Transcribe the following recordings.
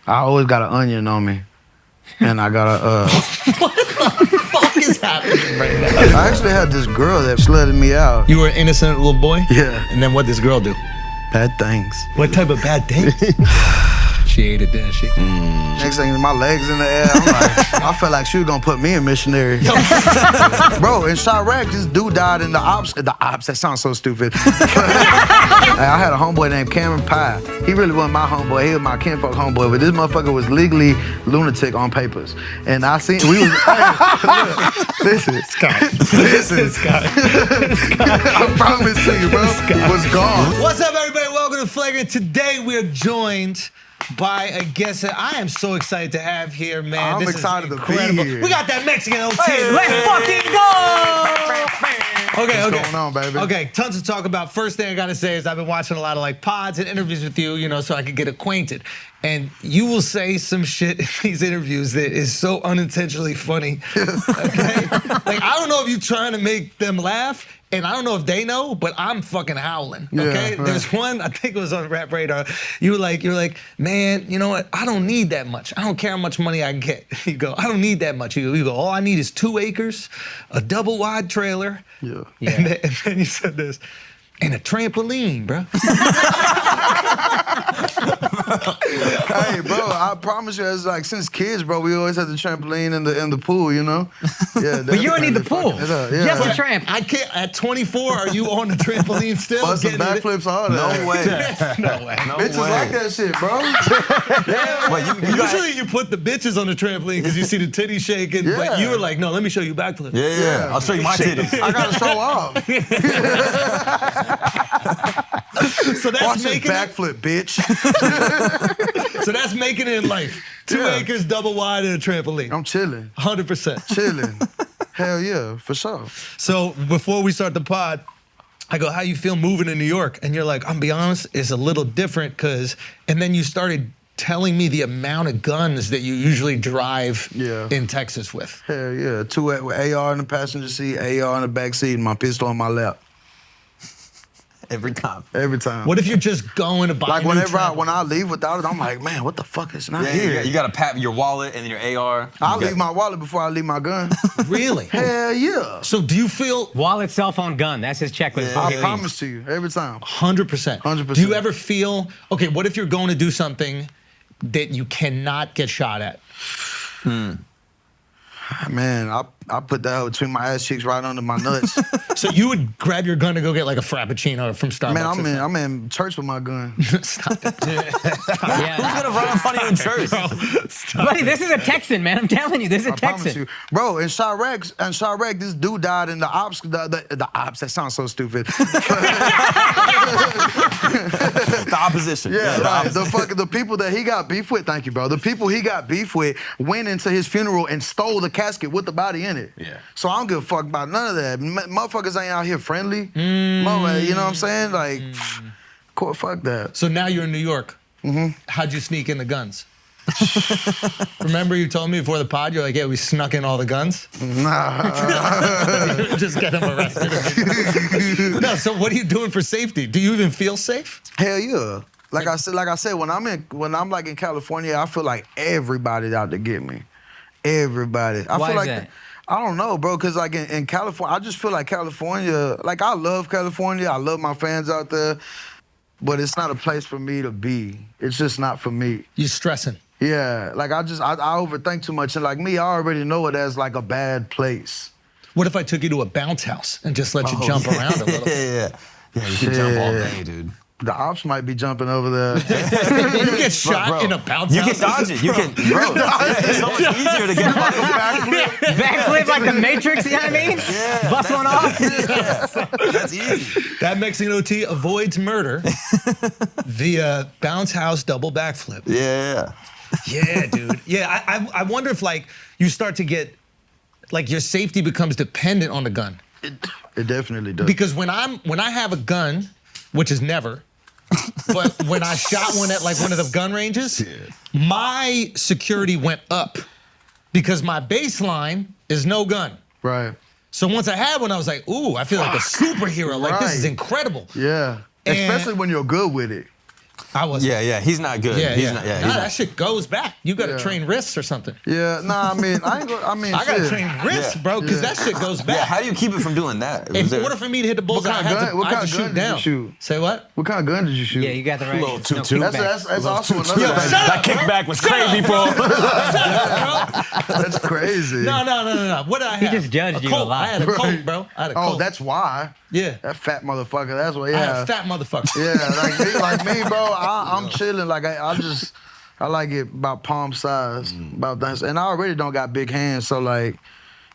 I always got an onion on me. And I got a, What the fuck is happening right now? I actually had this girl that slutted me out. You were an innocent little boy? Yeah. And then what did this girl do? Bad things. What type of bad things? She ate it, didn't she? Next thing, my legs in the air. I'm like, I felt like she was gonna put me in missionary. Bro, in Chirac, this dude died in the ops. The ops, that sounds so stupid. I had a homeboy named Cameron Pye. He really wasn't my homeboy. He was my kinfolk homeboy, but this motherfucker was legally lunatic on papers. And I seen, we was, listen, Scott. listen. Scott. I promise to you, bro, was gone. What's up, everybody? Welcome to Flagrant. Today, we're joined by a guest that I am so excited to have here, man. I'm this excited is to be incredible. here. We got that MexicanOT. Let's fucking go! Okay, What's going on, baby? Okay, tons to talk about. First thing I gotta say is I've been watching a lot of like pods and interviews with you, so I could get acquainted. And you will say some shit in these interviews that is so unintentionally funny. Okay? Like, I don't know if you're trying to make them laugh, and I don't know if they know, but I'm fucking howling. Okay? Yeah, right. There's one, I think it was on Rap Radar. You're like, man, you know what? I don't need that much. I don't care how much money I get. You go, I don't need that much. You go, all I need is 2 acres, a double wide trailer. Yeah. And then you said this, and a trampoline, bro. Hey, bro, I promise you, it's like since kids, bro, we always had the trampoline in the pool, Yeah. But you don't need the pool. Yeah. Just a tramp. I can't. At 24, are you on the trampoline still? Busting Getting it? backflips, all that. No way. No way. No Bitches way. like that shit, bro. Well, Usually you put the bitches on the trampoline because you see the titty shaking, but Yeah. you were like, no, let me show you backflip. Yeah. I'll show you my titties. I gotta show off. So that's Watch this making it. backflip, bitch. So that's making it in life. 2 Yeah. acres, double wide, and a trampoline. I'm chilling. 100%. Chilling. Hell yeah, for sure. So before we start the pod, I go, how you feel moving to New York? And you're like, I'm be honest, it's a little different because, and then you started telling me the amount of guns that you usually drive in Texas with. Hell yeah. 2 with AR in the passenger seat, AR in the back seat, and my pistol on my lap. Every time. Every time. What if you're just going to buy Like a new whenever trampoline? when I leave without it, I'm like, man, what the fuck is not here? You gotta pat your wallet and then your AR. I'll leave my wallet before I leave my gun. Really? Hell yeah. So do you feel Wallet, cell phone, gun. That's his checklist. I promise to you, every time. 100%? 100%. Do you ever feel, okay, what if you're going to do something that you cannot get shot at? Man, I put that between my ass cheeks right under my nuts. So you would grab your gun to go get like a Frappuccino from Starbucks? Man, I'm in church with my gun. Stop it. Yeah. Who's gonna run up on you in church? Buddy, this is a Texan, man. I'm telling you, this is a I promise Texan. you. Bro, in Chirac, this dude died in the ops. The ops, that sounds so stupid. The opposition. Yeah, the right. opposition. The people that he got beef with, thank you, bro. The people he got beef with went into his funeral and stole the casket with the body in it. Yeah. So I don't give a fuck about none of that. Motherfuckers ain't out here friendly. Motherfucker, you know what I'm saying? Like, fuck that. So now you're in New York. How'd you sneak in the guns? Remember you told me before the pod, you're like, yeah, we snuck in all the guns? Nah. Just get them arrested. No, so what are you doing for safety? Do you even feel safe? Hell yeah. Like I said, when I'm like in California, I feel like everybody's out to get me. Everybody. I Why feel is like that? I don't know, bro, because like in California, I just feel like California, like I love California. I love my fans out there, but it's not a place for me to be. It's just not for me. You're stressing. Yeah, like I overthink too much. And like me, I already know it as like a bad place. What if I took you to a bounce house and just let you jump around a little bit? Yeah, you can jump all day, dude. The ops might be jumping over there. You get shot Bro, in a bounce you house? can dodge it. You can, bro. It's so much easier to get backflip. Backflip like the Matrix, you know what I mean? Yeah, Bust one off. Yeah, that's easy. That MexicanOT avoids murder via bounce house double backflip. Yeah. Yeah, dude. Yeah, I wonder if like you start to get, like your safety becomes dependent on the gun. It definitely does. Because when I have a gun, which is never, but when I shot one at like one of the gun ranges, my security went up because my baseline is no gun. Right. So once I had one, I was like, ooh, I feel like a superhero. Like this is Right. incredible. Yeah. And- Especially when you're good with it. I wasn't. Yeah, he's not good. Yeah, he's yeah. Not, yeah, Nah, he's that not. shit goes back. You got to train wrists or something. Yeah, nah, I mean, I ain't gonna, I mean, I got to shit. train wrists, bro, because that shit goes back. Yeah, how do you keep it from doing that? In order for me to hit the bullseye, I kind of have to, gun- I have to what kind of shoot gun did you down. shoot? Say what? What kind of gun did you shoot? Yeah, you got the right. Little no 2-2. kickback. That's also another Yo, thing. shut up. That kickback was crazy, bro. That's crazy. No. What did I have? He just judged you a Colt. lot. I had a Colt, bro. I had a Colt. Oh, that's why. Yeah. That fat motherfucker. That's what. I had Yeah. a fat motherfucker. Yeah, like me, bro. I'm chilling. Like I like it about palm size, about that. And I already don't got big hands, so like,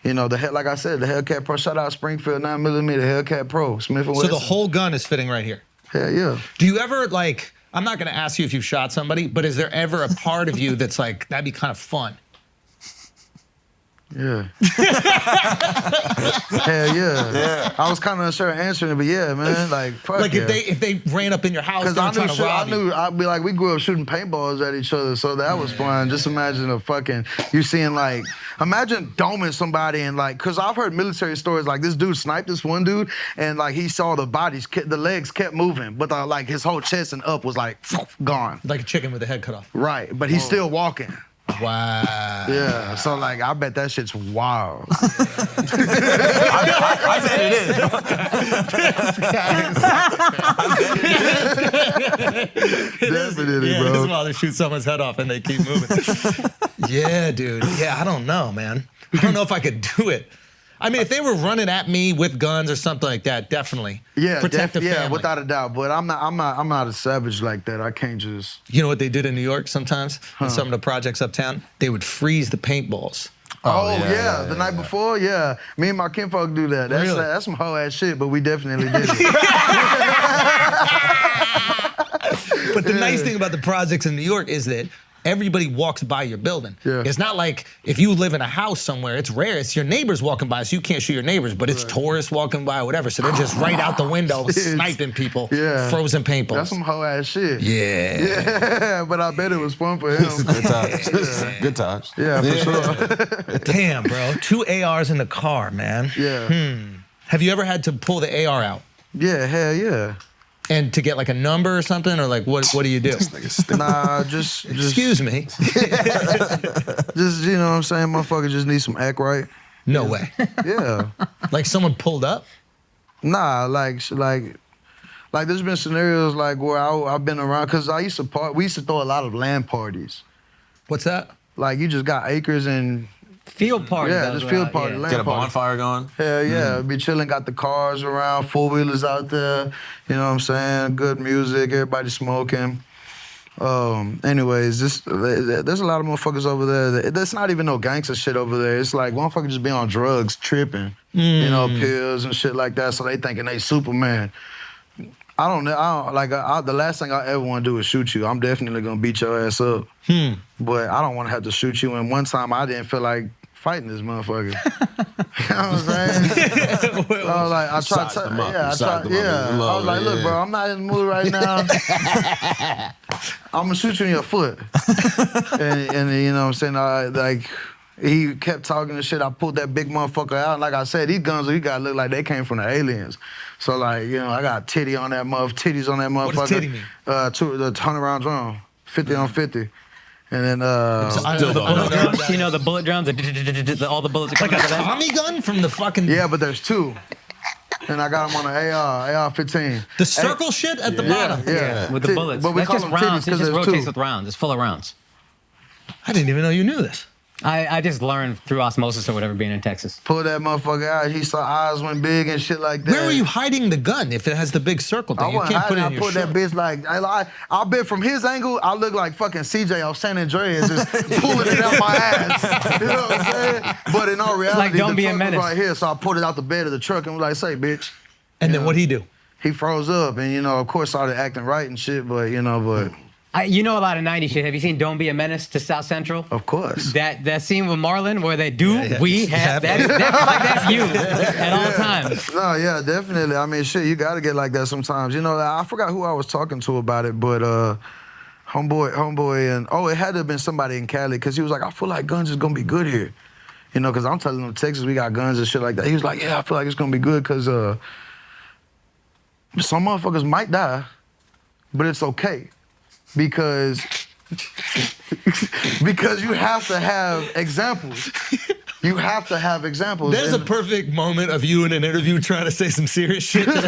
you know, like I said, the Hellcat Pro. Shout out Springfield 9mm Hellcat Pro, Smith & Wesson. So the whole gun is fitting right here. Hell yeah. Do you ever like? I'm not gonna ask you if you've shot somebody, but is there ever a part of you that's like that'd be kind of fun? Yeah. Hell yeah. I was kind of unsure answering it, but yeah, man, like fuck Like yeah. if they ran up in your house, Because they were I trying to rob you. I'd be like, we grew up shooting paintballs at each other, so that was fun. Just imagine you seeing like, imagine doming somebody and like, because I've heard military stories like this dude sniped this one dude and like he saw the legs kept moving, but like his whole chest and up was like gone. Like a chicken with the head cut off. Right, but he's still walking. Wow. Yeah, so like I bet that shit's wild. I bet it is. Definitely, Yeah, bro. this is why they shoot someone's head off and they keep moving. Yeah, dude. Yeah, I don't know, man. I don't know if I could do it. I mean, if they were running at me with guns or something like that, definitely. Yeah, protect the family. without a doubt. But I'm not a savage like that. I can't just. You know what they did in New York sometimes? In some of the projects uptown? They would freeze the paintballs. Oh, yeah, the night before, yeah. Me and my kinfolk do that. That's Really? that's some hoe ass shit, but we definitely did it. But the nice thing about the projects in New York is that everybody walks by your building. Yeah. It's not like if you live in a house somewhere, it's rare. It's your neighbors walking by, so you can't shoot your neighbors, but it's tourists walking by or whatever. So they're just right out the window sniping people, frozen paintballs. That's some hoe ass shit. Yeah. Yeah, but I bet it was fun for him. Good times. Good times. Yeah, for sure. Damn, bro. 2 ARs in the car, man. Yeah. Have you ever had to pull the AR out Yeah, hell yeah. and to get like a number or something, or like what do you do? Nah, just Excuse me. Just, you know what I'm saying? Motherfucker just need some act right. No way. Yeah. Like someone pulled up? Nah, like there's been scenarios like where I've been around, because we used to throw a lot of land parties. What's that? Like you just got acres and Field party. yeah, just field party, Yeah. land Get a party. bonfire going. Hell yeah, be chilling, got the cars around, 4-wheelers out there, you know what I'm saying? Good music, everybody smoking. Anyways, there's a lot of motherfuckers over there. There's not even no gangster shit over there. It's like motherfuckers just be on drugs, tripping, you know, pills and shit like that, so they thinking they Superman. I don't know, the last thing I ever want to do is shoot you. I'm definitely gonna beat your ass up. But I don't want to have to shoot you. And one time I didn't feel like fighting this motherfucker. You know what I'm saying? I was like, I tried to, I was like, look, bro, I'm not in the mood right now. I'm gonna shoot you in your foot. and you know what I'm saying? He kept talking and shit. I pulled that big motherfucker out. And like I said, these guns, you gotta look like they came from the aliens. So like, you know, I got titties on that motherfucker. What does titty mean? The 100-round drum, 50 on 50. And then, The bullet drums, you know, the bullet drums, all the bullets that come Like a out of that. Tommy gun from the fucking... yeah, but there's 2. And I got them on an AR-15. The circle shit at the bottom. Yeah. With the bullets. But we That's call just them titties rounds. It 'cause just there's rotates 2. with rounds. It's full of rounds. I didn't even know you knew this. I just learned through osmosis or whatever being in Texas. Pull that motherfucker out. He saw eyes went big and shit like that. Where were you hiding the gun if it has the big circle thing? I You wasn't can't put it hiding. in I your put that shirt. bitch like, I bet from his angle, I look like fucking CJ off San Andreas, just pulling it out my ass. You know what I'm saying? But in all reality, like, don't the be a truck was menace. right here, so I pulled it out the bed of the truck and was like, say, bitch. And then what'd he do? He froze up and, you know, of course started acting right and shit, but, you know, but... You know a lot of 90s shit. Have you seen Don't Be a Menace to South Central? Of course. That scene with Marlon where they do, we have, Yeah. that's you at all times. No, yeah, definitely. I mean, shit, you gotta get like that sometimes. You know, I forgot who I was talking to about it, but homeboy, and it had to have been somebody in Cali, because he was like, I feel like guns is gonna be good here. You know, because I'm telling him Texas, we got guns and shit like that. He was like, yeah, I feel like it's gonna be good, because some motherfuckers might die, but it's okay. because you have to have examples. You have to have examples. There's a perfect moment of you in an interview trying to say some serious shit. Just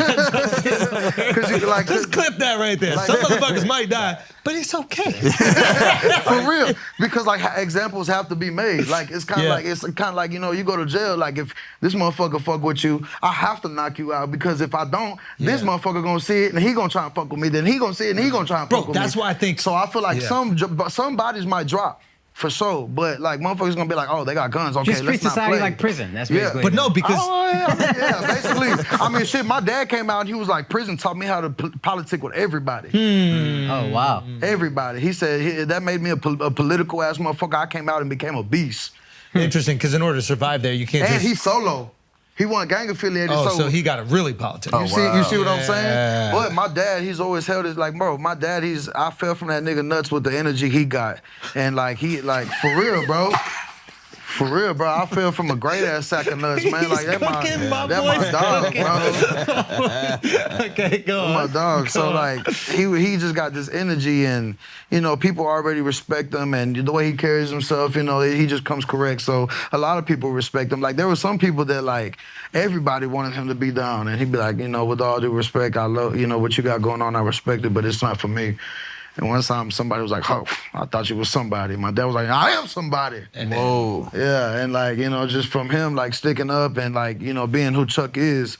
clip that right there. Some motherfuckers might die, but it's okay. For real, because like examples have to be made. Like it's kind of like you know, you go to jail. Like if this motherfucker fuck with you, I have to knock you out because if I don't, this motherfucker gonna see it and he gonna try and fuck with me. Then he gonna see it and he gonna try and fuck with me. That's why I think. So I feel like some bodies might drop. For sure, but like motherfuckers gonna be like, oh, they got guns. Okay, just let's treat not society play. like prison. That's basically. But no, because basically. I mean, shit. My dad came out and he was like, prison taught me how to politic with everybody. Oh wow. Everybody. He said that made me a political ass motherfucker. I came out and became a beast. Interesting, because in order to survive there, you can't. And he's solo. He wasn't gang affiliated. So he got a really politic. You see what I'm saying? But my dad, he's always held it like, bro, my dad, I fell from that nigga nuts with the energy he got. And like, for real, bro. For real, bro. I fell from a great ass sack of nuts, man. Like, that's my dog, bro. Okay, go on. My dog. So like, he just got this energy and, you know, people already respect him and the way he carries himself, you know, he just comes correct. So a lot of people respect him. Like, there were some people that like, everybody wanted him to be down and he'd be like, you know, with all due respect, I love, you know, what you got going on, I respect it, but it's not for me. And one time somebody was like, oh, I thought you was somebody. My dad was like, I am somebody. Whoa. Yeah, and like, you know, just from him like sticking up and like, you know, being who Chuck is,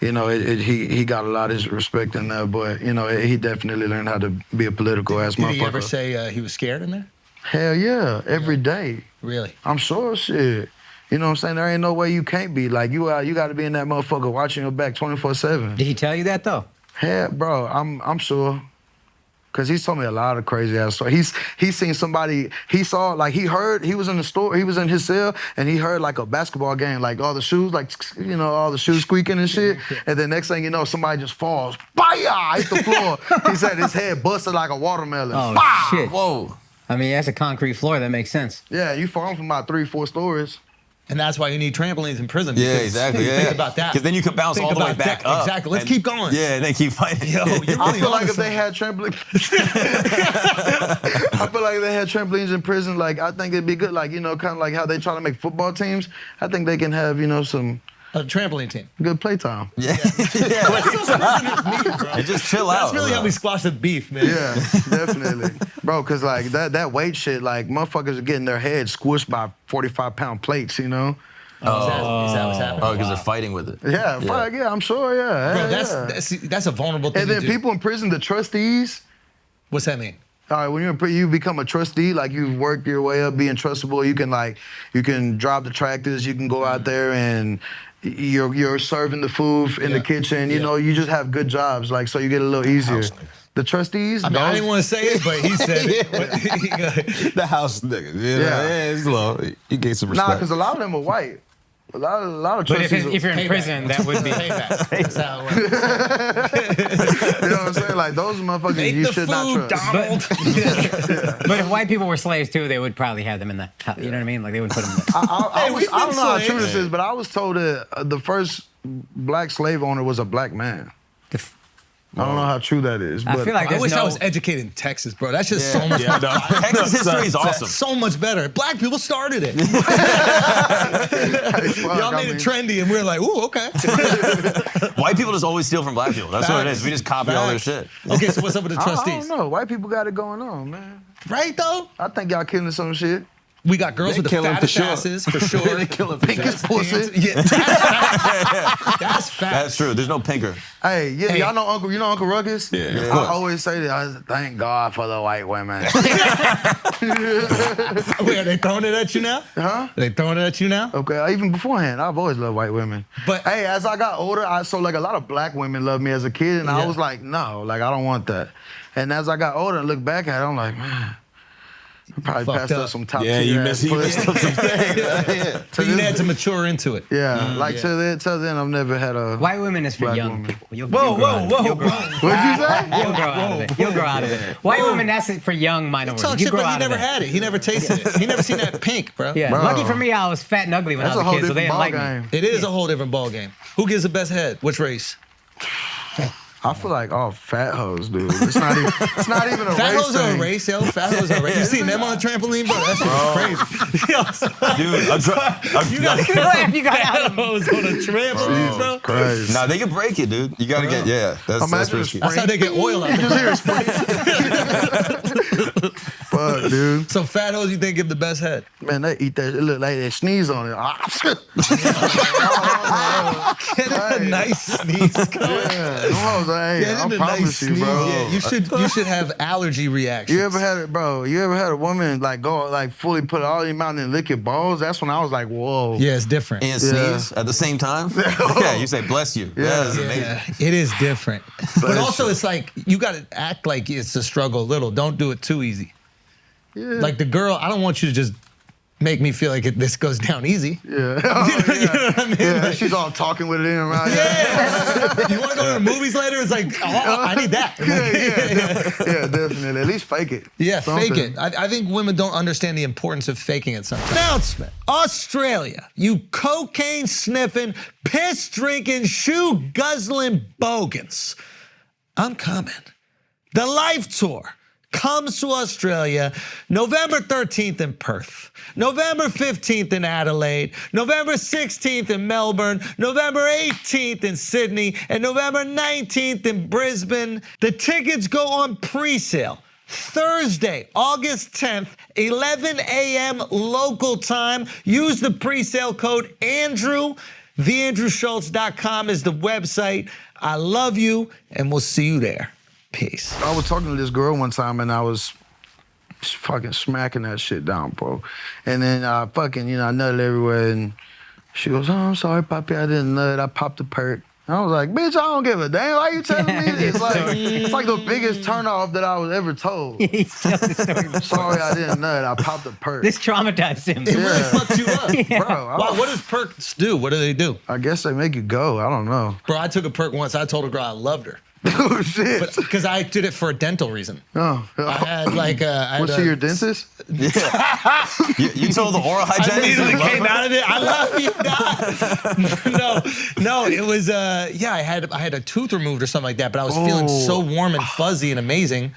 you know, he got a lot of respect in that, but, you know, he definitely learned how to be a political ass motherfucker. Did he ever say he was scared in there? Hell yeah, every day. Really? I'm sure shit. You know what I'm saying? There ain't no way you can't be. Like, you got to be in that motherfucker watching your back 24/7. Did he tell you that though? Hell, bro, I'm sure. Cause he's told me a lot of crazy ass stories. He's seen somebody, he saw, like he heard, he was in the store, he was in his cell, and he heard like a basketball game, like all the shoes, like, you know, all the shoes squeaking and shit. And then next thing you know, somebody just falls, baya, hit the floor. He said his head busted like a watermelon. Oh, bah! shit. Whoa. I mean, that's a concrete floor. That makes sense. Yeah, you fall from about 3-4 stories. And that's why you need trampolines in prison. Yeah, exactly. Yeah. Think about that. Because then you can bounce all the way back up. Exactly. Let's keep going. Yeah, and then keep fighting. Yo, I feel like if they had trampolines, I feel like if they had trampolines in prison, like I think it'd be good. Like, you know, kind of like how they try to make football teams. I think they can have, you know, some a trampoline team. Good playtime. Yeah. And just chill out. That's really how we squash the beef, man. Yeah, definitely. Bro, because like that weight shit, like motherfuckers are getting their heads squished by 45-pound plates, you know? Oh, is that what's happening? Oh, because they're fighting with it. Yeah, I'm sure, yeah. Bro, Yeah. that's a vulnerable thing And then to do. people in prison, the trustees. What's that mean? All right, when you're in prison, you become a trustee, like you work your way up being trustable. You can drive the tractors, you can go out there and you're serving the food in the kitchen. You know, you just have good jobs, like, so you get a little easier. The trustees. I mean, I didn't want to say it, but he said it. The house niggas. You know? Yeah, it's low. You get some respect. Nah, because a lot of them are white. A lot of But trustees. if you're in prison, that would be. That's how it works. You know what I'm saying? Like, those motherfuckers Make you the should food, not trust. Donald. But if white people were slaves too, they would probably have them in the house. You know what I mean? Like they would put them in the. I we've don't been know how true slaves. this is, but I was told that the first black slave owner was a black man. I don't know how true that is. I But feel like I there's wish I no. was educated in Texas, bro. That's just so much better. Texas history is awesome. So much better. Black people started it. Y'all made it trendy, and we were like, ooh, okay. White people just always steal from black people. That's what it is. We just copy all their shit. Okay, so what's up with the I trustees? don't know. White people got it going on, man. Right, though? I think y'all killing some shit. We got girls They with the killing for fattest sure. asses, for sure. They killing for sure. Pinkest pussy. Yeah, that's fact. That's true. There's no pinker. Hey, yeah, y'all know Uncle. You know Uncle Ruckus? Yeah, of I course. always say that. I thank God for the white women. Wait, are they throwing it at you now? Huh? Are they throwing it at you now? Okay, even beforehand, I've always loved white women. But- hey, as I got older, so like a lot of black women loved me as a kid, and I Yeah. was like, no, like I don't want that. And as I got older and look back at it, I'm like, man, I probably Fucked passed up. up some top Yeah, tier you ass missed pussy. up some things. So you had to mature into it. Yeah, like Yeah. till then, I've never had a White women is for black young woman. people. You'll Whoa, grow out of it. whoa, You'll grow whoa. out of it. What'd you say? You'll grow out of it. You'll grow out of it. White women, that's it for young minorities. Talk You shit, grow but he out of never it. had it. He never tasted it. He never seen that pink, bro. Yeah. Bro. Lucky for me, I was fat and ugly when That's I a was a whole kid, so they different didn't ball like me. game. It is a whole different ball game. Who gives the best head? Which race? I feel like all fat hoes, dude. It's not even a Fat race hoes are a thing. race, yo. Fat hoes are a race. You seen them on a trampoline, bro? That shit is crazy. Yo, Dude, you got fat hoes on a trampoline, bro. Crazy. Nah, they can break it, dude. You gotta get, that's Imagine risky. That's how they get oil out You there. just hear a spray. Fuck, dude. So fat hoes, you think give the best head? Man, they eat that. It look like they sneeze on it. Get a nice sneeze going. Yeah, them hoes, hey, Get I in a promise nice you, sneeze. bro. Yeah, you should have allergy reactions. You ever had it, bro? You ever had a woman like go like fully put all your mouth and lick your balls? That's when I was like, whoa. Yeah, it's different. And sneeze at the same time? Yeah, you say, bless you. Yeah. That is amazing. Yeah, it is different. But also, it's like, you gotta act like it's a struggle a little. Don't do it too easy. Yeah. Like the girl, I don't want you to just make me feel like this goes down easy. Yeah. Oh, You know what I mean? Yeah, Like- she's all talking with it in around. Yeah. You want to go to the movies later? It's like, oh, I need that. Yeah, definitely. At least fake it. Yeah, Something. fake it. I think women don't understand the importance of faking it sometimes. Announcement. Australia, you cocaine sniffing, piss drinking, shoe guzzling bogans. I'm coming. The Life Tour comes to Australia November 13th in Perth, November 15th in Adelaide, November 16th in Melbourne, November 18th in Sydney, and November 19th in Brisbane. The tickets go on pre-sale Thursday, August 10th, 11 a.m. local time. Use the pre-sale code ANDREW. TheAndrewSchultz.com is the website. I love you, and we'll see you there. Peace. I was talking to this girl one time and I was fucking smacking that shit down, bro. And then I fucking, I nutted everywhere and she goes, oh, I'm sorry, Poppy, I didn't nut. I popped a perk. And I was like, bitch, I don't give a damn. Why you telling me this? It's like the biggest turnoff that I was ever told. He's telling the story. Sorry, I didn't nut. I popped a perk. This traumatized him. It really fucked you up. Bro, Wow, what does Percs do? What do they do? I guess they make you go. I don't know. Bro, I took a perk once. I told a girl I loved her. Oh, shit. Because I did it for a dental reason. Oh. I had like Was she your dentist? You told the oral I hygienist immediately you love came her? out of it. I love you, God. No, it was, yeah, I had a tooth removed or something like that, but I was feeling so warm and fuzzy and amazing.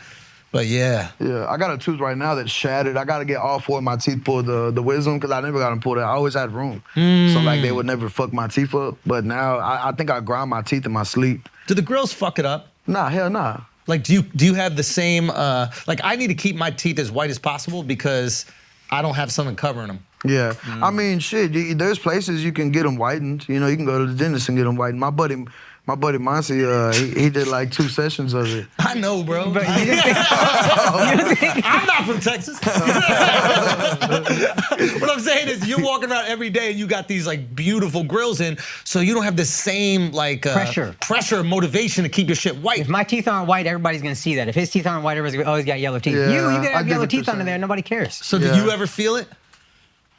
But yeah. Yeah, I got a tooth right now that's shattered. I got to get all four of my teeth pulled, the wisdom, because I never got them pulled out. I always had room. So, like, they would never fuck my teeth up. But now, I think I grind my teeth in my sleep. Do the girls fuck it up? Nah, hell nah. Like, do you have the same, like, I need to keep my teeth as white as possible because I don't have something covering them. Yeah. I mean, shit, there's places you can get them whitened. You can go to the dentist and get them whitened. My buddy Monty, he did like 2 sessions of it. I know, bro. But you just think, I'm not from Texas. What I'm saying is you're walking around every day and you got these like beautiful grills in, so you don't have the same like pressure, motivation to keep your shit white. if my teeth aren't white, everybody's gonna see that. If his teeth aren't white, everybody's gonna, oh, he's got yellow teeth. Yeah, you I gotta have get yellow what teeth you're under there, saying. nobody cares. So Yeah. do you ever feel it?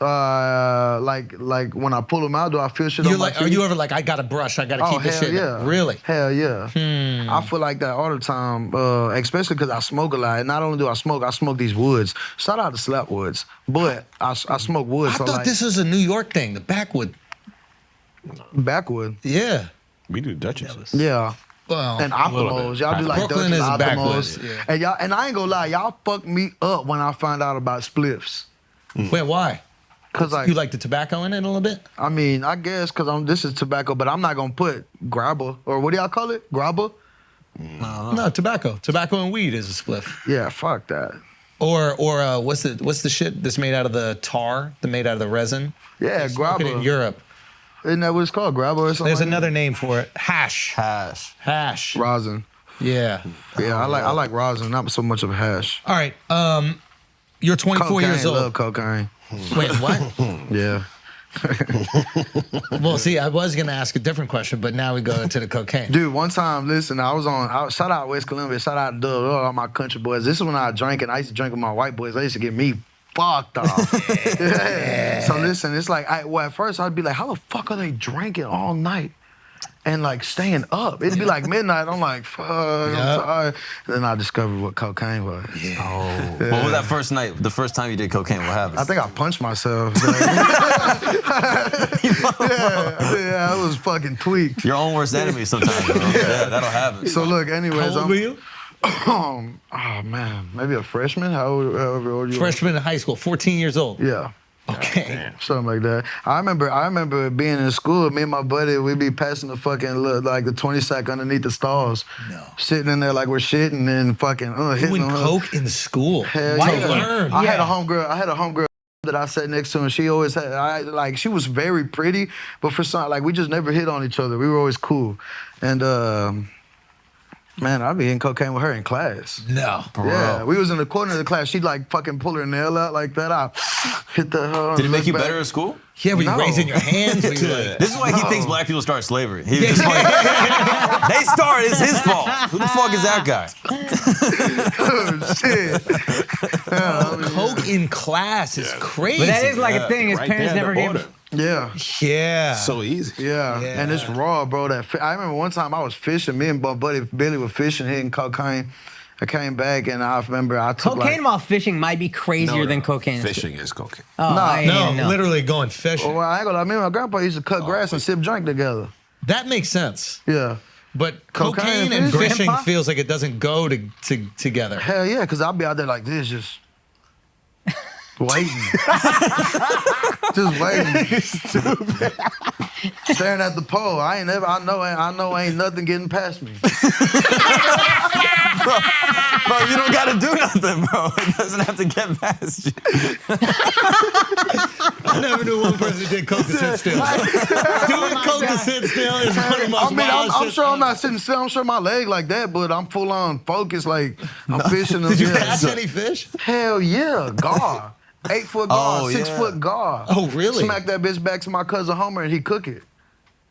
Like when I pull them out, do I feel shit You're on my like, teeth? are you ever like, I gotta brush, I gotta Oh, keep this hell shit? yeah. Really? Hell yeah. I feel like that all the time, especially because I smoke a lot. And not only do I smoke these woods. Shout out to Slap Woods. But I smoke wood, I so thought like, this was a New York thing, the backwood. backwood. Yeah. We do Dutchess. Yeah. Well, And Optimals. Y'all do like Brooklyn Dutchess is Optimals. backwoods, yeah. And y'all, and I ain't gonna lie, y'all fucked me up when I found out about spliffs. wait, why? Cause like, You like the tobacco in it a little bit? I mean, I guess cause this is tobacco, but I'm not gonna put grabber, or what do y'all call it? Grabber? No, tobacco. Tobacco and weed is a spliff. Yeah, fuck that. Or what's the shit that's made out of the tar, made out of the resin? Yeah, Smoke it grabber. in Europe. Isn't that what it's called? Grabber or something? There's like another name for it. Hash. Hash. rosin. Yeah. Yeah, I like rosin, not so much of hash. All right. You're 24 years Cocaine, old. love cocaine. Wait, what? Yeah. Well, see, I was gonna ask a different question, but now we go into the cocaine. Dude, one time, listen, shout out West Columbia, shout out Doug, all my country boys. This is when I drank, and I used to drink with my white boys. They used to get me fucked off. Yeah. So listen, it's like, at first I'd be like, how the fuck are they drinking all night? and like staying up. It'd be like midnight. I'm like, fuck, I'm tired. And then I discovered what cocaine was. What was that first night? The first time you did cocaine, what happened? I think I punched myself. Yeah, I was fucking tweaked. Your own worst enemy sometimes, bro. Yeah, that'll happen. So look, anyways, How old were you? Oh man, maybe a freshman. However old you Freshman in high school, 14 years old. were? Yeah. Okay. Something like that. I remember being in school. Me and my buddy, we'd be passing the fucking like the 20 sack underneath the stalls. No. Sitting in there like we're shitting and fucking hitting Doing on her. coke in school. Hell Why yeah. learn? I had a homegirl that I sat next to, and she always had she was very pretty, but for some we just never hit on each other. We were always cool, and. Man, I'd be in cocaine with her in class. No. Yeah, we was in the corner of the class. She'd like fucking pull her nail out like that. I hit the. Did it make you better at school? Yeah, were you No. raising your hands? Were you like, This is why he thinks black people start slavery. He was just like, they started, it's his fault. Who the fuck is that guy? Oh, shit. coke in class is crazy. But that is like a thing. His Right parents there at never the gave. border. Yeah. Yeah. So easy. Yeah, and it's raw, bro. I remember one time I was fishing. Me and my buddy Billy were fishing, hitting cocaine. I came back and I remember I took Cocaine while fishing might be crazier than cocaine. Fishing is cocaine. Oh, I No, didn't know. literally going fishing. Well, I ain't gonna lie. Me and my grandpa used to cut grass and sip drink together. That makes sense. Yeah. But Cocaine cocaine and and fish? fishing Grandpa? feels like it doesn't go together. Hell yeah, because I'll be out there like this, just waiting. Just waiting. Stupid. Staring at the pole. I know ain't nothing getting past me. Bro, you don't gotta do nothing, bro. It doesn't have to get past you. I never knew one person did coke to sit still. Doing coke to sit still is one of the most wild I'm shit. sure I'm not sitting still. I'm sure my leg like that, but I'm full on focused. Like I'm fishing. Did you yeah. catch any fish? Hell yeah, gar. 8 foot gar, Oh, 6 yeah. foot gar. Oh, really? Smack that bitch back to my cousin Homer and he cook it.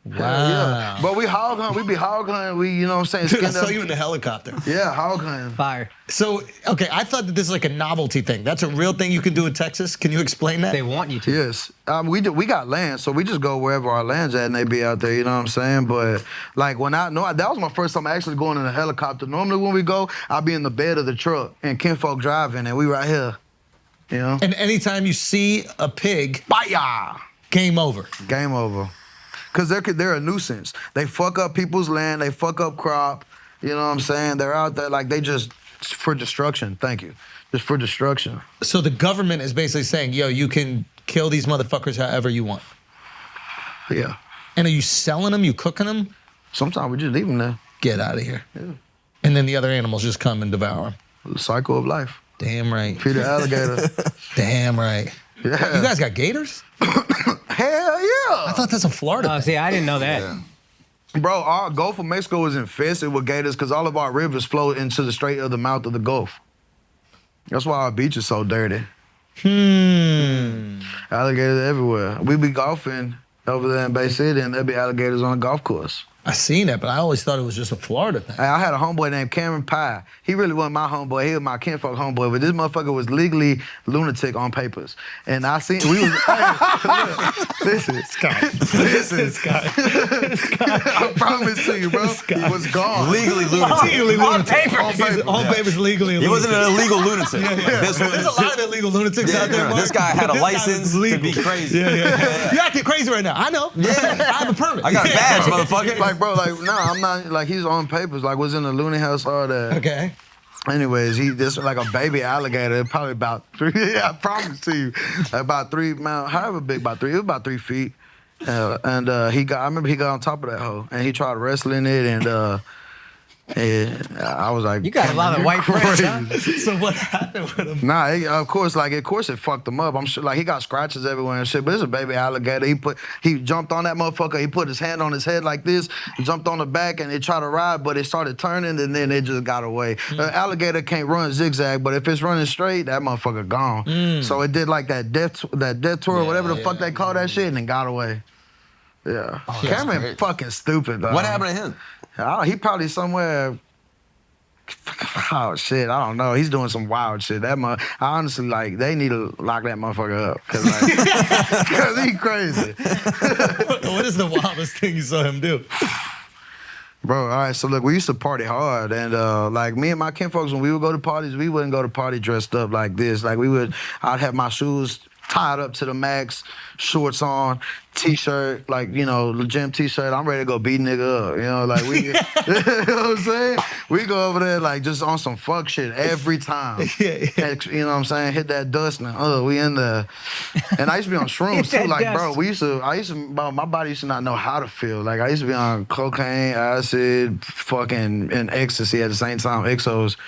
Wow. Yeah. But we hog hunt. We be hog hunting. We, you know what I'm saying? Dude, I Skinned saw up. you in the helicopter. Yeah, hog hunting. Fire. So, okay, I thought that this is like a novelty thing. That's a real thing you can do in Texas. Can you explain that? They want you to. Yes, we got land, so we just go wherever our land's at, and they be out there. You know what I'm saying? But like that was my first time actually going in a helicopter. Normally when we go, I'll be in the bed of the truck and kinfolk driving, and we right here. You know? And anytime you see a pig, Bye-ya! game over. Game over. Cause they're a nuisance. They fuck up people's land. They fuck up crop. You know what I'm saying? They're out there like they just for destruction. Thank you. Just for destruction. So the government is basically saying, yo, you can kill these motherfuckers however you want. Yeah. And are you selling them? You cooking them? Sometimes we just leave them there. Get out of here. Yeah. And then the other animals just come and devour them. The cycle of life. Damn right. Feed the alligator. Damn right. Yeah. You guys got gators? Hell yeah. I thought that's a Florida Oh, thing. see, I didn't know that. Bro, our Gulf of Mexico is infested with gators because all of our rivers flow into the strait of the mouth of the Gulf. That's why our beach is so dirty. Alligators everywhere. We be golfing over there in Bay City and there'll be alligators on a golf course. I seen it, but I always thought it was just a Florida thing. Hey, I had a homeboy named Cameron Pye. He really wasn't my homeboy. He was my kinfolk homeboy, but this motherfucker was legally lunatic on papers. And I seen, we was, listen, Scott. I promise to you, bro, he was gone. Legally lunatic. Legally lunatic. On paper. On paper's legally a He lunatic. wasn't an illegal lunatic. This one There's a lot of illegal lunatics out there, Mark. This guy had a This guy was license to legal. be crazy. You're acting crazy right now. I know. Yeah. I have a permit. I got a badge, motherfucker. Like, bro, like, no, I'm not, like, he's on papers, like, was in the loony house, all that. Okay. Anyways, this like a baby alligator, probably about 3, yeah, I promise to you, about 3, however big, it was about 3 feet. I remember he got on top of that hoe, and he tried wrestling it, and I was like, You got a lot of white friends, huh? So what happened with him? Nah, of course it fucked him up. I'm sure, like, he got scratches everywhere and shit. But it's a baby alligator. He jumped on that motherfucker. He put his hand on his head like this. He jumped on the back and it tried to ride, but it started turning and then it just got away. Alligator can't run zigzag, but if it's running straight, that motherfucker gone. So it did like that death tour, whatever the fuck they call that shit, and then got away. Yeah. Cameron great. fucking stupid, though. What happened to him? He probably somewhere. Oh shit, I don't know. He's doing some wild shit. I honestly, like, they need to lock that motherfucker up because he crazy. What is the wildest thing you saw him do? Bro, all right, so look, we used to party hard, and like me and my kinfolks, when we would go to parties, we wouldn't go to party dressed up like this. Like I'd have my shoes tied up to the max, shorts on, t-shirt, like, you know, gym t-shirt. I'm ready to go beat nigga up, you know, like we, you know what I'm saying? We go over there like just on some fuck shit every time. You know what I'm saying? Hit that dust now, we in there. And I used to be on shrooms too, like, dust. Bro, my body used to not know how to feel. Like I used to be on cocaine, acid, fucking, and ecstasy at the same time, Exos.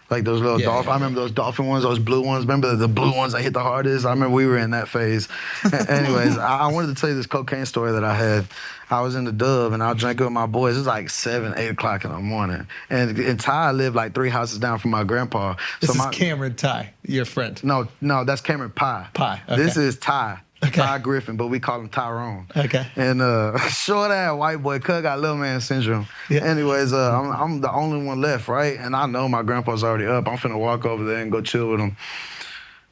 Like those little dolphin. I remember those dolphin ones, those blue ones. Remember the blue ones that hit the hardest? I remember we were in that phase. Anyways, I wanted to tell you this cocaine story that I had. I was in the Dub and I drank with my boys. It was like 7, 8 o'clock in the morning. And Ty lived like 3 houses down from my grandpa. This is Cameron Ty, your friend. No, that's Cameron Pie. Pie, okay. This is Ty. Okay. Ty Griffin, but we call him Tyrone. Okay. And short ass white boy, cuz got little man syndrome. Yeah. Anyways, I'm the only one left, right? And I know my grandpa's already up. I'm finna walk over there and go chill with him.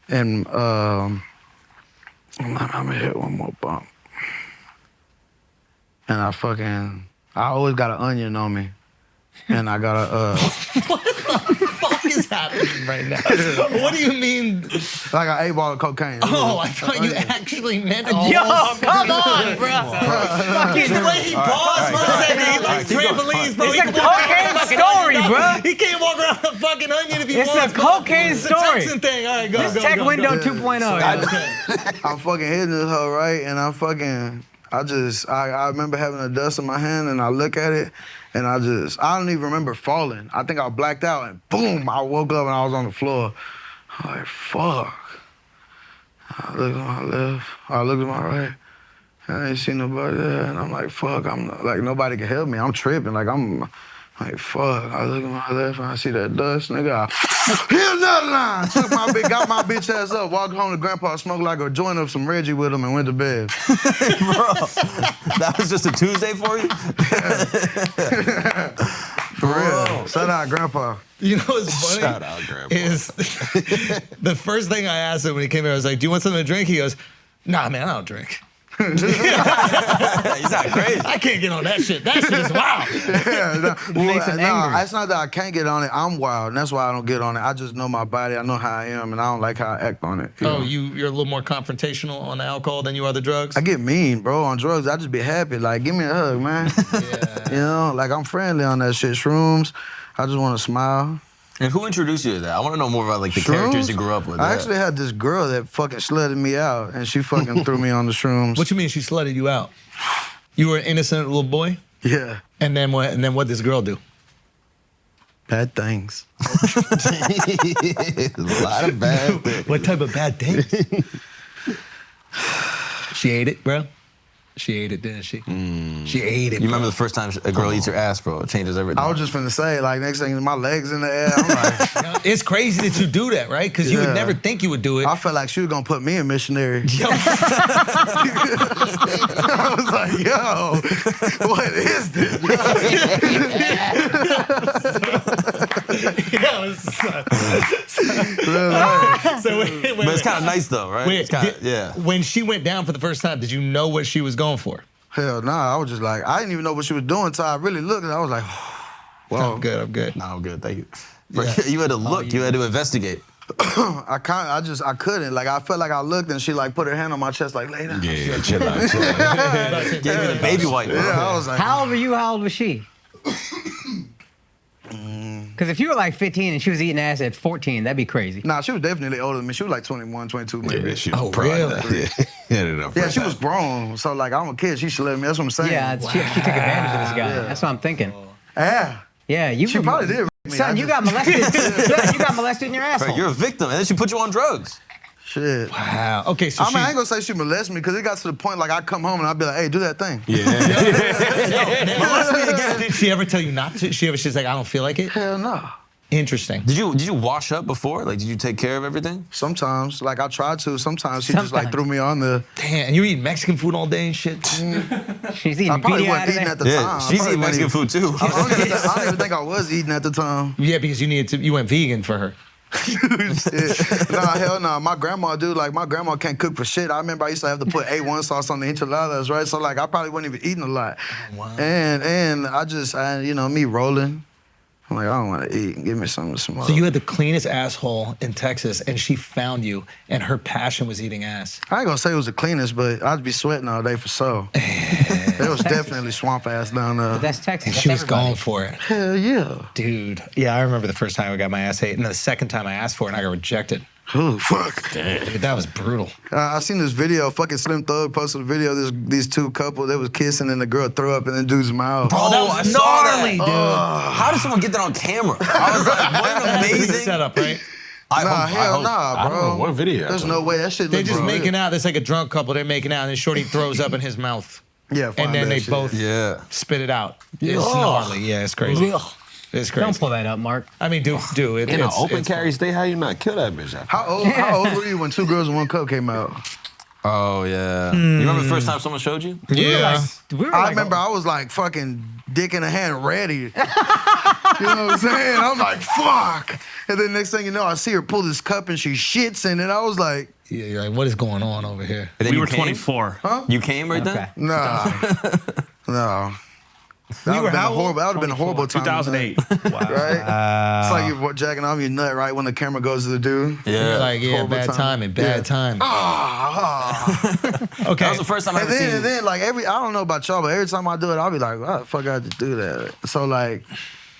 And I'm gonna hit one more bump. And I always got an onion on me. And I got a What the fuck is happening right now? What do you mean? Like an 8-ball of cocaine. Oh, I thought you actually meant Yo, come on, bro. Fucking the way he paused for a second, he likes trampolines, bro. It's a cocaine story, bro. He can't walk around a fucking onion if he wants. It's a cocaine story. It's a Texan thing. All right, go. This tech window 2.0. I'm fucking hitting this hoe, right? And I remember having a dust in my hand and I look at it and I don't even remember falling. I think I blacked out and boom, I woke up and I was on the floor. I'm like, fuck. I looked at my left, I looked at my right. I ain't see nobody there. And I'm like, fuck, nobody can help me. I'm tripping, I'm like, fuck. I look at my left and I see that dust, nigga. Hit another line. Got my bitch ass up, walked home to grandpa, smoked like a joint of some Reggie with him and went to bed. Bro, that was just a Tuesday for you? For real. Shout out grandpa. You know what's funny? Shout out grandpa. Is the first thing I asked him when he came here, I was like, do you want something to drink? He goes, nah, man, I don't drink. He's not crazy. I can't get on that shit. That shit is wild. Makes him angry. It's not that I can't get on it. I'm wild, and that's why I don't get on it. I just know my body. I know how I am, and I don't like how I act on it. You're a little more confrontational on the alcohol than you are the drugs? I get mean, bro. On drugs, I just be happy. Like, give me a hug, man. You know, like I'm friendly on that shit. Shrooms, I just want to smile. And who introduced you to that? I want to know more about like the characters you grew up with. I actually had this girl that fucking slutted me out, and she fucking threw me on the shrooms. What you mean she slutted you out? You were an innocent little boy? Yeah. And then what? And then what did this girl do? Bad things. A lot of bad things. What type of bad things? She ate it, bro. She ate it, didn't she? She ate it. You remember the first time a girl eats your ass, bro? It changes everything. I was just finna say, like, next thing, my legs in the air. I'm like, it's crazy that you do that, right? Because you would never think you would do it. I felt like she was gonna put me in missionary. Yo. I was like, yo, what is this? But it's kind of nice though, right? When she went down for the first time, did you know what she was going for? Hell nah, I was just like, I didn't even know what she was doing until I really looked and I was like, whoa. I'm good. No, I'm good, thank you. You had to look, you had to investigate. I couldn't. Like, I felt like I looked and she like put her hand on my chest like, lay down. Yeah, chill out. Gave me the baby wipe. Yeah, I was like. How old were you? How old was she? Because if you were like 15 and she was eating ass at 14, that'd be crazy. Nah, she was definitely older than me. She was like 21, 22 maybe. Yeah, she was really? Yeah, she was grown. So like, I'm a kid. She should let me. That's what I'm saying. Yeah, she took advantage of this guy. Yeah. That's what I'm thinking. Yeah, she probably did. Son, you got molested. Son, you got molested in your asshole. Right, you're a victim, and then she put you on drugs. Shit. Wow. Okay, so I ain't gonna say she molested me because it got to the point like I come home and I'd be like, hey, do that thing. Yeah. Molest me again. Did she ever tell you not to? She's like, I don't feel like it? Hell no. Interesting. Did you wash up before? Like, did you take care of everything? Sometimes. Like, I tried to. Sometimes she just like threw me on the. Damn, and you eating Mexican food all day and shit? She's eating I probably wasn't eating at the time. She's eating Mexican food too. I don't even think I was eating at the time. Yeah, because you went vegan for her. Shit. Nah, hell no. My grandma, dude, like my grandma can't cook for shit. I remember I used to have to put A1 sauce on the enchiladas, right? So like I probably wasn't even eating a lot. Oh, wow. And you know, me rolling. I'm like, I don't want to eat. Give me something to smoke. So you had the cleanest asshole in Texas, and she found you, and her passion was eating ass. I ain't gonna say it was the cleanest, but I'd be sweating all day for sure. There was definitely swamp ass down there. That's Texas. And That's she was everybody. going for it. Hell yeah. Dude, yeah, I remember the first time I got my ass ate, and the second time I asked for it, and I got rejected. Oh, fuck. Dude, that was brutal. I seen this video, fucking Slim Thug posted a video, these two couples, they was kissing and the girl threw up in the dude's mouth. Bro, that was I saw gnarly, that. dude. How did someone get that on camera? I was like, what an amazing setup, right? Hell nah, I bro. don't know what video. There's no way that shit They're look just real. making out. It's like a drunk couple. They're making out, and then Shorty throws up in his mouth. Yeah, And find then that they shit. both spit it out. It's gnarly. Yeah, it's crazy. It's crazy. Don't pull that up, Mark. I mean, do it. In an it's open it's carry state, how you not kill that bitch? After How old were you when Two Girls and One Cup came out? Oh, yeah. You remember the first time someone showed you? Yeah. I remember I was like fucking dick in the hand ready. You know what I'm saying? I'm like, fuck. And then next thing you know, I see her pull this cup and she shits in it. I was like, Yeah, you're like, what is going on over here? And then We you were came? 24. huh? You came right then? Nah. No. That would have been a horrible time. 2008. Right? It's like you're jacking off your nut right when the camera goes to the dude. Yeah. Like, yeah, Horrible bad time. timing, bad timing. Okay. That was the first time I ever seen And then like I don't know about y'all, but every time I do it, I'll be like, why the fuck I had to do that? So like,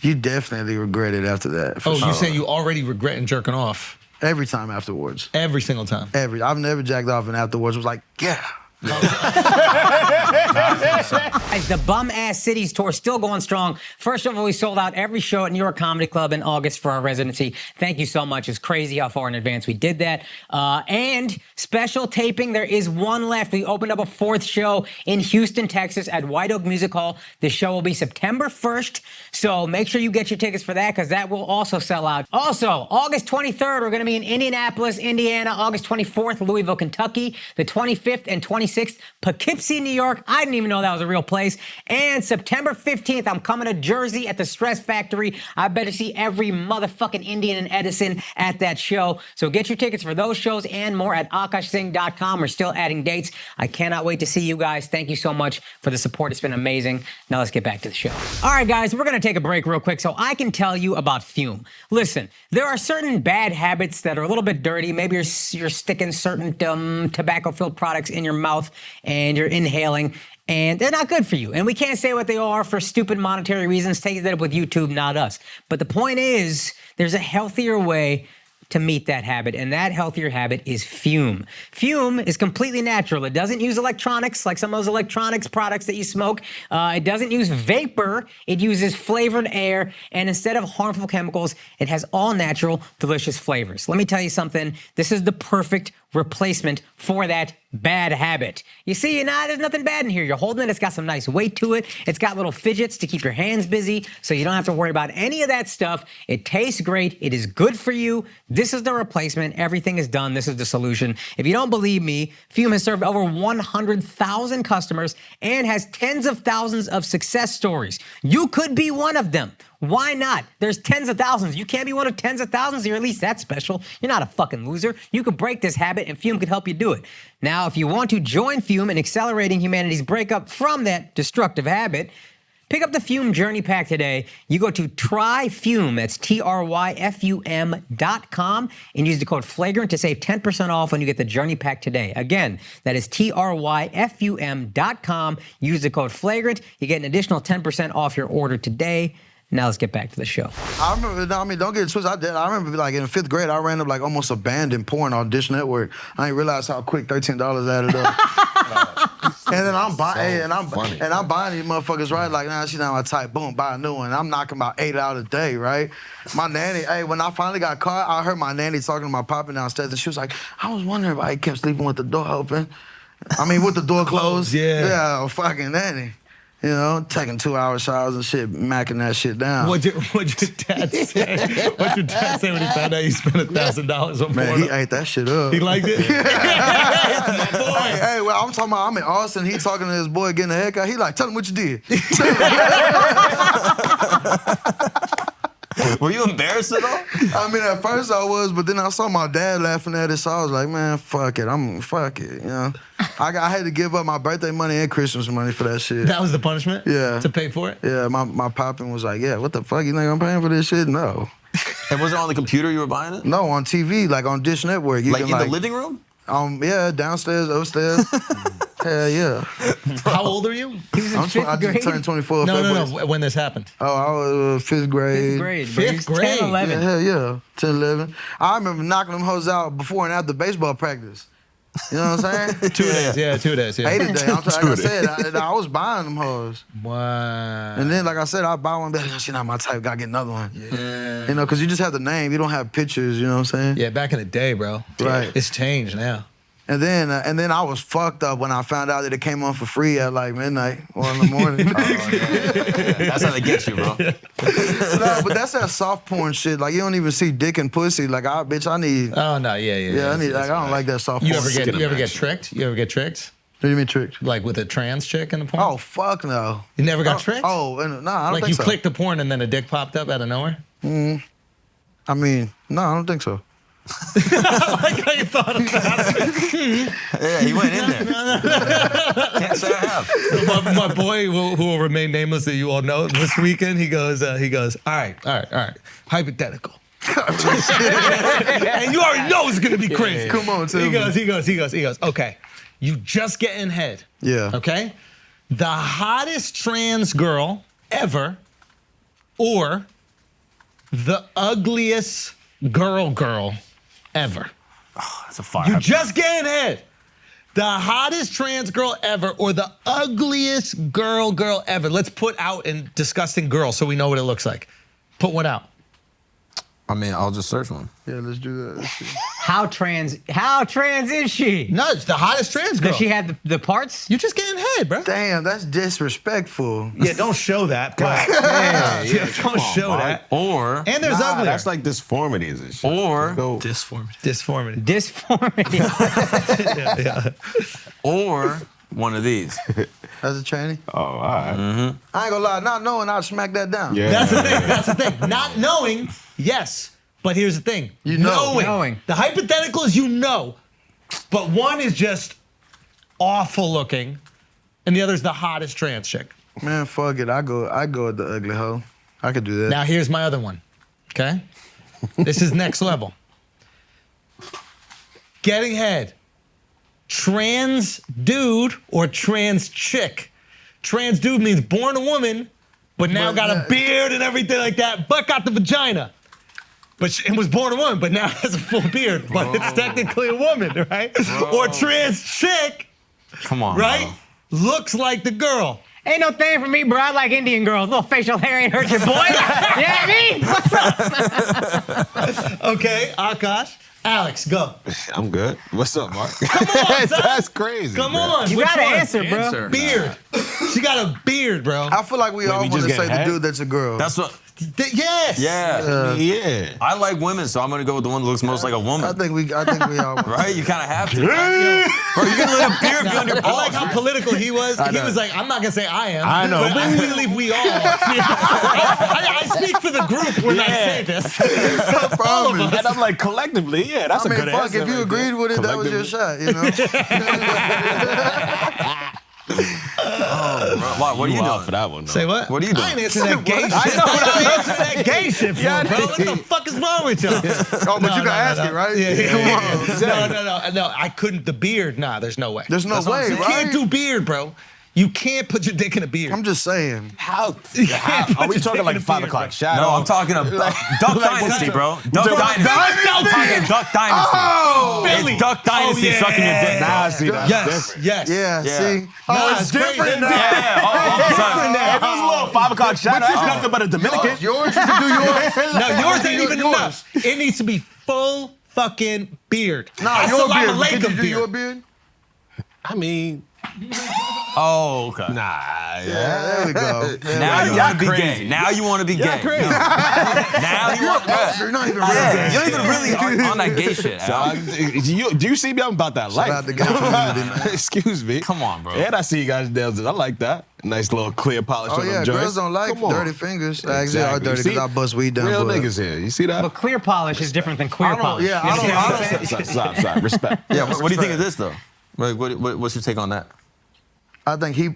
you definitely regret it after that. For Oh, sure. you saying you already regretting jerking off Every time afterwards. every single time? I've never jacked off and afterwards was like, yeah. Guys, the Bum Ass Cities tour still going strong. First of all, we sold out every show at New York Comedy Club in August for our residency. Thank you so much. It's crazy how far in advance we did that. And special taping, there is one left. We opened up a fourth show in Houston, Texas at White Oak Music Hall. The show will be September 1st. So make sure you get your tickets for that because that will also sell out. Also, August 23rd, we're going to be in Indianapolis, Indiana. August 24th, Louisville, Kentucky. The 25th and 26th, Poughkeepsie, New York. I didn't even know that was a real place. And September 15th, I'm coming to Jersey at the Stress Factory. I better see every motherfucking Indian and Edison at that show. So get your tickets for those shows and more at akashsingh.com. We're still adding dates. I cannot wait to see you guys. Thank you so much for the support. It's been amazing. Now let's get back to the show. All right, guys, we're going to take a break real quick so I can tell you about Fume. Listen, there are certain bad habits that are a little bit dirty. Maybe you're sticking certain tobacco-filled products in your mouth and you're inhaling, and they're not good for you. And we can't say what they are for stupid monetary reasons. Take that up with YouTube, not us. But the point is, there's a healthier way to meet that habit, and that healthier habit is Fume. Fume is completely natural. It doesn't use electronics like some of those electronics products that you smoke. It doesn't use vapor. It uses flavored air, and instead of harmful chemicals, it has all natural, delicious flavors. Let me tell you something. This is the perfect replacement for that bad habit. You see, there's nothing bad in here. You're holding it. It's got some nice weight to it. It's got little fidgets to keep your hands busy, so you don't have to worry about any of that stuff. It tastes great. It is good for you. This is the replacement. Everything is done. This is the solution. If you don't believe me, Fume has served over 100,000 customers and has tens of thousands of success stories. You could be one of them. Why not? There's tens of thousands. You can't be one of tens of thousands. You're at least that special. You're not a fucking loser. You could break this habit, and Fume could help you do it. Now, if you want to join Fume in accelerating humanity's breakup from that destructive habit, pick up the Fume Journey Pack today. You go to tryfume, that's tryfum.com, and use the code FLAGRANT to save 10% off when you get the Journey Pack today. Again, that is tryfum.com. Use the code FLAGRANT. You get an additional 10% off your order today. Now let's get back to the show. I remember, don't get it twisted. I remember like in 5th grade, I ran up like almost abandoned porn on Dish Network. I didn't realize how quick $13 added up. And then I'm buying, I'm buying these motherfuckers, right? Like, nah, she's not my type. Boom, buy a new one. I'm knocking about 8 out a day, right? My nanny, when I finally got caught, I heard my nanny talking to my papa downstairs, and she was like, I was wondering why he kept sleeping with the door open. I mean, with the door closed. Yeah, fucking nanny. You know, taking 2-hour showers and shit, macking that shit down. What'd your dad say? What'd your dad say when he found out you spent $1,000 on Man, porn? he ate that shit up. He liked it? Hey, well, I'm talking about, I'm in Austin, he talking to his boy getting a haircut. He like, tell him what you did. Were you embarrassed at all? I mean, at first I was, but then I saw my dad laughing at it, so I was like, man, fuck it. You know? I had to give up my birthday money and Christmas money for that shit. That was the punishment? Yeah. To pay for it? Yeah, my poppin' was like, yeah, what the fuck, you think I'm paying for this shit? No. And was it on the computer you were buying it? No, on TV, like on Dish Network. You Like can, in the living room? Yeah, downstairs, upstairs. Hell yeah. How old are you? He was in I fifth grade. just turned 24 February. No. When this happened? Oh, I was fifth grade. Fifth grade. Bro. He was Fifth grade? 10, 11. Yeah, hell yeah. 10, 11. I remember knocking them hoes out before and after baseball practice. You know what I'm saying? 2 days. Yeah, 2 days. Yeah. Hated that. Like I said, I was buying them hoes. Wow. And then, like I said, I buy one, but she not my type. Gotta get another one. Yeah. You know, because you just have the name. You don't have pictures. You know what I'm saying? Yeah, back in the day, bro. Right. It's changed now. And then I was fucked up when I found out that it came on for free at like midnight, 1 in the morning. That's how they get you, bro. No, but that's that soft porn shit. Like you don't even see dick and pussy. Like I need. Oh no, yeah. I need. Like I don't like that soft You porn. ever get tricked? You ever get tricked? What do you mean tricked? Like with a trans chick in the porn? Oh fuck no. You never got tricked? Oh no, I don't like think you so. clicked the porn and then a dick popped up out of nowhere? I mean, no, I don't think so. I like how you thought about it. Yeah, he went in there. Can't say I have. My boy, who will remain nameless, that you all know, this weekend, he goes, all right. Hypothetical. And you already know it's gonna be crazy. Come on, tell He me. goes, okay, you just getting head. Yeah. Okay? The hottest trans girl ever, or the ugliest girl ever. That's a fire. You just getting head. The hottest trans girl ever or the ugliest girl ever. Let's put out in disgusting girl so we know what it looks like. Put one out. I mean, I'll just search one. Yeah, let's do that. Let's see. How trans is she? No, it's the hottest trans girl. Does she have the parts? You just getting head, bro. Damn, that's disrespectful. Yeah, don't show that. But don't show that. Or, And there's ugly. That's like disformities and shit. or, Disformity. Disformity. or one of these. That's a tranny. Oh, all right. I ain't gonna lie, not knowing, I'd smack that down. Yeah. That's the thing. Not knowing, yes. But here's the thing. You know. Knowing. The hypothetical is you know. But one is just awful looking, and the other is the hottest trans chick. Man, fuck it. I go with the ugly hoe. I could do that. Now here's my other one, okay? This is next level. Getting head. Trans dude or trans chick. Trans dude means born a woman, but now got a beard and everything like that, but got the vagina. But it was born a woman, but now has a full beard, but it's technically a woman, right? Or trans chick, Come on, right? Looks like the girl. Ain't no thing for me, bro. I like Indian girls. Little facial hair ain't hurt your boy. You know what I mean? What's up? Okay, Akash. Alex, go. I'm good. What's up, Mark? Come on, son. That's crazy. Come bro. on. You which gotta one? answer, bro. Beard. She got a beard, bro. I feel like we all we want just to say getting the head? dude that's a girl. That's what. Yes. Yeah. Yeah. I like women, so I'm gonna go with the one that looks most like a I woman. think we all. Right? You kind of have to. Bro, you can let a beard be on your I balls. like how political he was. He was like, I'm not gonna say I am. I know. But I believe we all. I speak for the group when I say this. All of us. And I'm like, collectively, yeah, that's I mean, a good fuck, answer. if you right agreed there. with it, that was your shot, you know? What are you wild doing? for that one, though. Say what? What are you doing? I ain't answering that gay shit. I know what I'm answering that gay shit for, bro. What the fuck is wrong with y'all? Oh, but you can ask it, right? Yeah. No. I couldn't. The beard, nah, there's no way. There's no That's what I'm way, saying. You can't right? do beard, bro. You can't put your dick in a beard. I'm just saying. How? can't put Are we your talking dick like in a 5 beard, o'clock bro. shadow? No, I'm talking about Duck Dynasty, bro. Duck Dynasty. I'm talking Duck Dynasty. Oh! Philly. It's Duck Dynasty Oh, yeah. sucking your dick. Nah, see, that's Yes, different. yes. Yeah, Yeah. see? Nah, it's different now. Yeah, all of a sudden. If it was a little 5 o'clock shadow, that's nothing but a Dominican. Yours, you can do yours. No, yours ain't even Yours. enough. It needs to be full fucking beard. Nah, your Assalamu beard. alaikum Can you do your beard? I mean, Oh, okay. Nah, Yeah, there we go. Now you Y'all want to be crazy. gay. Now you want to be gay. crazy. No. Now you want You're not even Yeah, you're real. not even really on that gay shit, Al. Do you see me? I'm about that life. Shout out the gay community, man. Excuse me. Come on, bro. And I see you guys dancing. I like that. Nice little clear polish Oh on yeah, them joints. girls don't like Come on. dirty fingers. Actually, are Exactly. dirty You because see? I bust weed down. Real but niggas here. You see that? But clear polish is different than queer I don't- polish. yeah, You I don't- understand I what I'm don't- saying? Stop. Respect. Yeah, what do you think of this though? Like, what's your take on that? I think he's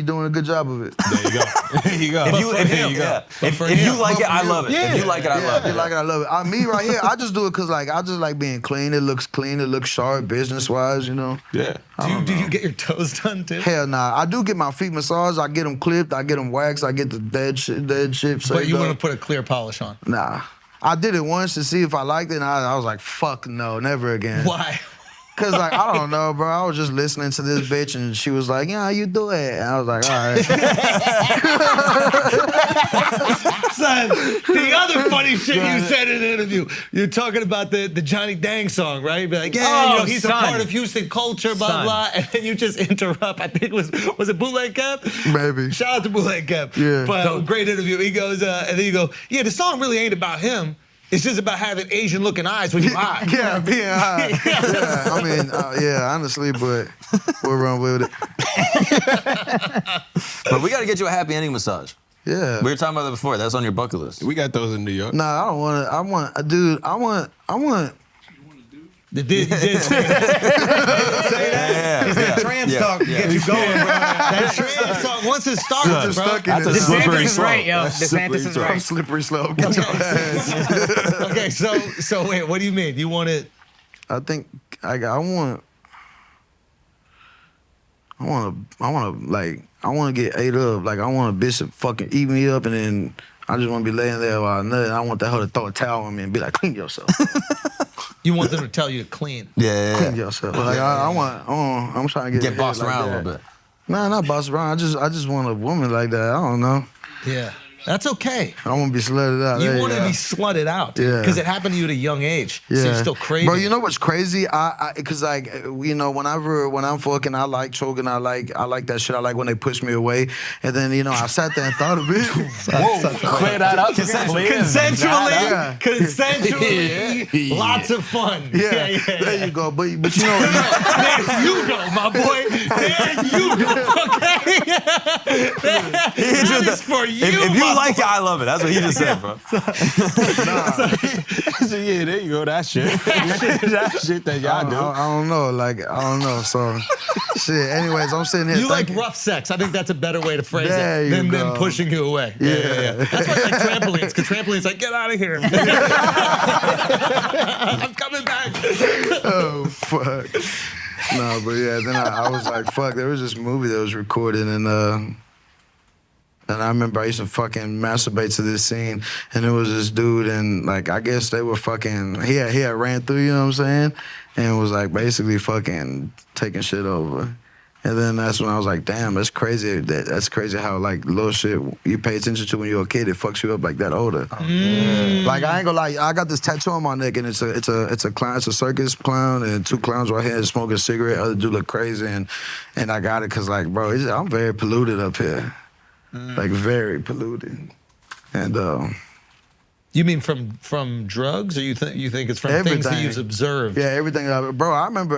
doing a good job of it. There you go. There you go. If you like it, I love it. Yeah. If you like it, I love You it. like it, I love it. Me right here, I just do it because like I just like being clean. It looks clean. It looks sharp, business wise. You know. Yeah. Do you get your toes done too? Hell nah. I do get my feet massaged. I get them clipped. I get them waxed. I get the dead shit. But you want to put a clear polish on. Nah. I did it once to see if I liked it, and I was like, fuck no, never again. Why? Cause like I don't know, bro. I was just listening to this bitch, and she was like, "Yeah, how you do it?" And I was like, "All right." Son, the other funny shit you said in an interview, you're talking about the Johnny Dang song, right? Be like, yeah, Oh, he's son. a part of Houston culture, blah, Son. blah. And then you just interrupt. I think it was it Bootleg Kev? Maybe. Shout out to Bootleg Kev. Yeah. But great interview. He goes, and then you go, yeah, the song really ain't about him. It's just about having Asian-looking eyes when you high. Yeah, being high. Yeah, I mean, yeah, honestly, but we'll run with it. But we got to get you a happy ending massage. Yeah. We were talking about that before. That's on your bucket list. We got those in New York. Nah, I don't want to. I want, dude. I want. You did say that. It's that trans talk to get you going, bro. That trans talk, once it starts, bro. stuck in That's a it. slippery DeSantis is slope. right, yo. That's DeSantis is slippery right. Slippery slope. Get your ass. Okay, so wait, what do you mean? You want it? I think I want to get ate up. Like I want a bitch to fucking eat me up, and then I just want to be laying there while nothing. I want that hoe to throw a towel on me and be like, clean yourself. You want them to tell you to clean. Clean yourself. Like I'm trying to Get bossed like around a that. little bit. Nah, not bossed around. I just want a woman like that. I don't know. Yeah. That's okay. I want to be slutted out. You There want to go. be slutted out. Yeah. Because it happened to you at a young age. Yeah. So you're still crazy. Bro, you know what's crazy? Cause like, you know, when I'm fucking, I like choking, I like that shit. I like when they push me away. And then, you know, I sat there and thought of it. Clear that up. Consensually, lots of fun. Yeah, there you go. But you know, There you go, my boy. There you go, okay? That is for you, If you my like it, I love it. That's what he just said, bro. Yeah, there you go. That shit. That shit that y'all do. I don't know. Like, I don't know. So, shit. Anyways, I'm sitting here You like thinking. rough sex. I think that's a better way to phrase There it you than them go. pushing you away. Yeah. That's why I like trampolines, because trampolines like, get out of here. I'm coming back. Oh, fuck. No, but yeah, then I was like, fuck, there was this movie that was recorded, and I remember I used to fucking masturbate to this scene, and it was this dude, and like, I guess they were fucking, he had ran through, you know what I'm saying? And was like basically fucking taking shit over. And then that's when I was like, damn, that's crazy. That's crazy how like little shit you pay attention to when you're a kid, it fucks you up like that older. Like I ain't gonna lie, I got this tattoo on my neck, and it's a clown, it's a circus clown, and two clowns right here smoking a cigarette. Other dude look crazy, and I got it cause like, bro, I'm very polluted up here, like very polluted, and You mean from drugs, or you think it's from things that Everything. you've observed? yeah, everything. Bro, I remember,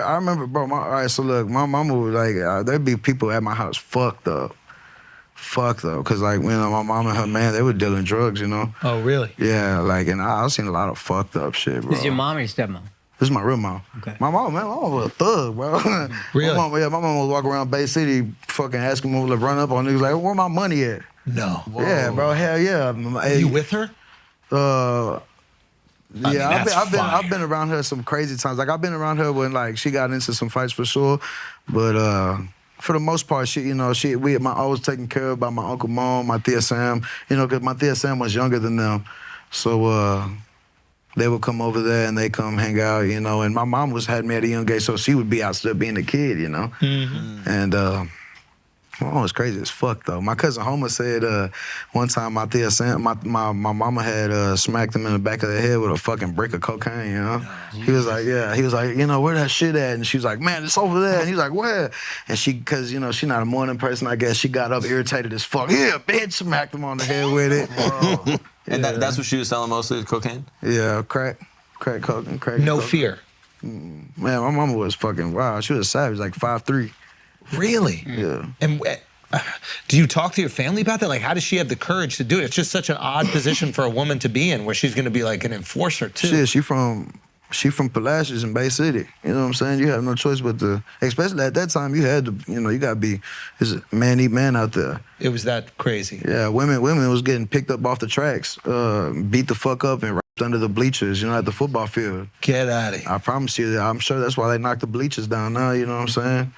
bro. All right, so look, my mama was like, there'd be people at my house fucked up, cause like, you know, my mom and her man, they were dealing drugs, you know. Oh, really? Yeah, like, and I've seen a lot of fucked up shit, bro. This is your mom or your stepmom? This is my real mom. Okay. My mom was a thug, bro. Really? My mom was walking around Bay City, fucking asking me to run up on niggas like, where my money at? No. Yeah, bro, hell yeah. Are you with her? Yeah, that's I've fire. been around her some crazy times. Like I've been around her when like she got into some fights for sure, but for the most part, I was taken care of by my Uncle Mom, my Tia Sam. You know, because my Tia Sam was younger than them, so they would come over there and they come hang out. You know, and my mom had me at a young age, so she would be out still being a kid. You know, and. My mom was crazy as fuck though. My cousin Homer said one time my tia Sam, my mama had smacked him in the back of the head with a fucking brick of cocaine. You know, he was like, yeah, he was like, you know, where that shit at? And she was like, man, it's over there. And he was like, where? And she, cause you know, she not a morning person, I guess. She got up irritated as fuck. Yeah, bitch, smacked him on the head with it. And that's what she was selling mostly, cocaine? Yeah, crack cocaine, crack. No cocaine. fear. Man, my mama was fucking wild. She was savage, like 5'3". Really? Yeah. And do you talk to your family about that? Like, how does she have the courage to do it? It's just such an odd position for a woman to be in, where she's going to be like an enforcer too. Shit, she from Palacios in Bay City. You know what I'm saying? You have no choice but to, especially at that time, you had to, you know, you gotta be, it's a man eat man out there. It was that crazy. Yeah, women was getting picked up off the tracks, beat the fuck up and wrapped under the bleachers, you know, at the football field. Get out of here. I promise you, I'm sure that's why they knocked the bleachers down now, you know what I'm saying?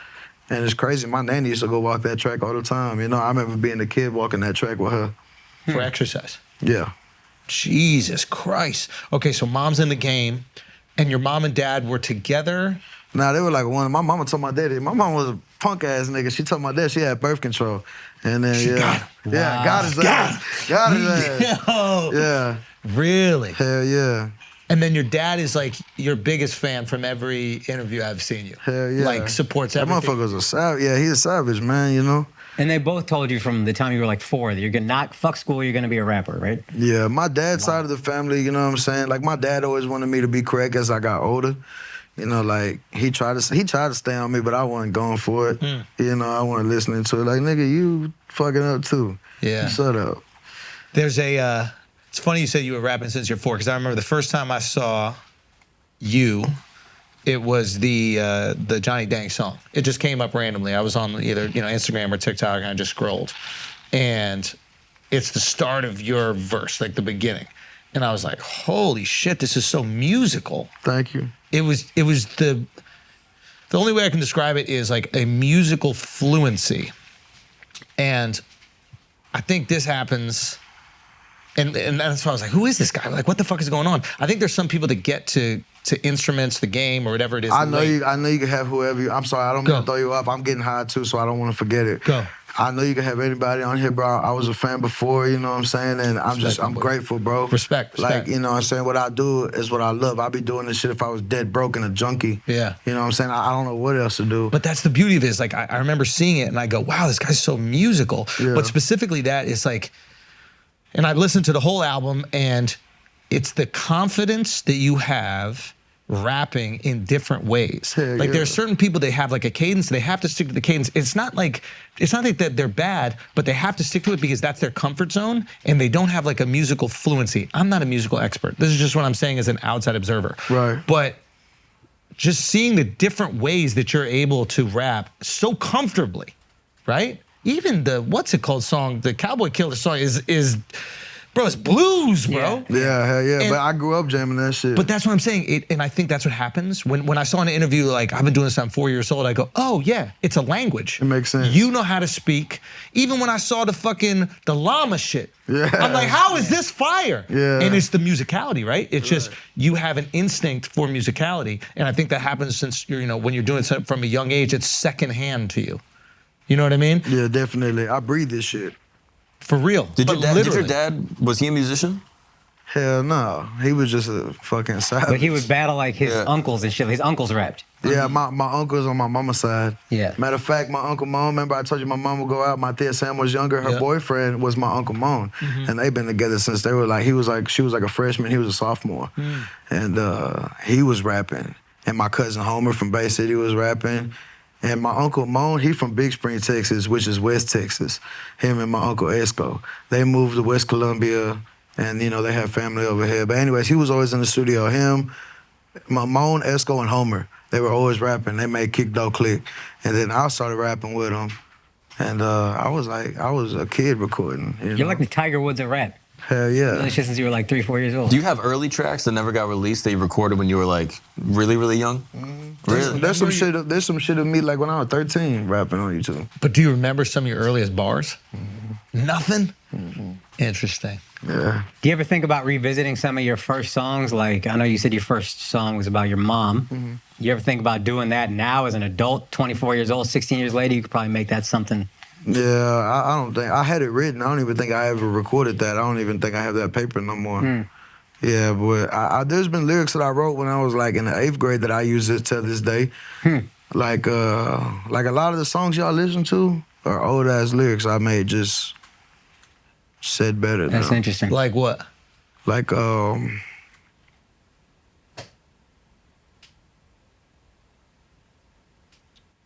And it's crazy, my nanny used to go walk that track all the time, you know? I remember being a kid walking that track with her. For exercise. Yeah. Jesus Christ. Okay, so mom's in the game, and your mom and dad were together? Nah, they were like one. My mama told my daddy. My mom was a punk ass nigga. She told my dad she had birth control, and then got his ass. Got his ass. Yo. Yeah. Really? Hell yeah. And then your dad is like your biggest fan from every interview I've seen you. Hell yeah. Like supports that everything. That motherfucker's a savage. Yeah, he's a savage, man, you know? And they both told you from the time you were like 4 that you're gonna not fuck school, you're gonna be a rapper, right? Yeah, my dad's side of the family, you know what I'm saying? Like my dad always wanted me to be correct as I got older. You know, like he tried to stay on me, but I wasn't going for it. You know, I wasn't listening to it. Like, nigga, you fucking up too. Yeah. Shut up. There's a, it's funny you said you were rapping since you're 4, because I remember the first time I saw you, it was the Johnny Dang song. It just came up randomly. I was on either Instagram or TikTok, and I just scrolled, and it's the start of your verse, like the beginning, and I was like, holy shit, this is so musical. Thank you. It was the only way I can describe it is like a musical fluency, and I think this happens. And that's why I was like, who is this guy? Like, what the fuck is going on? I think there's some people that get to instruments, the game, or whatever it is. I know you can have whoever you, I'm sorry, I don't mean to throw you up. I'm getting high too, so I don't want to forget it. Go. I know you can have anybody on here, bro. I was a fan before, you know what I'm saying? And I'm grateful, bro. Respect. Like, you know what I'm saying? What I do is what I love. I'd be doing this shit if I was dead broke and a junkie. Yeah. You know what I'm saying? I don't know what else to do. But that's the beauty of it. Is like, I remember seeing it and I go, wow, this guy's so musical. Yeah. But specifically that is like, and I listened to the whole album, and it's the confidence that you have rapping in different ways. Hell like yeah. there are certain people, they have like a cadence, they have to stick to the cadence. It's not like that they're bad, but they have to stick to it because that's their comfort zone, and they don't have like a musical fluency. I'm not a musical expert. This is just what I'm saying as an outside observer. Right. But just seeing the different ways that you're able to rap so comfortably, right? Even the, what's it called song, the Cowboy Killer song is bro, it's blues, bro. Yeah, hell yeah. And, but I grew up jamming that shit. But that's what I'm saying. And I think that's what happens. When I saw in an interview, like, I've been doing this since I'm 4 years old, I go, oh yeah, it's a language. It makes sense. You know how to speak. Even when I saw the llama shit, I'm like, how is this fire? Yeah. And it's the musicality, right? It's just, you have an instinct for musicality. And I think that happens since when you're doing it from a young age, it's secondhand to you. You know what I mean? Yeah, definitely. I breathe this shit. For real. Did your dad, was he a musician? Hell no. He was just a fucking savage. But he would battle like his uncles and shit. His uncles rapped. Yeah, my uncle's on my mama's side. Yeah. Matter of fact, my Uncle Moan, remember I told you my mom would go out, my tia Sam was younger, her boyfriend was my Uncle Moan. And they've been together since they were like, she was like a freshman, he was a sophomore. And he was rapping. And my cousin Homer from Bay City was rapping. And my Uncle Moan, he from Big Spring, Texas, which is West Texas. Him and my Uncle Esco. They moved to West Columbia, and they have family over here. But anyways, he was always in the studio. Him, my Moan, Esco, and Homer, they were always rapping. They made Kick Dough Click. And then I started rapping with them. And I was a kid recording. You're like the Tiger Woods of rap. Hell yeah. Really shit since you were like 3, 4 years old. Do you have early tracks that never got released that you recorded when you were like really, really young? Really? There's some shit of me like when I was 13 rapping on YouTube. But do you remember some of your earliest bars? Nothing? Interesting. Yeah. Do you ever think about revisiting some of your first songs? Like, I know you said your first song was about your mom. You ever think about doing that now as an adult, 24 years old, 16 years later? You could probably make that something Yeah, I don't think I had it written. I don't even think I ever recorded that. I don't even think I have that paper no more. Yeah, but there's been lyrics that I wrote when I was like in the 8th grade that I use it to this day. Like a lot of the songs y'all listen to are old ass lyrics I made just said better. That's interesting. Like what? Like the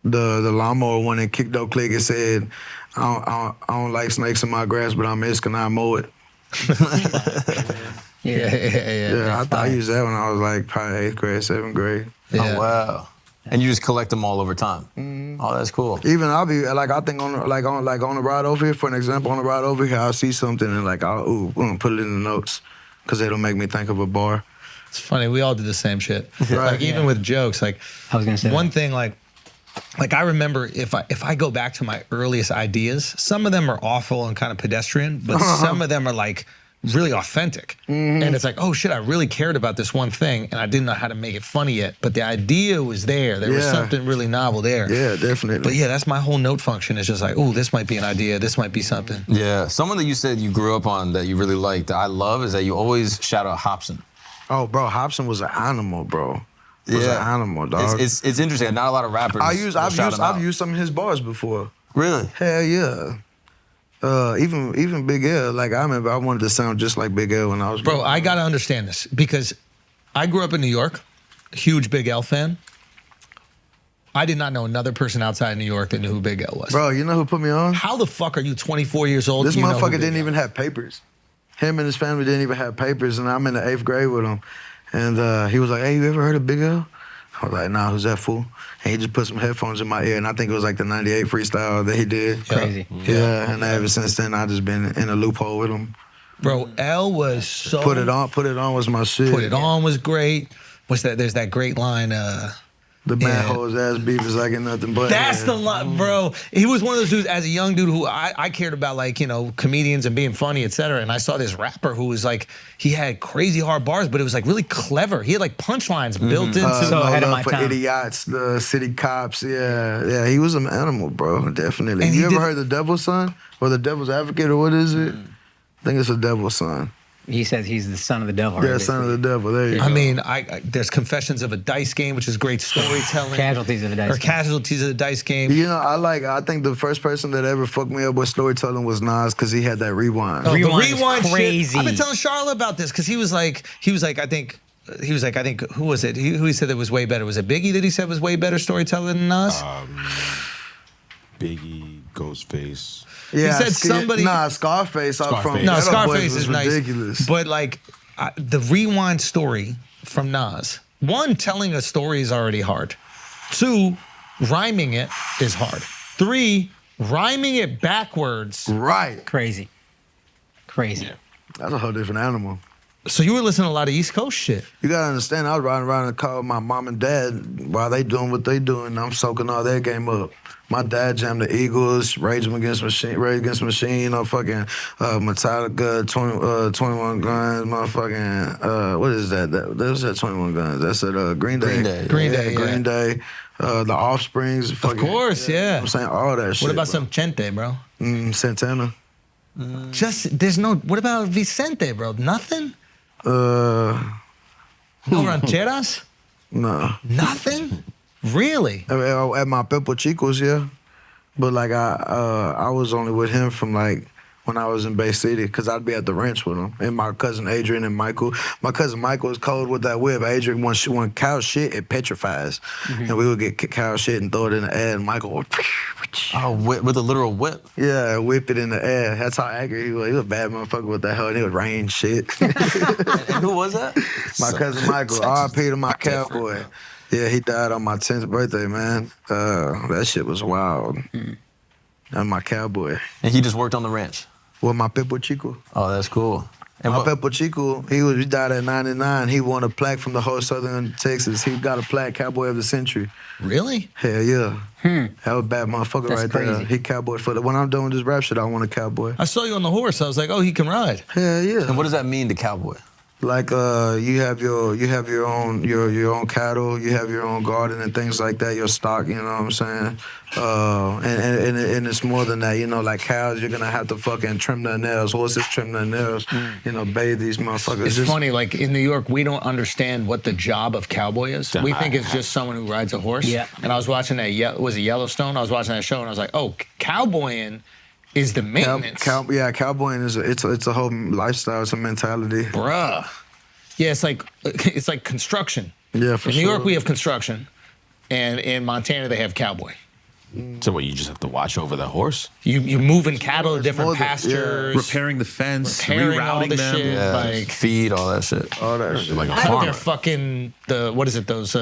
lawnmower one in Kick Dope Click, it said, I don't like snakes in my grass, but I'm can I mow it? Yeah. I thought I used that when I was like probably 8th grade, 7th grade. Yeah. Oh, wow. And you just collect them all over time. Oh, that's cool. Even I'll be like, I think on the ride over here, for an example, on the ride over here, I'll see something and like I'll put it in the notes because it'll make me think of a bar. It's funny. We all do the same shit. Right. Like even with jokes, like I was gonna say one that. thing, like I remember if I go back to my earliest ideas, some of them are awful and kind of pedestrian, but some of them are like really authentic. And it's like, oh shit, I really cared about this one thing and I didn't know how to make it funny yet, but the idea was there. There was something really novel there. Yeah, definitely. But yeah, that's my whole note function. It's just like, oh, this might be an idea. This might be something. Yeah. Someone that you said you grew up on that you really liked, that I love, is that you always shout out Hopsin. Oh, bro, Hopsin was an animal, bro. Was an animal, dog. It's interesting. Not a lot of rappers. I've used some of his bars before. Really? Hell yeah. Even Big L. Like I remember, I wanted to sound just like Big L when I was. Bro, I gotta understand this because I grew up in New York, huge Big L fan. I did not know another person outside of New York that knew who Big L was. Bro, you know who put me on? How the fuck are you 24 years old? This you know who motherfucker Big didn't L even have papers. Him and his family didn't even have papers, and I'm in the 8th grade with him. And he was like, hey, you ever heard of Big L? I was like, nah, who's that fool? And he just put some headphones in my ear, and I think it was like the 98 freestyle that he did. Crazy. Yeah, and ever since then, I just been in a loophole with him. Bro, L was so... Put It On was my shit. Put It On was great. What's that? There's that great line, The man hoes ass beef is like nothing but. That's the line, bro. He was one of those dudes as a young dude who I cared about, like, you know, comedians and being funny, et cetera. And I saw this rapper who was like, he had crazy hard bars, but it was like really clever. He had like punchlines built into So ahead of Love my for time. Idiots, the City Cops. Yeah, he was an animal, bro. Definitely. And You he ever did- heard The Devil's Son or The Devil's Advocate or what is it? I think it's The Devil's Son. He says he's the son of the devil. Yeah, right? Son of the Devil. There you go. I mean, there's Confessions of a Dice Game, which is great storytelling. Casualties of the Dice Or Game. Casualties of the Dice Game. You know, I think the first person that ever fucked me up with storytelling was Nas because he had that rewind. Oh, the Rewind is rewind shit. crazy. I've been telling Charlotte about this because he was like, I think, who was it? Who he said that was way better? Was it Biggie that he said was way better storyteller than Nas? Biggie, Ghostface. Yeah, he said somebody. Nah, Scarface. Up from Scarface. No, Ghetto Scarface Boys is was nice. ridiculous. But like the rewind story from Nas. One, telling a story is already hard. Two, rhyming it is hard. Three, rhyming it backwards. Right. Crazy. That's a whole different animal. So you were listening to a lot of East Coast shit. You gotta understand, I was riding around in the car with my mom and dad while they doing what they doing, and I'm soaking all their game up. My dad jammed the Eagles, Rage Against the Machine, or fucking Metallica, 21 Guns, motherfucking, what is that? That was that 21 Guns. That's at Green Day. Green Day, yeah. Green Day. The Offsprings. Of course, yeah. I'm saying all that shit. What about bro. some Chente, bro? Santana. What about Vicente, bro? Nothing? No. No rancheras? Nothing? Really? At my Pepo Chicos, yeah. But like I was only with him from like when I was in Bay City, because I'd be at the ranch with him. And my cousin Adrian and Michael. My cousin Michael is cold with that whip. Adrian, when cow shit, it petrifies. And we would get cow shit and throw it in the air, and Michael would... Oh, with a literal whip. Yeah, whip it in the air. That's how accurate he was. He was a bad motherfucker with that hoe, and it would rain shit. And who was that? My cousin Michael, R.I.P. to my cowboy. Yeah, he died on my 10th birthday, man. That shit was wild. And my cowboy. And he just worked on the ranch. With my Pepo Chico. Oh, that's cool. And My what, Pepo Chico, he died at 99. He won a plaque from the whole Southern Texas. He got a plaque, Cowboy of the Century. Really? Hell yeah. That was a bad motherfucker That's right there. crazy. He cowboy for the. When I'm doing this rap shit, I want a cowboy. I saw you on the horse. I was like, oh, he can ride. Hell yeah. and what does that mean to Cowboy? Like you have your own cattle, you have your own garden and things like that, your stock, you know what I'm saying? And it's more than that, you know, like cows, you're gonna have to fucking trim their nails, horses trim their nails, you know, bathe these motherfuckers. It's funny, like in New York, we don't understand what the job of cowboy is. We think it's just someone who rides a horse. Yeah. And I was watching that, was it Yellowstone? I was watching that show and I was like, oh, cowboying is the maintenance. Cowboying is it's a whole lifestyle, it's a mentality. Bruh. Yeah, it's like construction. Yeah, for in sure. New York, we have construction, and in Montana, they have cowboy. So what, you just have to watch over the horse? You moving cattle to different pastures. Repairing the fence, repairing all rerouting the them. shit. Yeah, Like, feed, all that shit. All that shit. Like a I think farmer. they're fucking what is it, those,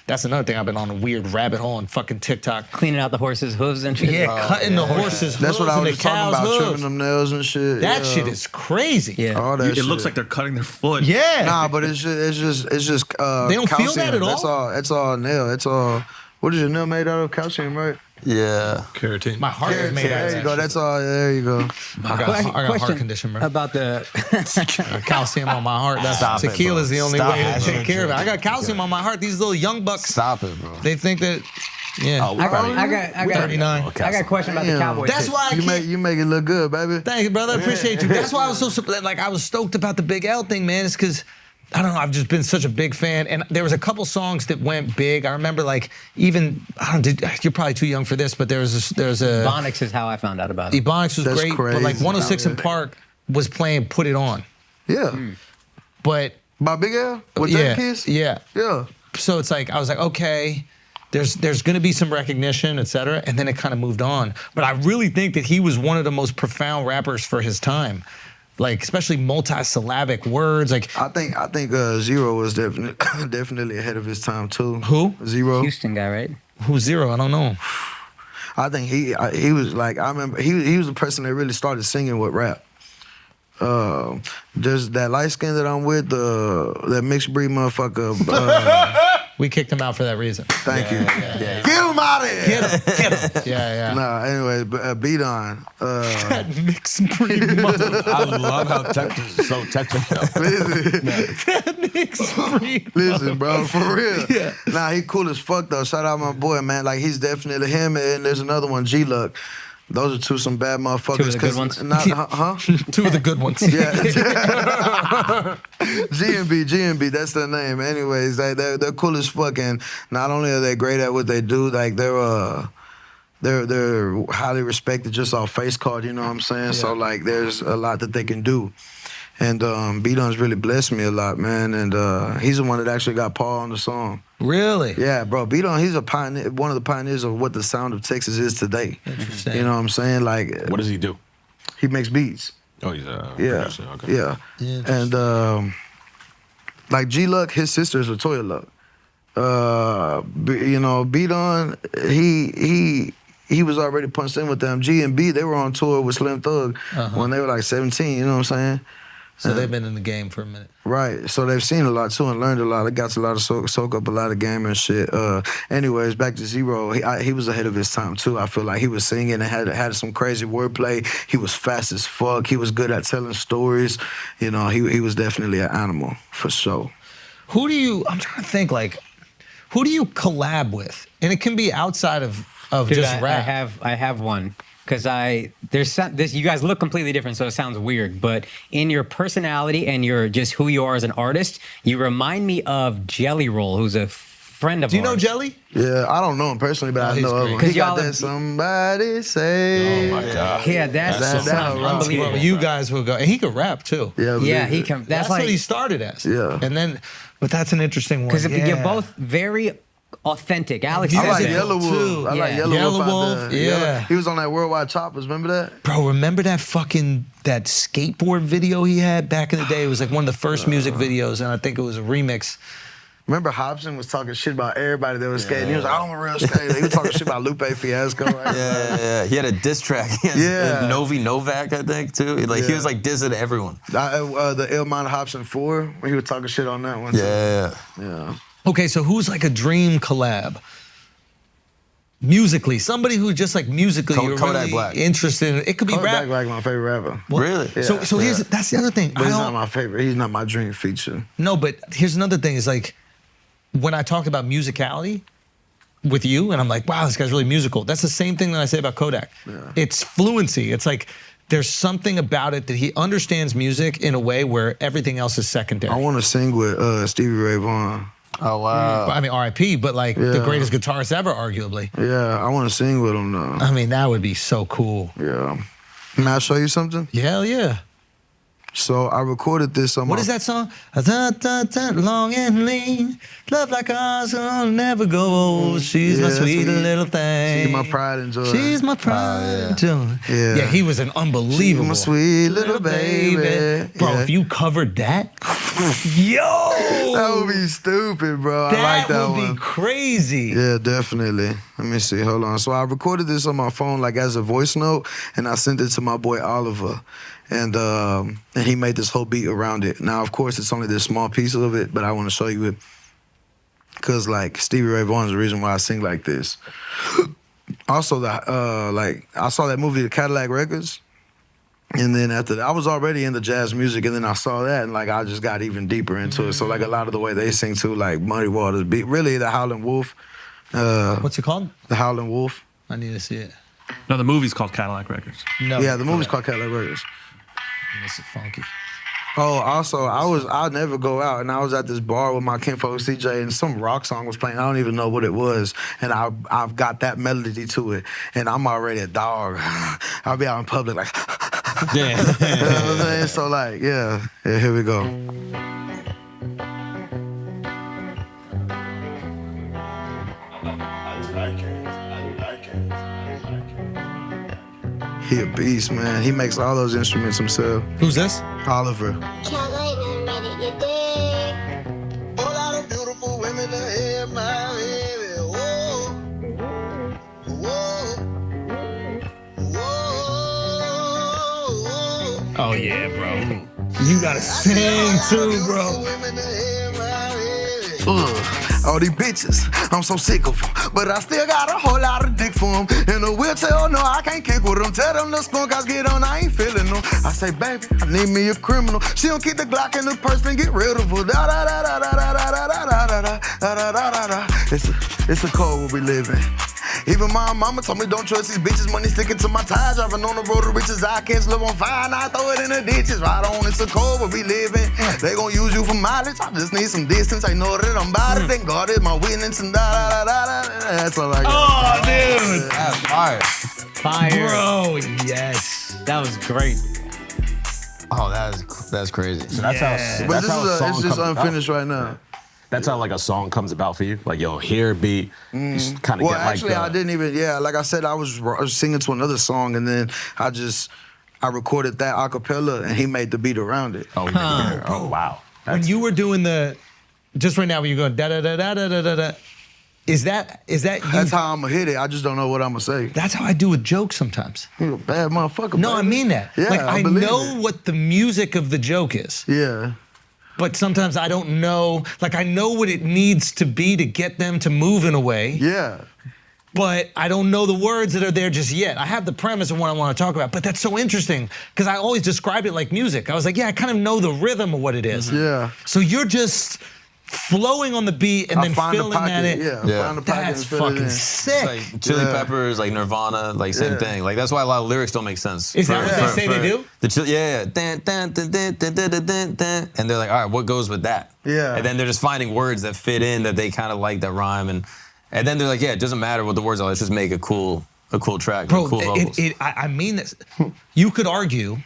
that's another thing, I've been on a weird rabbit hole on fucking TikTok. Cleaning out the horse's hooves and shit. Yeah, cutting the horse's That's hooves what I and was the just talking cow's about, trimming hooves. them nails and shit. That shit is crazy. Yeah. All that It shit. looks like they're cutting their foot. Yeah. Nah, but it's just They don't feel calcium. that at all? It's all nail. It's all. What is your nail made out of? Calcium, right? Yeah. Keratin. My heart is made out of There you that go. shit. That's all. There you go. I got a heart Question condition, bro. about the Calcium on my heart. That's tequila is the only way to take care of it. I got calcium on my heart. These little young bucks. Stop it, bro. They think that. Yeah. I got 39. I got a question about the Damn. Cowboys. That's why I can't. You make it look good, baby. Thank you, brother. I appreciate you. That's why I was so like I was stoked about the Big L thing, man. It's because I don't know. I've just been such a big fan, and there was a couple songs that went big. I remember like even you're probably too young for this, but there's a Ebonics is how I found out about it. Ebonics was That's great, but like crazy. 106 in Park was playing "Put It On," Yeah. but By Big L with yeah, that kiss. yeah. Yeah. So it's like I was like, okay, there's gonna be some recognition, et cetera, and then it kind of moved on. But I really think that he was one of the most profound rappers for his time, like especially multi-syllabic words. Like I think Zero was definitely ahead of his time too. Who? Zero. Houston guy, right? who's Zero? I don't know. I think he was like, I remember he was the person that really started singing with rap. There's that light skin that I'm with, that mixed breed motherfucker. We kicked him out for that reason. Thank you. Get him out of here. Get him. Yeah. Nah, anyway, Beat On. That mixed breed motherfucker. I love how Texas is so technical. That mixed breed. Listen, bro, for real. Yeah. Nah, he cool as fuck though. Shout out my boy, man. Like he's definitely him, and there's another one, G-Luck. Those are some bad motherfuckers. Two of the good ones? Huh? Two of the good ones. Yeah. G&B, that's their name. Anyways, they're cool as fuck, and not only are they great at what they do, like they're highly respected just off face card, you know what I'm saying? Yeah. So like there's a lot that they can do. And B-Don's really blessed me a lot, man. And he's the one that actually got Paul on the song. Really? Yeah, bro. B-Don, he's a pioneer, one of the pioneers of what the sound of Texas is today. Interesting. You know what I'm saying? Like, What does he do? he makes beats. Oh, he's a Yeah, producer. Okay. yeah. And like G-Luck, his sister is Latoya Luck. You know, B-Don, he was already punched in with them. G&B, they were on tour with Slim Thug when they were like 17, you know what I'm saying? So they've been in the game for a minute. Right. So they've seen a lot too and learned a lot. They got a lot of soak up a lot of game and shit. Anyways, back to Zero. He was ahead of his time too. I feel like he was singing and had some crazy wordplay. He was fast as fuck. He was good at telling stories. You know, he was definitely an animal for sure. I'm trying to think, like, who do you collab with? And it can be outside of Dude, just rap. I have one. Because you guys look completely different, so it sounds weird. But in your personality and your just who you are as an artist, you remind me of Jelly Roll, who's a friend of ours. Do you know Jelly? Yeah, I don't know him personally, but I he's know of great. him. 'Cause He got y'all that have- somebody say. Oh, my God. Yeah, that's unbelievable. Well, you guys will go. And he could rap too. Yeah, Yeah, believe he it. can. That's like what he started as. Yeah. And then, but that's an interesting one. because Yeah. you're both very authentic. Alex I I says like that. Yellow Wolf. too. I like Yeah. Yellow Yellow Wolf. out Wolf, there. yeah. He was on that Worldwide Choppers. Remember that? Bro, remember that skateboard video he had back in the day? It was like one of the first music videos, and I think it was a remix. Remember Hopsin was talking shit about everybody that was skating. He was like, I'm a real skater. He was talking shit about Lupe Fiasco. Right? Yeah. He had a diss track. Yeah. Novi Novak, I think, too. Like he Yeah. was like dissing everyone. The Illmind Hopsin 4, when he was talking shit on that one. Yeah. Yeah. Okay, so who's like a dream collab? musically, somebody who just like musically you're Kodak really Black. interested in. It could be Kodak rap. Black my favorite rapper. Really? So that's the other thing. But he's not my favorite. He's not my dream feature. No, but here's another thing is like, when I talk about musicality with you, and I'm like, wow, this guy's really musical. That's the same thing that I say about Kodak. It's fluency. It's like, there's something about it that he understands music in a way where everything else is secondary. I want to sing with Stevie Ray Vaughan. Oh, wow. I mean, R.I.P., but like the greatest guitarist ever, arguably. Yeah, I want to sing with him though. I mean, that would be so cool. Yeah. May I show you something? Hell yeah. So I recorded this on What my... is that song? Long and lean, love like ours will never go old. She's my Yeah, sweet sweet. little thing. She's my pride and joy. She's my pride and joy. Yeah. Yeah, he was an unbelievable. She's my sweet little baby. Bro, Yeah. if you covered that, yo! That would be stupid, bro. I like that would one. be crazy. Yeah, definitely. Let me see. Hold on. So I recorded this on my phone like as a voice note, and I sent it to my boy Oliver. And he made this whole beat around it. Now, of course, it's only this small piece of it, but I want to show you it. Because, like, Stevie Ray Vaughan's the reason why I sing like this. Also, I saw that movie, The Cadillac Records. And then after that, I was already into jazz music, and then I saw that, and, like, I just got even deeper into it. So, like, a lot of the way they sing, too, like, Muddy Waters beat. Really, The Howlin' Wolf. What's it called? The Howlin' Wolf. I need to see it. No, the movie's called Cadillac Records. No. Yeah, the movie's called Cadillac Records. This is funky. Oh, also, I'd never go out, and I was at this bar with my kinfolk CJ, and some rock song was playing. I don't even know what it was, and I've got that melody to it, and I'm already a dog. I'll be out in public like, Yeah. you know what I'm saying? So like, yeah, here we go. He a beast, man. He makes all those instruments himself. Who's this? Oliver. Oh yeah, bro. You gotta sing too, bro. All these bitches, I'm so sick of them. But I still got a whole lot of dick for them. In a wheelchair, no, I can't kick with them. Tell them the skunk guys get on, I ain't feeling them. I say, baby, I need me a criminal. She don't keep the Glock in the purse and get rid of her. Da da da da da da da da da da da da da da da. It's a cold where we live in. Even my mama told me don't trust these bitches. Money sticking to my ties. Driving on the road to riches. I catch live on fire and I throw it in the ditches. Right on, it's a cold where we living. They gon' use you for mileage. I just need some distance. I know that I'm about it. Thank God it's my witness and da da da da. That's all I got. Oh, dude. That's fire. Fire. Bro, yes. That was great. Oh, that's crazy. So that's how. But That's how a song it's just comes unfinished right now. That's how like a song comes about for you. Like yo, here beat. You kind of Well, get actually, like. I didn't even. Yeah, like I said, I was singing to another song, and then I recorded that a cappella, and he made the beat around it. Oh, yeah. Oh wow. When you were doing just right now when you're going da da da da da da da da, is that you? That's how I'm gonna hit it. I just don't know what I'm gonna say. That's how I do with jokes sometimes. You a bad motherfucker. No, I baby. mean that. Yeah, like I I believe know it. what the music of the joke is. Yeah. But sometimes I don't know, like I know what it needs to be to get them to move in a way, Yeah. but I don't know the words that are there just yet. I have the premise of what I want to talk about, but that's so interesting because I always described it like music. I was like, yeah, I kind of know the rhythm of what it is. Yeah. So you're just flowing on the beat and I then find the filling pocket. that in. Yeah. Find the pocket That's and fill it fucking in. sick. It's like Chili Yeah. Peppers, like Nirvana, like same thing. Like that's why a lot of lyrics don't make sense. Is that what they say they do? The yeah. Dun, dun, dun, dun, dun, dun, dun, dun, dun. And they're like, all right, what goes with that? Yeah. And then they're just finding words that fit in that they kind of like that rhyme, and then they're like, yeah, it doesn't matter what the words are. Let's just make a cool track, Bro, cool vocals. I mean this. You could argue,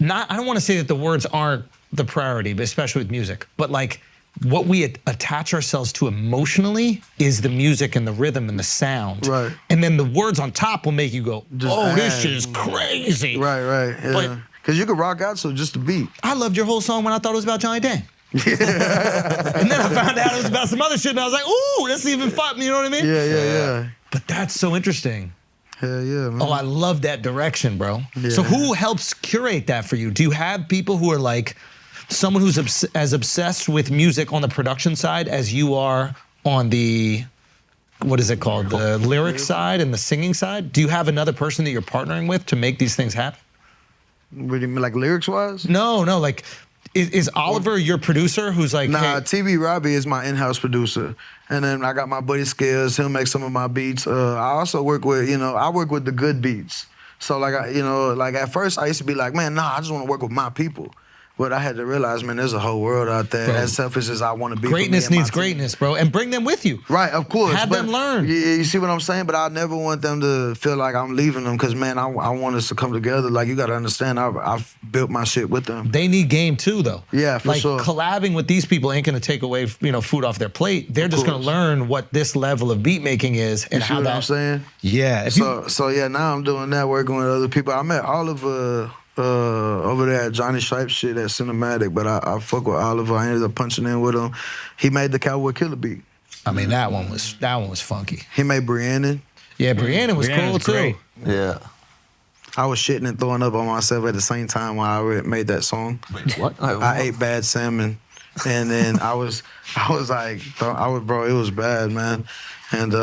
I don't want to say that the words aren't the priority, but especially with music, but like what we attach ourselves to emotionally is the music and the rhythm and the sound. Right. And then the words on top will make you go, Just oh, this add. is crazy. Right. Yeah. But- Because you could rock out so just the beat. I loved your whole song when I thought it was about Johnny Dang. And then I found out it was about some other shit and I was like, ooh, that's even fun, you know what I mean? Yeah. But that's so interesting. Hell yeah, man. Oh, I love that direction, bro. So who helps curate that for you? Do you have people who are like, someone who's as obsessed with music on the production side as you are on the what is it called? The lyric side and the singing side. Do you have another person that you're partnering with to make these things happen? What do you mean, like lyrics-wise? No, like, is Oliver your producer who's like, Nah, hey, TB Robbie is my in-house producer. And then I got my buddy Scales, he'll make some of my beats. I also work with, I work with the good beats. So like, like at first I used to be like, man, nah, I just want to work with my people. But I had to realize, man, there's a whole world out there. Bro. As selfish as I want to be. greatness for me and needs my team. greatness, bro, and bring them with you. Right, of course. Have them learn. You see what I'm saying? But I never want them to feel like I'm leaving them because, man, I want us to come together. Like, you got to understand, I've built my shit with them. They need game too, though. Yeah, for like, sure. collabing with these people ain't gonna take away, food off their plate. They're just gonna learn what this level of beat making is and You see how what that. I'm saying? Yeah. So yeah, now I'm doing that, working with other people. I met Oliver over there at Johnny Shipe shit at Cinematic, but I fuck with Oliver. I ended up punching in with him. He made the Cowboy Killer beat. I mean, that one was funky. He made Brianna. Yeah, Brianna was cool too. great. Yeah. I was shitting and throwing up on myself at the same time while I made that song. Wait, what? I ate bad salmon, and then I was like, bro, it was bad, man. And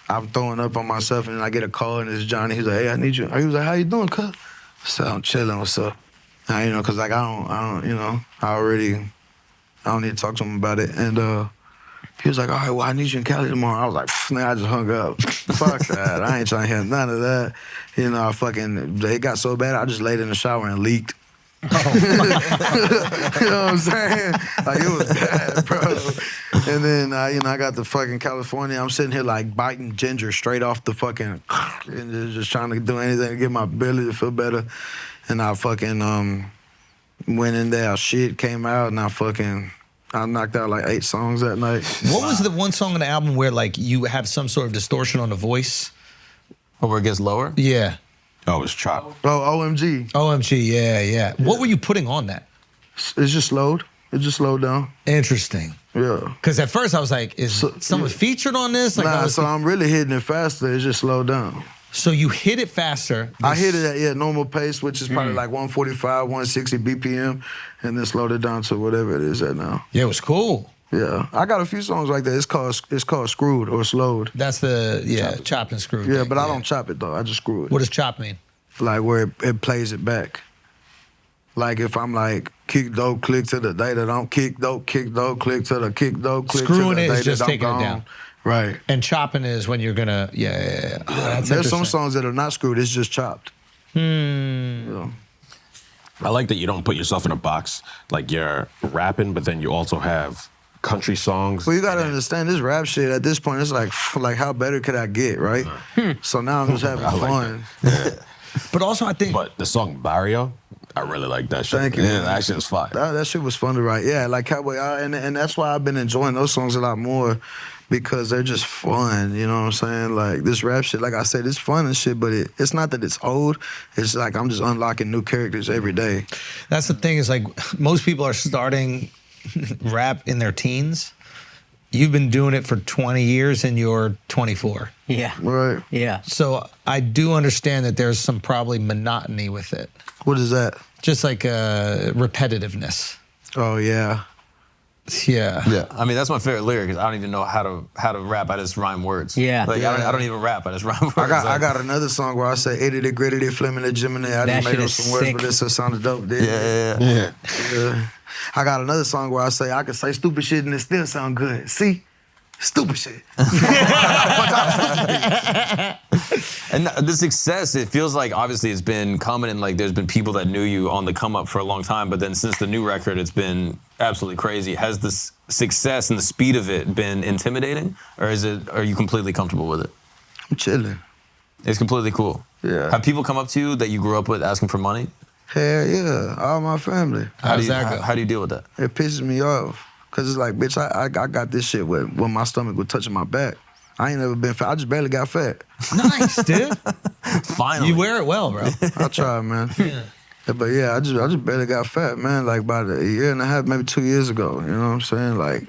I'm throwing up on myself, and I get a call, and it's Johnny. He's like, hey, I need you. He was like, how you doing, cuz? So I'm chilling, what's up? Now, cause like I don't need to talk to him about it. And he was like, all right, well, I need you in Cali tomorrow. I was like, man, I just hung up. Fuck that. I ain't trying to hear none of that. It got so bad, I just laid in the shower and leaked. Oh. You know what I'm saying? Like, it was bad, bro. And then, I got to fucking California. I'm sitting here like biting ginger straight off the fucking, and just trying to do anything to get my belly to feel better. And I fucking went in there, shit came out, and I knocked out like 8 songs that night. What was the one song on the album where like you have some sort of distortion on the voice? Or where it gets lower? Yeah. Oh, it's Chop. Oh, OMG. OMG, yeah. What were you putting on that? It's just slowed. It just slowed down. Interesting. Yeah. Because at first I was like, is someone featured on this? Like, I'm really hitting it faster. It just slowed down. So you hit it faster. I hit it at normal pace, which is probably like 145, 160 BPM, and then slowed it down to whatever it is at now. Yeah, it was cool. Yeah, I got a few songs like that. It's called Screwed or Slowed. That's the chop and screw. Yeah, thing, but I don't chop it though. I just screw it. What does chop mean? Like where it plays it back. Like if I'm like kick dope, click to the day that I'm kick dope, click to the kick dope, click Screwing to the it day is just that I'm taking it gone. down. Right. And chopping is when you're gonna, yeah. Oh, that's There's some interesting. songs that are not screwed. It's just chopped. Yeah. I like that you don't put yourself in a box. Like you're rapping, but then you also have country songs. Well, you gotta understand this rap shit at this point. It's like how better could I get, right? So now I'm just having fun. But also, I think. But the song Barrio, I really like that shit. Thank you. Yeah, that shit is fire. That shit was fun to write. Yeah, like Cowboy, and that's why I've been enjoying those songs a lot more because they're just fun. You know what I'm saying? Like this rap shit, like I said, it's fun and shit, but it's not that it's old. It's like I'm just unlocking new characters every day. That's the thing is like most people are starting rap in their teens. You've been doing it for 20 years and you're 24. Yeah. Right. Yeah. So I do understand that there's some probably monotony with it. What is that? Just like repetitiveness. Oh yeah. Yeah. Yeah, I mean that's my favorite lyric because I don't even know how to rap. I just rhyme words. Yeah. Like I don't even rap. I just rhyme words. I got another song where I say itty gritty flimming the Gemini. I That just made shit up is some words, sick. but this sounded dope. Did Yeah. Yeah. I got another song where I say I can say stupid shit and it still sound good. See? Stupid shit. And the success, it feels like obviously it's been coming and like there's been people that knew you on the come up for a long time, but then since the new record, it's been absolutely crazy. Has the success and the speed of it been intimidating, or are you completely comfortable with it? I'm chilling. It's completely cool. Yeah. Have people come up to you that you grew up with asking for money? Hell yeah, all my family. How does that go? How do you deal with that? It pisses me off. Cause it's like, bitch, I got this shit when my stomach was touching my back. I ain't never been fat. I just barely got fat. Nice, dude. Finally. You wear it well, bro. I tried, man. Yeah. But yeah, I just barely got fat, man. Like about a year and a half, maybe 2 years ago. You know what I'm saying? Like,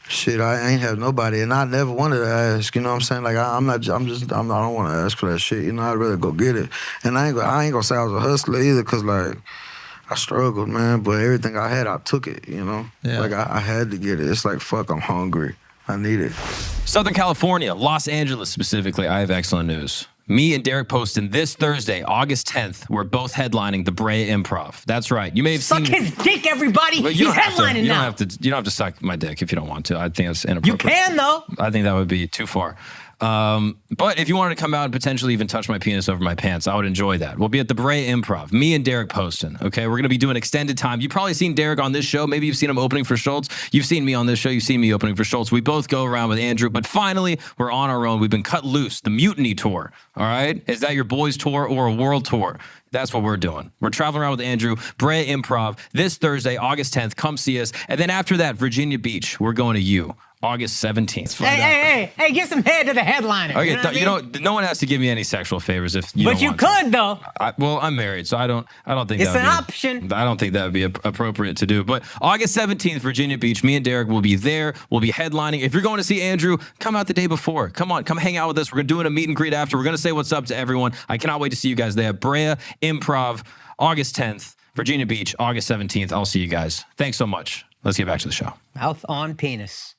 shit, I ain't have nobody, and I never wanted to ask. You know what I'm saying? Like I don't want to ask for that shit. You know, I'd rather go get it. And I ain't gonna say I was a hustler either, cause like I struggled, man. But everything I had, I took it. You know, Yeah. like I had to get it. It's like fuck, I'm hungry. I need it. Southern California, Los Angeles specifically, I have excellent news. Me and Derek Poston this Thursday, August 10th, we're both headlining the Brea Improv. That's right. You may have Suck seen his dick, everybody. But He's headlining now. You don't have to suck my dick if you don't want to. I think that's inappropriate. You can, though. I think that would be too far. But if you wanted to come out and potentially even touch my penis over my pants, I would enjoy that. We'll be at the Brea Improv, me and Derek Poston, okay? We're going to be doing extended time. You've probably seen Derek on this show. Maybe you've seen him opening for Schultz. You've seen me on this show. You've seen me opening for Schultz. We both go around with Andrew, but finally, we're on our own. We've been cut loose, the Mutiny Tour, all right? Is that your boys' tour or a world tour? That's what we're doing. We're traveling around with Andrew, Brea Improv, this Thursday, August 10th. Come see us. And then after that, Virginia Beach, we're going to you. August 17th. Hey, get some head to the headliner. Okay, you know what I mean? no one has to give me any sexual favors if you But don't you want could, to. though. Well, I'm married, so I don't think It's that would an be option. I don't think that would be appropriate to do. But August 17th, Virginia Beach, me and Derek will be there. We'll be headlining. If you're going to see Andrew, come out the day before. Come on, come hang out with us. We're doing a meet and greet after. We're going to say what's up to everyone. I cannot wait to see you guys there. Brea Improv, August 10th, Virginia Beach, August 17th. I'll see you guys. Thanks so much. Let's get back to the show. Mouth on penis.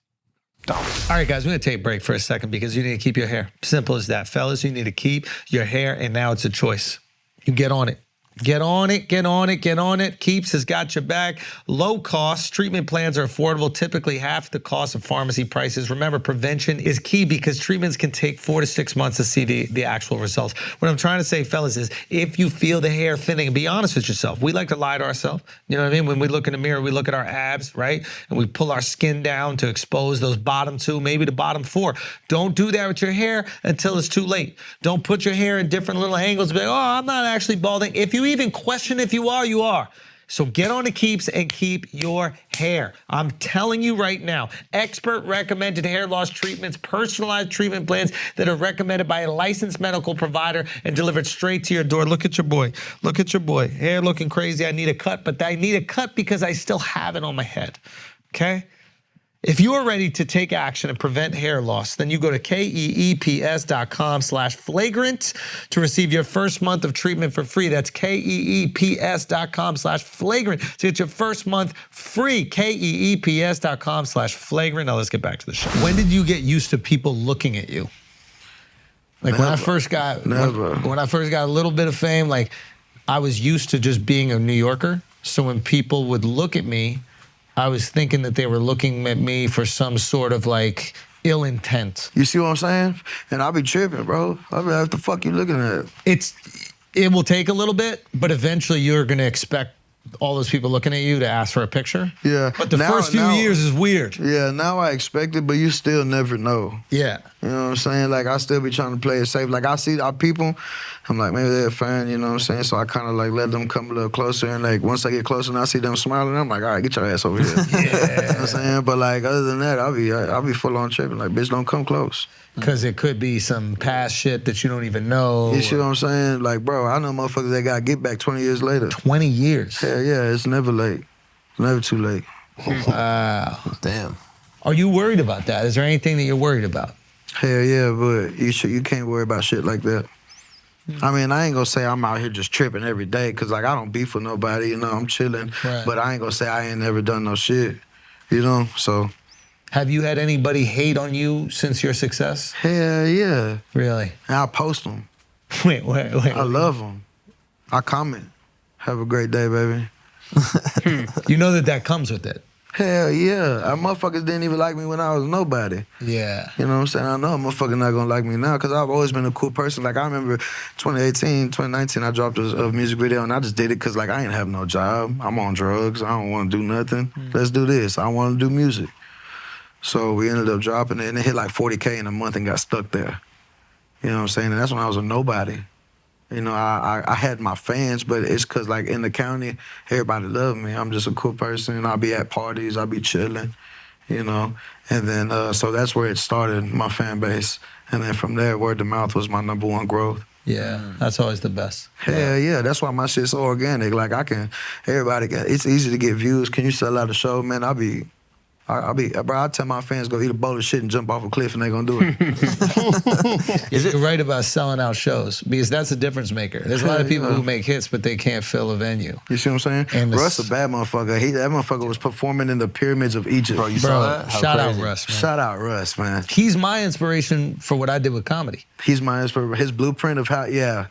All right, guys, we're going to take a break for a second because you need to keep your hair. Simple as that. Fellas, you need to keep your hair, and now it's a choice. You get on it. Get on it, get on it, get on it. Keeps has got your back. Low cost treatment plans are affordable, typically half the cost of pharmacy prices. Remember, prevention is key because treatments can take 4 to 6 months to see the actual results. What I'm trying to say, fellas, is if you feel the hair thinning, and be honest with yourself. We like to lie to ourselves. You know what I mean? When we look in the mirror, we look at our abs, right? And we pull our skin down to expose those bottom 2, maybe the bottom 4. Don't do that with your hair until it's too late. Don't put your hair in different little angles and be like, oh, I'm not actually balding. If you even question if you are, you are. So get on the Keeps and keep your hair. I'm telling you right now, expert recommended hair loss treatments, personalized treatment plans that are recommended by a licensed medical provider and delivered straight to your door. Look at your boy. Look at your boy. Hair looking crazy. I need a cut, but I need a cut because I still have it on my head. Okay? If you are ready to take action and prevent hair loss, then you go to keeps.com/flagrant to receive your first month of treatment for free. That's keeps.com/flagrant to get your first month free. keeps.com/flagrant. Now let's get back to the show. When did you get used to people looking at you? Like when I first got when I first got a little bit of fame, like I was used to just being a New Yorker. So when people would look at me, I was thinking that they were looking at me for some sort of like ill intent. You see what I'm saying? And I'll be tripping, bro. I'll be like, what the fuck you looking at? It will take a little bit, but eventually you're gonna expect all those people looking at you to ask for a picture. Yeah. But the first few years is weird. Yeah, now I expect it, but you still never know. Yeah. You know what I'm saying? Like, I still be trying to play it safe. Like, I see our people, I'm like, maybe they're a fan, you know what I'm saying? So I kind of, like, let them come a little closer. And, like, once I get closer and I see them smiling, I'm like, all right, get your ass over here. Yeah. You know what I'm saying? But, like, other than that, I'll be full on tripping. Like, bitch, don't come close. Because it could be some past shit that you don't even know. You see what I'm saying? Like, bro, I know motherfuckers that got get back 20 years later. 20 years? Hell yeah, it's never late. It's never too late. Wow. Damn. Are you worried about that? Is there anything that you're worried about? Hell yeah, but you can't worry about shit like that. I mean, I ain't gonna say I'm out here just tripping every day, because, like, I don't beef with nobody, you know, I'm chilling. Right. But I ain't gonna say I ain't never done no shit, you know, so. Have you had anybody hate on you since your success? Hell yeah. Really? And I post them. Wait. I love them. I comment. Have a great day, baby. You know that comes with it. Hell yeah. Motherfuckers didn't even like me when I was nobody. Yeah. You know what I'm saying? I know a motherfucker not gonna like me now, because I've always been a cool person. Like, I remember 2018, 2019, I dropped a music video, and I just did it because, like, I ain't have no job. I'm on drugs. I don't want to do nothing. Let's do this. I want to do music. So we ended up dropping it, and it hit like 40K in a month and got stuck there. You know what I'm saying? And that's when I was a nobody. You know, I had my fans, but it's because, like, in the county, everybody loved me. I'm just a cool person. I'll be at parties. I'll be chilling, you know. And then, so that's where it started, my fan base. And then from there, word of mouth was my #1 growth. Yeah, that's always the best. Hell yeah, that's why my shit's so organic. Like, it's easy to get views. Can you sell out a show? Man, I'll be I tell my fans go eat a bowl of shit and jump off a cliff and they gonna do it. You're right about selling out shows because that's a difference maker. There's a lot of people who make hits, but they can't fill a venue. You see what I'm saying? And Russ a bad motherfucker. That motherfucker was performing in the pyramids of Egypt. Bro, you saw that? How Shout out crazy. Russ, man. Shout out Russ, man. He's my inspiration for what I did with comedy. He's my inspiration. His blueprint of how, yeah.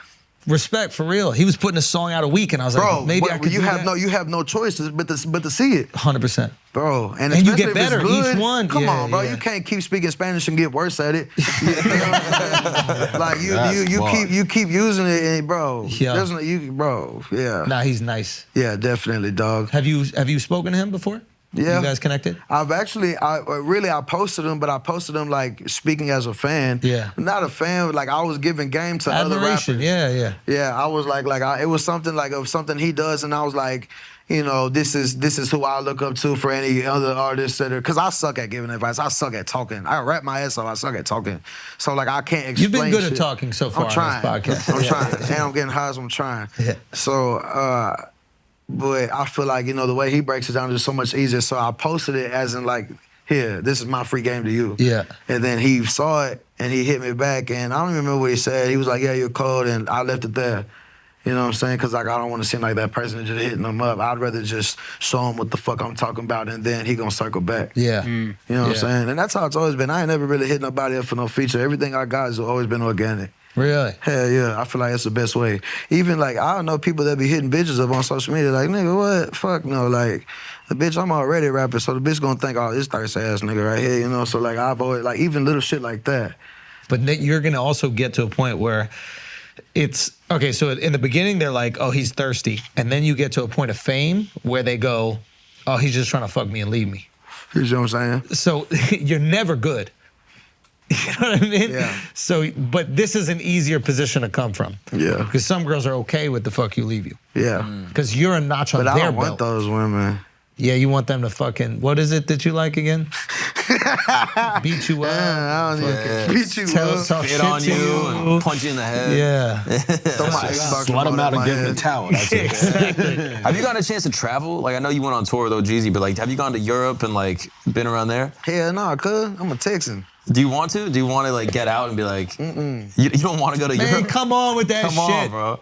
Respect, for real. He was putting a song out a week, and I was like, maybe I could you do have that. no, you have no choice but to see it, 100%. bro. And you get especially if it's better good, each one. Come Yeah, on, bro. yeah. You can't keep speaking Spanish and get worse at it. You know what I'm saying? Like you keep using it, and bro, Yeah. there's no, bro, yeah, Nah, he's nice. yeah, definitely, dog. Have you spoken to him before? Yeah. You guys connected? I've actually, I posted them, but I posted them like speaking as a fan. Yeah. Not a fan, like I was giving game to other Admiration, rappers. yeah. Yeah, I was it was something like of something he does, and I was like, you know, this is who I look up to for any other artists that are, because I suck at giving advice. I suck at talking. I rap my ass off. I suck at talking. So like I can't explain. You've been good shit. at talking so far I'm trying. on this podcast. I'm trying. And I'm getting high, so I'm trying. Yeah. So, but I feel like, you know, the way he breaks it down is so much easier. So I posted it as in like, here, this is my free game to you. Yeah. And then he saw it and he hit me back, and I don't even remember what he said. He was like, yeah, you're cold, and I left it there. You know what I'm saying? Because like I don't want to seem like that person just hitting them up. I'd rather just show him what the fuck I'm talking about, and then he gonna circle back. Yeah. You know what I'm saying? And that's how it's always been. I ain't never really hit nobody up for no feature. Everything I got has always been organic. Really? Hell yeah, I feel like it's the best way. Even like, I don't know people that be hitting bitches up on social media, like, nigga, what? Fuck no, like, the bitch, I'm already a rapper, so the bitch gonna think, oh, this thirsty ass nigga right here, you know? So like, I've always, like, even little shit like that. But you're gonna also get to a point where it's, okay, so in the beginning, they're like, oh, he's thirsty. And then you get to a point of fame where they go, oh, he's just trying to fuck me and leave me. You know what I'm saying? So you're never good. You know what I mean? Yeah. So, but this is an easier position to come from. Yeah. Because some girls are okay with the fuck you leave you. Yeah. Because you're a notch on But I their don't belt. want those women. Yeah, you want them to fucking, what is it that you like again? Beat you up. I don't even beat you Tell up. some Hit shit on to you and punch you in the head. Yeah. Throw my Xbox Slut him remote out at and my give him a head. towel. That's it. Have you gotten a chance to travel? Like I know you went on tour with OGZ, but like have you gone to Europe and like been around there? Hell no, cuz. I'm a Texan. Do you want to? Do you want to like get out and be like, you don't want to go to Man, Europe? come on with that Come shit. on, bro.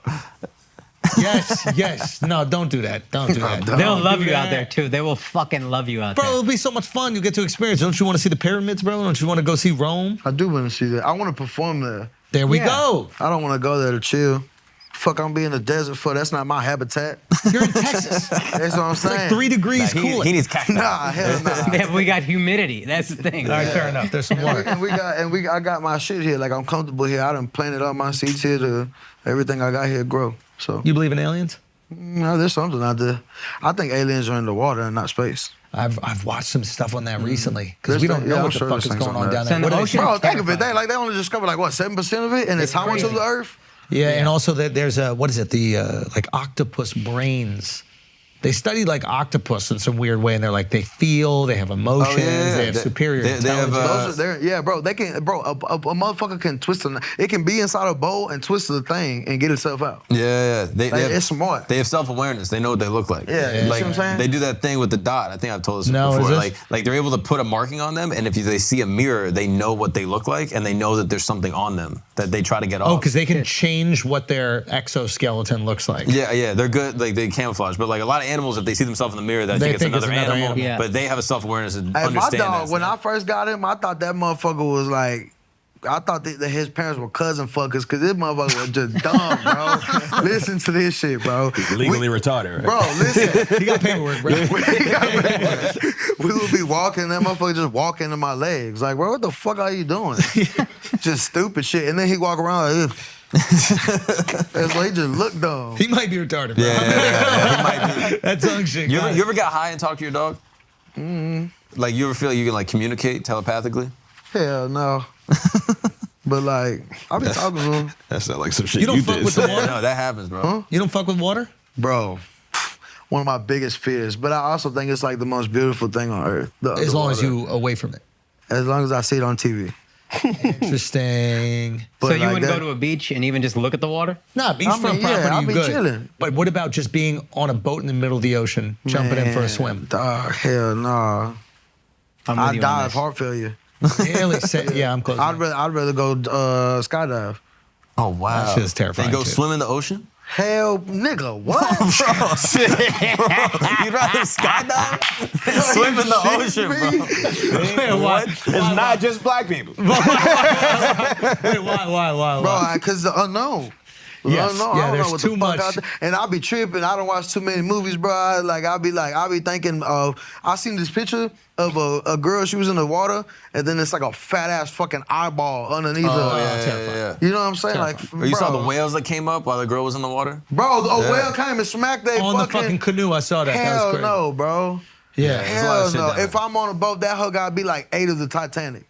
Yes. No, don't do that. Don't do that. They'll Don't love do you out that. there too. They will fucking love you out Bro, there. it'll be so much fun. You get to experience. Don't you want to see the pyramids, bro? Don't you want to go see Rome? I do want to see that. I want to perform there. There we Yeah. go. I don't want to go there to chill. Fuck, I'm being in the desert for. That's not my habitat. You're in Texas. That's what I'm saying. Like 3 degrees cooler. He needs cacti. Nah, hell nah. Yeah, we got humidity. That's the thing. All right, fair enough. There's some water. I got my shit here. Like I'm comfortable here. I done planted all my seeds here to everything I got here grow. So You believe in aliens? no, there's something out there. I think aliens are in the water and not space. I've watched some stuff on that recently because There's we don't yeah, know I'm what the sure fuck there's is things going on on there. down So there. in the What do they ocean- say? Bro, think of it. terrifying. They only discovered like what 7% of it, and it's how much of the Earth? Yeah, and also there's what is it? The like octopus brains. They studied like octopus in some weird way, and they're like they feel, they have emotions, they have superior they have, intelligence. Those are yeah, bro. They can, bro. A motherfucker can twist it can be inside a bowl and twist the thing and get itself out. Yeah. They Like, have, it's smart. They have self-awareness. They know what they look like. Yeah, you see like what I'm saying? they do that thing with the dot. I think I've told this No, before. is this- Like they're able to put a marking on them, and if they see a mirror, they know what they look like, and they know that there's something on them that they try to get off. Oh, because they can change what their exoskeleton looks like. Yeah, they're good. Like they camouflage, but like a lot of animals, if they see themselves in the mirror, they think it's another animal. Yeah. But they have a self-awareness and Hey, my understand dog, that. when I first got him, I thought that motherfucker was like, I thought that his parents were cousin fuckers because this motherfucker was just dumb, bro. Listen to this shit, bro. Legally retarded, right? Bro, listen. You got paperwork, bro. We would be walking, that motherfucker just walk into my legs. Like, bro, what the fuck are you doing? Just stupid shit. And then he walk around like, ugh. That's why he just looked dumb. He might be retarded, bro. Yeah, he might be. That tongue shit. You got ever, it. you ever got high and talk to your dog? Like you ever feel like you can like communicate telepathically? Hell no. But like, I be talking to him. That sounds like some shit You don't you fuck did. with the Yeah, water? no, that happens, bro. You don't fuck with water? Bro, one of my biggest fears. But I also think it's like the most beautiful thing on earth. As long as you away from it. As long as I see it on TV. Interesting. But So you like wouldn't that- go to a beach and even just look at the water? Nah, beachfront yeah, property, I'll you be good. chilling. But what about just being on a boat in the middle of the ocean, jumping in for a Man, swim? Dog, hell no. I'm with I'd you die on of this. heart failure. Really sad. Yeah, I'm close. I'd rather go skydive. Oh wow. That shit is terrifying, They go too. swim in the ocean? Hell, nigga, what? You'd rather skydive? Swim in the ocean, bro. What? It's not just black people. Wait, why? Bro, because the unknown. Yes. I don't Yeah, know there's what too the fuck much. out there. And I'll be tripping. I don't watch too many movies, bro. I'll be thinking of, I seen this picture of a girl, she was in the water, and then it's like a fat ass fucking eyeball underneath her. Yeah. You know what I'm saying? Like, Or you saw bro. the whales that came up while the girl was in the water? Bro, a whale came and smacked they On the fucking canoe, I saw that. That was Hell crazy. no, bro. Yeah. There's a lot of Hell shit no. down there. If I'm on a boat, that hoe gotta be like 8 of the Titanic.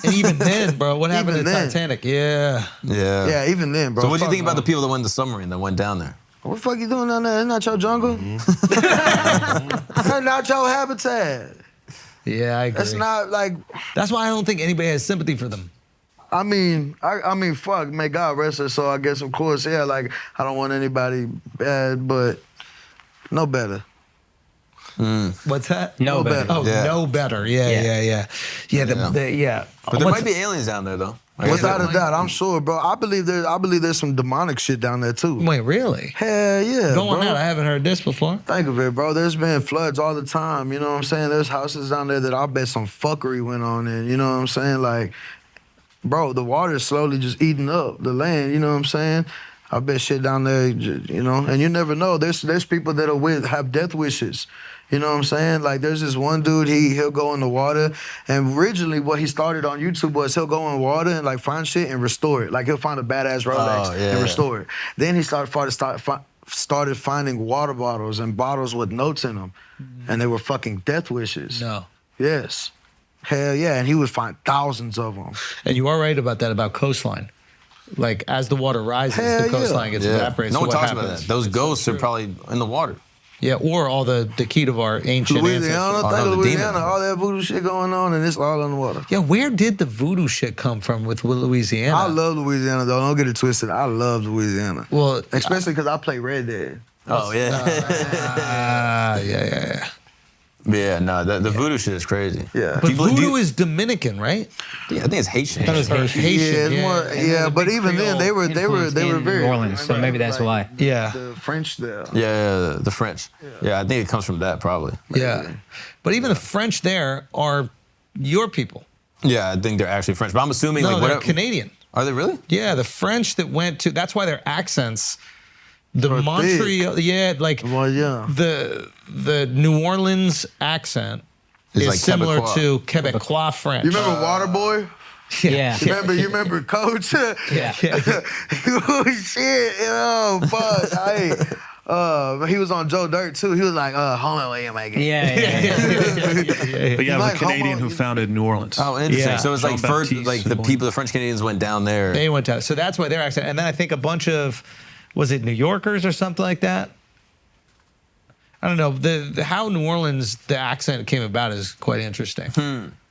And even then, bro, what happened to Even then. Titanic? Yeah. Yeah. Yeah, even then, bro. So what do you Fuck think about no. the people that went in the submarine that went down there? What the fuck you doing down there? It's not your jungle. That's not your habitat. Yeah, I agree. That's not like. That's why I don't think anybody has sympathy for them. I mean, fuck. May God rest her. So I guess, of course, yeah. Like, I don't want anybody bad, but no better. What's that? No better. Oh, Yeah. no better. Yeah. Yeah. But there might be aliens down there, though. Like, Without a doubt, I'm sure, bro. I believe there's some demonic shit down there too. Wait, really? Hell yeah, Go on bro. that. I haven't heard this before. Think of it, bro. There's been floods all the time. You know what I'm saying? There's houses down there that I bet some fuckery went on in. You know what I'm saying? Like, bro, the water is slowly just eating up the land. You know what I'm saying? I bet shit down there, you know, and you never know. There's people that have death wishes. You know what I'm saying? Like, there's this one dude, he'll go in the water, and originally what he started on YouTube was he'll go in water and, like, find shit and restore it. Like, he'll find a badass Rolex and restore it. Then he started finding water bottles and bottles with notes in them, and they were fucking death wishes. No. Yes. Hell yeah, and he would find thousands of them. And you are right about that, about coastline. Like, as the water rises, Hell the coastline gets evaporated. No So one what talks happens? about that. Those ghosts are probably in the water. Yeah, or all the key to our ancient Louisiana, ancestors. think no, of the Louisiana, demon. all that voodoo shit going on, and it's all in the water. Yeah, where did the voodoo shit come from with Louisiana? I love Louisiana, though. Don't get it twisted. I love Louisiana. Well, Especially because I play Red Dead. Oh, yeah. yeah. Yeah, no, the voodoo shit is crazy. Yeah. But Do you- voodoo is Dominican, right? Yeah, I think it's Haitian. That was Haitian. Haitian, it's more, yeah. but even then, they were influence very in New Orleans, so maybe that's why. Yeah. The French there. Yeah, the French. Yeah, I think it comes from that probably. Yeah. But even the French there are your people. Yeah, I think they're actually French. But I'm assuming No, like they're whatever. Canadian. Are they really? Yeah, the French that went to, that's why their accents, the Are Montreal, yeah, like Well, yeah. the New Orleans accent It's is like similar Quebecois. to Quebecois French. You remember Waterboy? Yeah. You remember Coach? Yeah. Oh, shit. Oh, fuck. Hey. He was on Joe Dirt, too. He was like, homie, what you making? Yeah. But yeah, it was Like a Canadian homo- who founded New Orleans. Oh, interesting. Yeah. So it's like first, Jean-Baptiste like the Boy. people, the French Canadians went down there. They went to, so that's why their accent. And then I think a bunch of, was it New Yorkers or something like that? I don't know. The how New Orleans, the accent came about is quite interesting.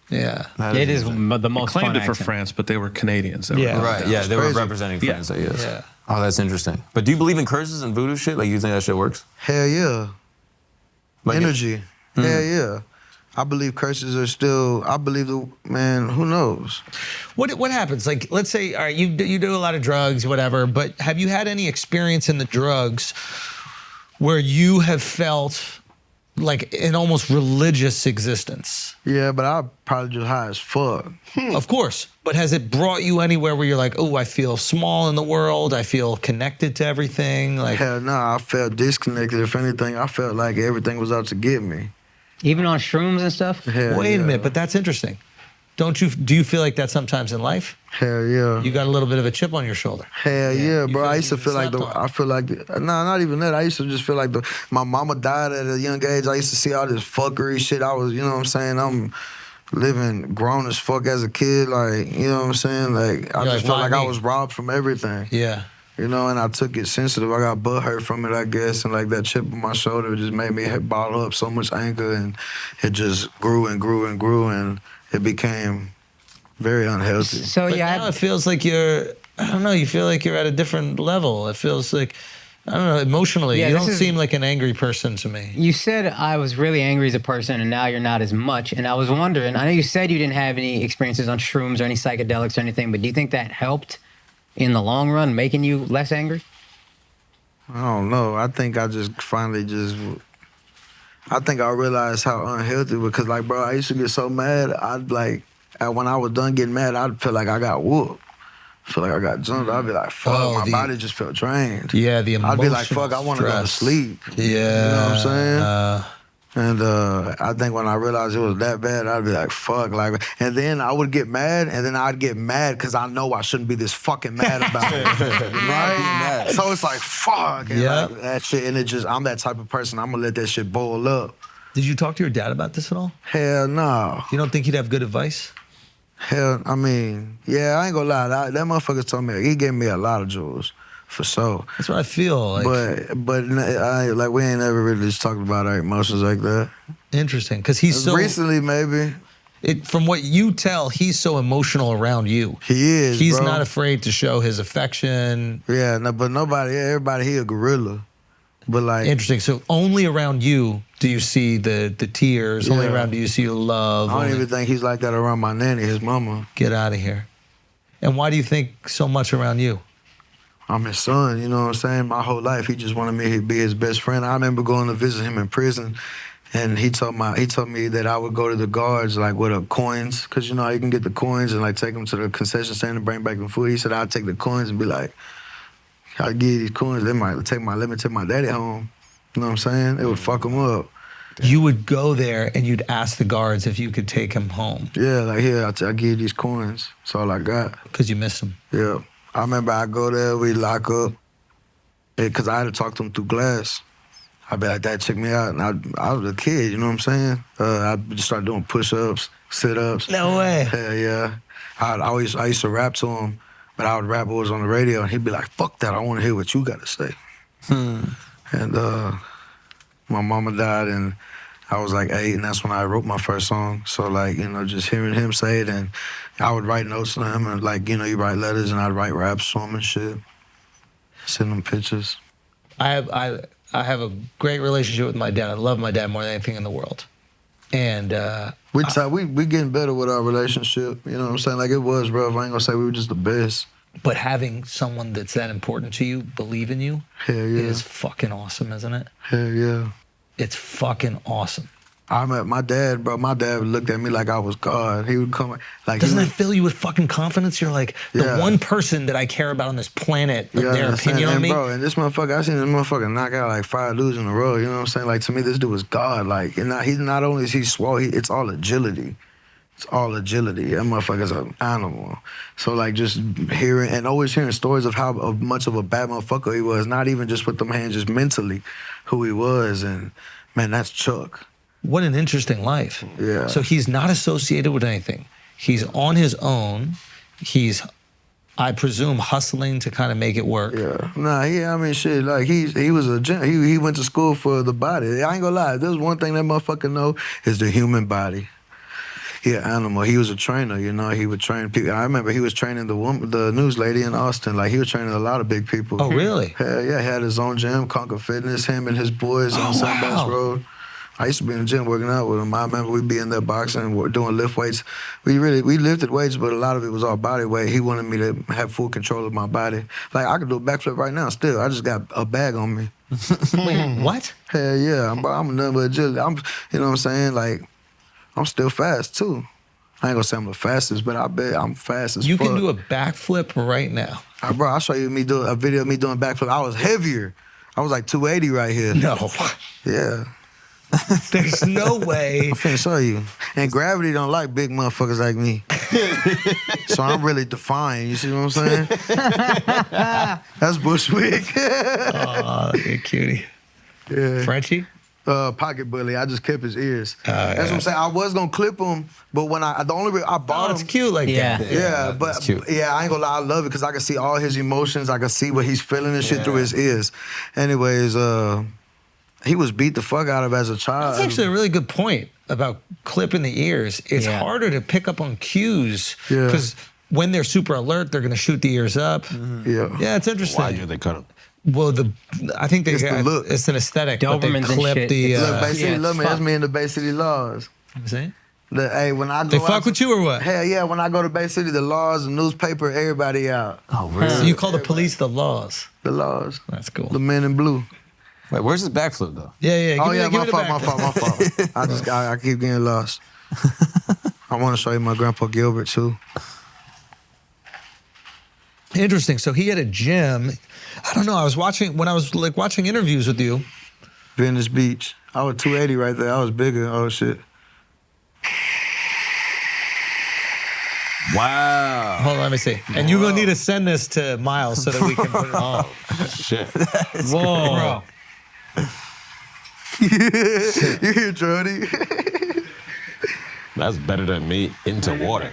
Yeah. That It is interesting. the most Claimed fun it for accent. France, but they were Canadians. That were Yeah. going Right. down. Yeah, they were crazy. representing Yeah. France. I guess. Yeah. Oh, that's interesting. But do you believe in curses and voodoo shit? Like, you think that shit works? Hell yeah. Like, Energy. Hell yeah. I believe curses are still, man, who knows? What happens? Like, let's say, all right, you do a lot of drugs, whatever, but have you had any experience in the drugs where you have felt like an almost religious existence? Yeah, but I'm probably just high as fuck. Of course. But has it brought you anywhere where you're like, oh, I feel small in the world, I feel connected to everything? Like, Hell no, I felt disconnected. If anything, I felt like everything was out to get me. Even on shrooms and stuff? Hell wait yeah. a minute, but that's interesting. Do you feel like that sometimes in life? Hell yeah. You got a little bit of a chip on your shoulder. Hell yeah, bro. feel I like used to you feel like slept on. not even that. I used to just feel like my mama died at a young age. I used to see all this fuckery shit. I was, you know what I'm saying? I'm living grown as fuck as a kid. Like, you know what I'm saying? Like, I You're just like, felt why like I me? was robbed from everything. Yeah. You know, and I took it sensitive. I got butt hurt from it, I guess, and like that chip on my shoulder just made me bottle up so much anger, and it just grew and grew and grew, and it became very unhealthy. So But yeah, now it feels like you're, I don't know, you feel like you're at a different level. It feels like, I don't know, emotionally, Yeah, you this don't is- seem like an angry person to me. You said I was really angry as a person, and now you're not as much. And I was wondering, I know you said you didn't have any experiences on shrooms or any psychedelics or anything, but do you think that helped in the long run, making you less angry? I don't know. I think I just finally I think I realized how unhealthy, because like, bro, I used to get so mad. I'd like, when I was done getting mad, I'd feel like I got whooped. Feel like I got jumped. I'd be like, fuck, my body just felt drained. Yeah, the I'd be like, emotional fuck, I want to go to stress. sleep. Yeah. You know what I'm saying? And I think when I realized it was that bad, I'd be like, fuck. Like, and then I would get mad, and then I'd get mad because I know I shouldn't be this fucking mad about it. Right? So it's like, fuck. And Yeah. like, that shit, and it just, I'm that type of person. I'm going to let that shit boil up. Did you talk to your dad about this at all? Hell no. You don't think he'd have good advice? Hell, I mean, yeah, I ain't gonna lie. That motherfucker told me, he gave me a lot of jewels, for sure. That's what I feel like. But like, we ain't ever really just talked about our emotions like that. Interesting, because he's so... Recently, maybe. From what you tell, he's so emotional around you. He is, He's bro. not afraid to show his affection. Yeah, no, but everybody, he a gorilla. But like... Interesting, so only around you do you see the tears, only Yeah. around do you see the love. I don't only- even think he's like that around my nanny, his mama. Get out of here. And why do you think so much around you? I'm his son, you know what I'm saying? My whole life, he just wanted me to be his best friend. I remember going to visit him in prison, and he told me that I would go to the guards like with the coins, because you know you can get the coins and like take them to the concession stand and bring back the food. He said I'd take the coins and be like, I'll give you these coins. Let me take my daddy home. You know what I'm saying? It would fuck him up. You would go there and you'd ask the guards if you could take him home Yeah, like here, I'll give you these coins. That's all I got. because you miss him. Yeah. I remember I go there, we lock up, because I had to talk to him through glass. I'd be like, Dad, check me out. And I was a kid, you know what I'm saying? I just started doing push-ups, sit-ups. No way. Hell yeah. I used to rap to him, but I would rap what was on the radio, and he'd be like, fuck that, I want to hear what you got to say. And my mama died, and I was like 8, and that's when I wrote my first song. So like, you know, just hearing him say it, and I would write notes to him, and like, you know, you write letters, and I'd write raps to him and shit. Send him pictures. I have a great relationship with my dad. I love my dad more than anything in the world. And We getting better with our relationship. You know what I'm saying? Like, it was rough. I ain't gonna say we were just the best. but having someone that's that important to you believe in you Hell yeah. is fucking awesome, isn't it? Hell yeah. It's fucking awesome. I met my dad, bro. My dad looked at me like I was God. He would come like... Doesn't that fill you with fucking confidence? You're like, the Yeah. one person that I care about on this planet, Yeah, their understand? opinion on And me. bro, and this motherfucker, I seen this motherfucker knock out like 5 dudes in a row. You know what I'm saying? Like, to me, this dude was God. Like, and he's not only is he swole, it's all agility. It's all agility. That motherfucker's an animal. So like, just hearing and always hearing stories of how much of a bad motherfucker he was. Not even just with them hands, just mentally, who he was. And man, that's Chuck. What an interesting life. Yeah. So he's not associated with anything. He's on his own. He's, I presume, hustling to kind of make it work. Yeah. Nah, I mean, shit, like, he was he went to school for the body. I ain't gonna lie, if there's one thing that motherfucker know, is the human body. He an animal. He was a trainer, you know. He would train people. I remember he was training the news lady in Austin. Like, he was training a lot of big people. Oh, really? Hell yeah, he had his own gym, Conquer Fitness, him and his boys on Sandbass Road. I used to be in the gym working out with him. I remember we'd be in there boxing, doing lift weights. We lifted weights, but a lot of it was all body weight. He wanted me to have full control of my body. Like, I could do a backflip right now still. I just got a bag on me. Wait, what? Hell yeah, I'm a number agility. You know what I'm saying? Like, I'm still fast too. I ain't gonna say I'm the fastest, but I bet I'm fast as You fuck. can do a backflip right now. Bro, I'll show you a video of me doing backflip. I was heavier. I was like 280 right here. No. Yeah. There's no way. I'm finna show you. And gravity don't like big motherfuckers like me. So I'm really defying, you see what I'm saying? That's Bushwick. Oh, you're cutie. Yeah. Frenchie? Pocket bully. I just kept his ears. That's what I'm saying. I was gonna clip him, but when I bought Oh, him. it's cute like Yeah. that. Yeah, but that's cute. yeah, I ain't gonna lie, I love it because I can see all his emotions. I can see what he's feeling and shit through his ears. Anyways, he was beat the fuck out of as a child. That's actually a really good point about clipping the ears. It's Yeah. harder to pick up on cues Yeah. because when they're super alert, they're going to shoot the ears up. Yeah. Yeah, it's interesting. Why do they cut him? Well, I think It's the look. it's an aesthetic. But they Dobermans and clip shit. the. Look, Bay City, yeah, look, man, fuck. that's me in the Bay City laws. You see? Hey, when I go They out fuck to- with you or what? Hell yeah, when I go to Bay City, the laws, the newspaper, everybody out. Oh, really? So you call the police the laws. The laws. That's cool. The men in blue. Wait, where's his backflip though? Yeah. Oh yeah, give my me the fault. backflip. I keep getting lost. I want to show you my grandpa Gilbert too. Interesting. So he had a gym. I don't know. I was watching watching interviews with you. Venice Beach. I was 280 right there. I was bigger. Oh shit. Wow. Hold on, let me see. And you're gonna need to send this to Miles so that we can put it on. Shit. Whoa. You hear Jody? That's better than me into water.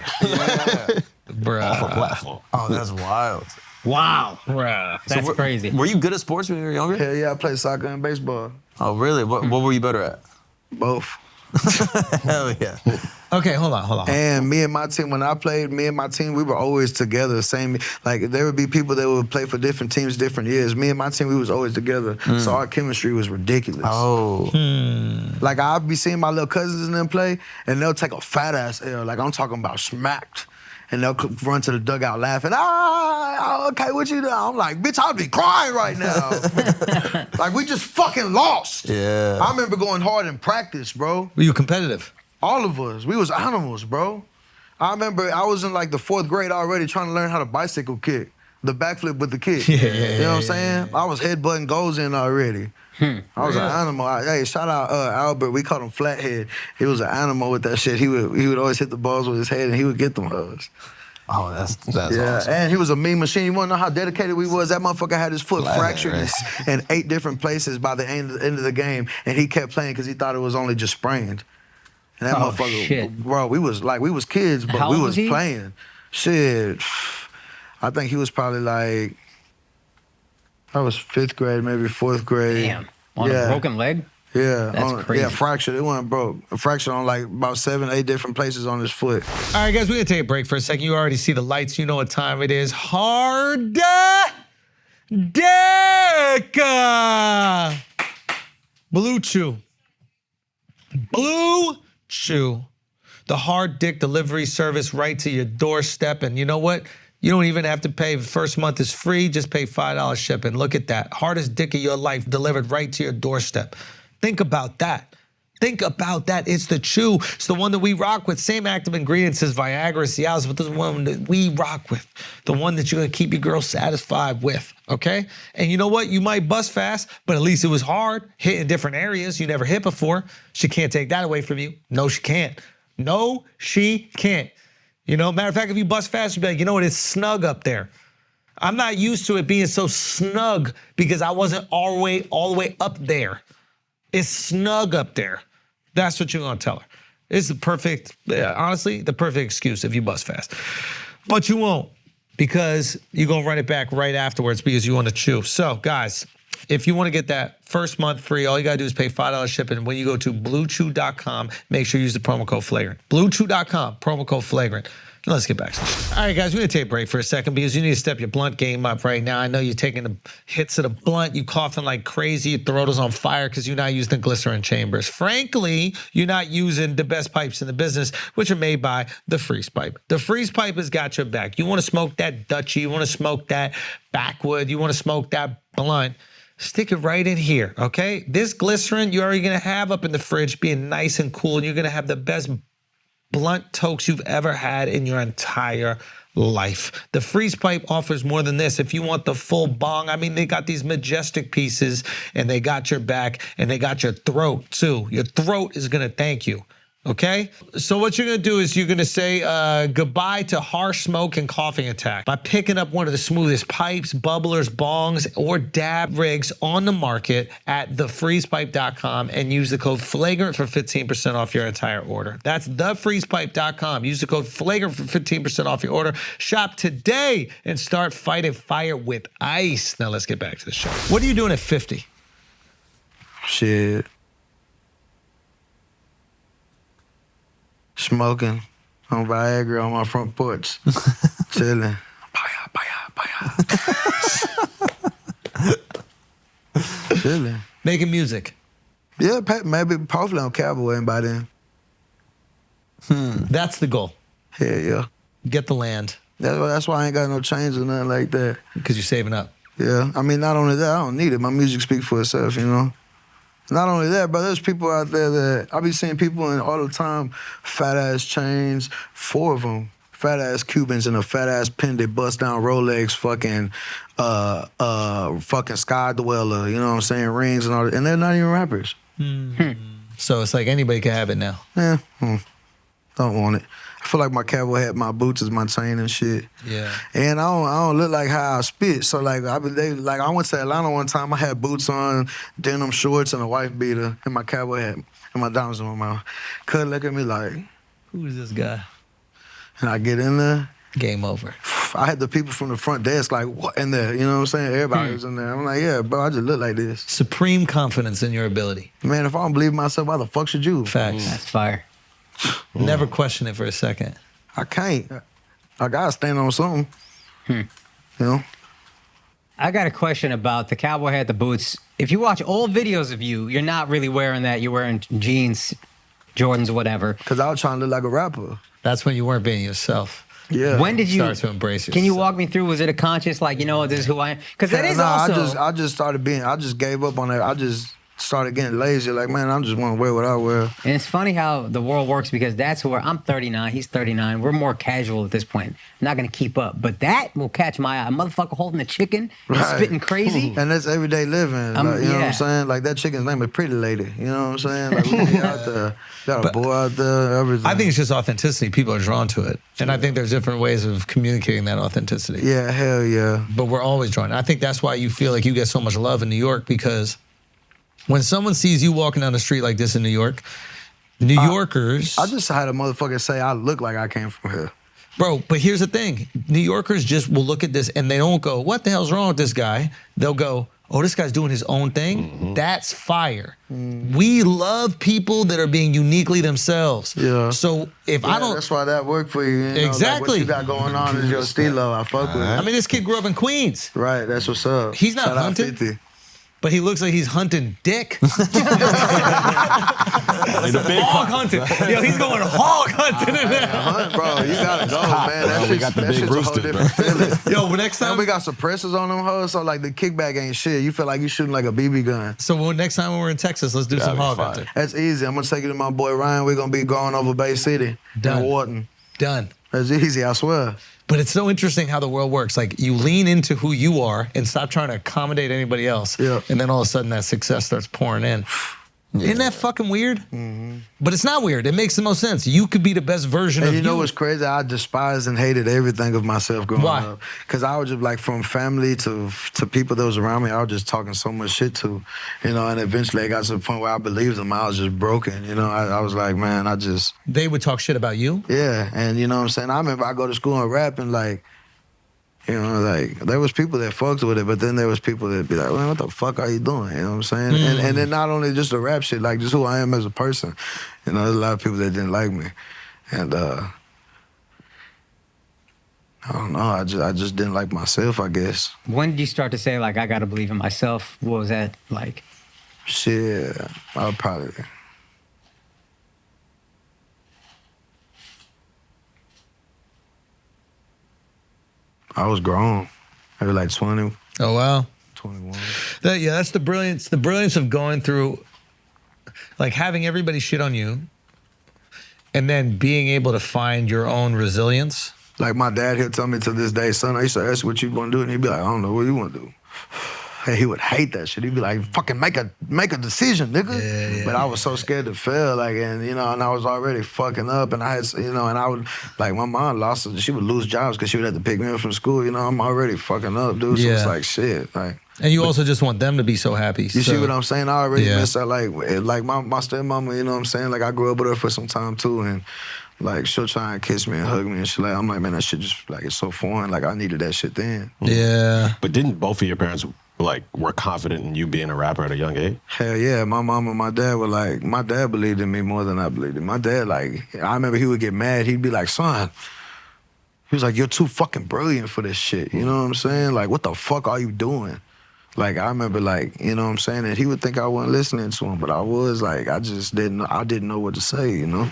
Bruh. Off a platform. Oh, that's wild. Wow. Bruh. That's crazy. Were you good at sports when you were younger? Hell yeah, I played soccer and baseball. Oh, really? What were you better at? Both. Hell yeah. Okay, hold on. And me and my team, when I played, we were always together. Same, like there would be people that would play for different teams, different years. Me and my team, we was always together. So our chemistry was ridiculous. Oh. Like I'd be seeing my little cousins and them play, and they'll take a fat ass L. Like I'm talking about smacked. And they'll run to the dugout laughing, okay, what you doing? I'm like, bitch, I'd be crying right now. Like, we just fucking lost. Yeah. I remember going hard in practice, bro. Were you competitive? All of us. We was animals, bro. I remember I was in like the 4th grade already trying to learn how to bicycle kick. The backflip with the kick. You know what I'm saying? I was headbutting goals in already. I was an animal. Hey, shout out Albert. We called him Flathead. He was an animal with that shit. He would always hit the balls with his head and he would get them hugs. Oh, that's Yeah, awesome. and he was a mean machine. You wanna know how dedicated we was? That motherfucker had his foot fractured in 8 different places by the end of the game, and he kept playing because he thought it was only just sprained. And that motherfucker, shit. bro, we was kids, but How we old was was he? playing. Shit, I think he was probably like, I was 5th grade, maybe 4th grade. Damn. On a broken leg? Yeah, That's crazy. Yeah, fractured. It wasn't broke. Fractured on like about 7, 8 different places on his foot. All right, guys, we're gonna take a break for a second. You already see the lights. You know what time it is. Hard Deck! Blue Chew. Blue Chew. The hard dick delivery service right to your doorstep. And you know what? You don't even have to pay. The first month is free. Just pay $5 shipping. Look at that. Hardest dick of your life delivered right to your doorstep. Think about that. Think about that. It's the Chew. It's the one that we rock with. Same active ingredients as Viagra, Cialis, but this is the one that we rock with. The one that you're gonna keep your girl satisfied with, okay? And you know what? You might bust fast, but at least it was hard, hit in different areas you never hit before. She can't take that away from you. No, she can't. No, she can't. You know, matter of fact, if you bust fast, you'll be like, you know what? It's snug up there. I'm not used to it being so snug because I wasn't all the way up there. It's snug up there. That's what you're gonna tell her. It's the perfect, honestly, the perfect excuse if you bust fast. But you won't, because you're gonna run it back right afterwards because you wanna chew. So guys, if you wanna get that first month free, all you gotta do is pay $5 shipping. When you go to bluechew.com, make sure you use the promo code FLAGRANT. Bluechew.com, promo code FLAGRANT. Let's get back to this. All right, guys, we're gonna take a break for a second because you need to step your blunt game up right now. I know you're taking the hits of the blunt, you coughing like crazy, your throat is on fire because you're not using the glycerin chambers. Frankly, you're not using the best pipes in the business, which are made by the Freeze Pipe. The Freeze Pipe has got your back. You wanna smoke that Dutchie, you wanna smoke that backwood, you wanna smoke that blunt, stick it right in here, okay? This glycerin you're already gonna have up in the fridge being nice and cool, and you're gonna have the best blunt tokes you've ever had in your entire life. The Freeze Pipe offers more than this. If you want the full bong, I mean, they got these majestic pieces and they got your back and they got your throat too. Your throat is gonna thank you. Okay? So what you're gonna do is you're gonna say goodbye to harsh smoke and coughing attack by picking up one of the smoothest pipes, bubblers, bongs, or dab rigs on the market at thefreezepipe.com and use the code FLAGRANT for 15% off your entire order. That's thefreezepipe.com. Use the code FLAGRANT for 15% off your order. Shop today and start fighting fire with ice. Now let's get back to the show. What are you doing at 50? Shit. Smoking on Viagra on my front porch. Chilling. Baya, baya, baya. chilling. Making music. Yeah, maybe hopefully I'm cowboying by then. That's the goal. Hell yeah. Get the land That's why I ain't got no chains or nothing like that. because you're saving up. Yeah, I mean, not only that, I don't need it. My music speaks for itself, you know? Not only that, but there's people out there that, I be seeing people in all the time, fat-ass chains, 4 of them, fat-ass Cubans in a fat-ass pendant, bust-down Rolex, fucking Sky Dweller, you know what I'm saying, rings and all that, and they're not even rappers. So it's like anybody can have it now. Yeah, don't want it. I feel like my cowboy hat, my boots is my chain and shit. Yeah. And I don't look like how I spit. So like I went to Atlanta one time. I had boots on, denim shorts, and a wife beater, and my cowboy hat, and my diamonds in my mouth. Cuz look at me like, Who is this guy? and I get in there. Game over. I had the people from the front desk like, what in there? You know what I'm saying? Everybody was in there. I'm like, yeah, bro, I just look like this. Supreme confidence in your ability. Man, if I don't believe in myself, why the fuck should you? Facts. That's fire. Never question it for a second. I can't. I gotta stand on something. You know? I got a question about the cowboy hat, the boots. If you watch old videos of you, you're not really wearing that. You're wearing jeans, Jordans, whatever. Cause I was trying to look like a rapper. That's when you weren't being yourself. Yeah. When did you Start to embrace yourself. Can you walk me through? Was it a conscious, like, you know, this is who I am? Because that is also. I just gave up on that. I just started getting lazy. Like, man, I just want to wear what I wear. And it's funny how the world works because that's where I'm 39, he's 39. We're more casual at this point. I'm not going to keep up. But that will catch my eye. A motherfucker holding a chicken and spitting crazy. And that's everyday living. Like, you know what I'm saying? Like, that chicken's name is Pretty Lady. You know what I'm saying? Like, we be out there. Got a boy out there, everything. I think it's just authenticity. People are drawn to it. And I think there's different ways of communicating that authenticity. Yeah, hell yeah. But we're always drawn. I think that's why you feel like you get so much love in New York, because when someone sees you walking down the street like this in New York, New Yorkers... I just had a motherfucker say I look like I came from here. Bro, but here's the thing. New Yorkers just will look at this and they don't go, what the hell's wrong with this guy? They'll go, oh, this guy's doing his own thing? That's fire. We love people that are being uniquely themselves. Yeah. So if I don't... That's why that worked for you. You know? Exactly. Like what you got going on is your stilo. I fuck with it. I mean, this kid grew up in Queens. Right, that's what's up. He's not Shout out hunting. 50. But he looks like he's hunting dick. Like the big Hog hunting. Yo, he's going hog hunting in there. Hunt, bro, you gotta go, man. That We shit's, got the that big shit's a whole roosters, different feeling. Yo, next And time... we got suppressors on them hoes, so like the kickback ain't shit. You feel like you shooting like a BB gun. So next time when we're in Texas, let's do some be hog fire. hunting. That's easy. I'm gonna take you to my boy Ryan. We're gonna be going over Bay City Done. and Wharton. Done. That's easy, I swear. But it's so interesting how the world works. Like, you lean into who you are and stop trying to accommodate anybody else. Yeah. And then all of a sudden that success starts pouring in. Isn't that fucking weird? But it's not weird. It makes the most sense. You could be the best version And of you you. know what's crazy? I despised and hated everything of myself growing Why? up. Because I was just like, from family to people that was around me, I was just talking so much shit to, you know, and eventually it got to the point where I believed them. I was just broken, you know. I was like, man, They would talk shit about you? yeah. And you know what I'm saying? I remember I go to school and rap and like, you know, like, there was people that fucked with it, but then there was people that be like, man, what the fuck are you doing? You know what I'm saying? And then not only just the rap shit, like just who I am as a person. You know, there's a lot of people that didn't like me. And I don't know, I just didn't like myself, I guess. When did you start to say, like, I got to believe in myself? What was that like? Shit, I would probably... I was grown. I was like 20, Oh, wow. 21. That's the brilliance. The brilliance of going through, like, having everybody shit on you and then being able to find your own resilience. Like my dad, he'll tell me to this day, son, I used to ask you what you want to do, and he'd be like, I don't know, what you want to do? And he would hate that shit. He'd be like, fucking make a decision, nigga. Yeah. But I was so scared to fail, like, and you know, and I was already fucking up, and I had, you know, and I would, like, my mom she would lose jobs because she would have to pick me up from school, you know, I'm already fucking up, dude, so Yeah. it's like, shit, like. And you also just want them to be so happy. You see what I'm saying? I already Yeah. missed out, like my stepmama, you know what I'm saying? Like, I grew up with her for some time, too, and like, she'll try and kiss me and hug me and shit. Like, I'm like, man, that shit just, like, it's so foreign. Like, I needed that shit then. Yeah. But didn't both of your parents were confident in you being a rapper at a young age? Hell yeah, my mom and my dad were like, my dad believed in me more than I believed in. My dad, like, I remember he would get mad. He'd be like, son, he was like, you're too fucking brilliant for this shit. You know what I'm saying? Like, what the fuck are you doing? Like, I remember, like, you know what I'm saying? And he would think I wasn't listening to him, but I was, like, I didn't know what to say, you know?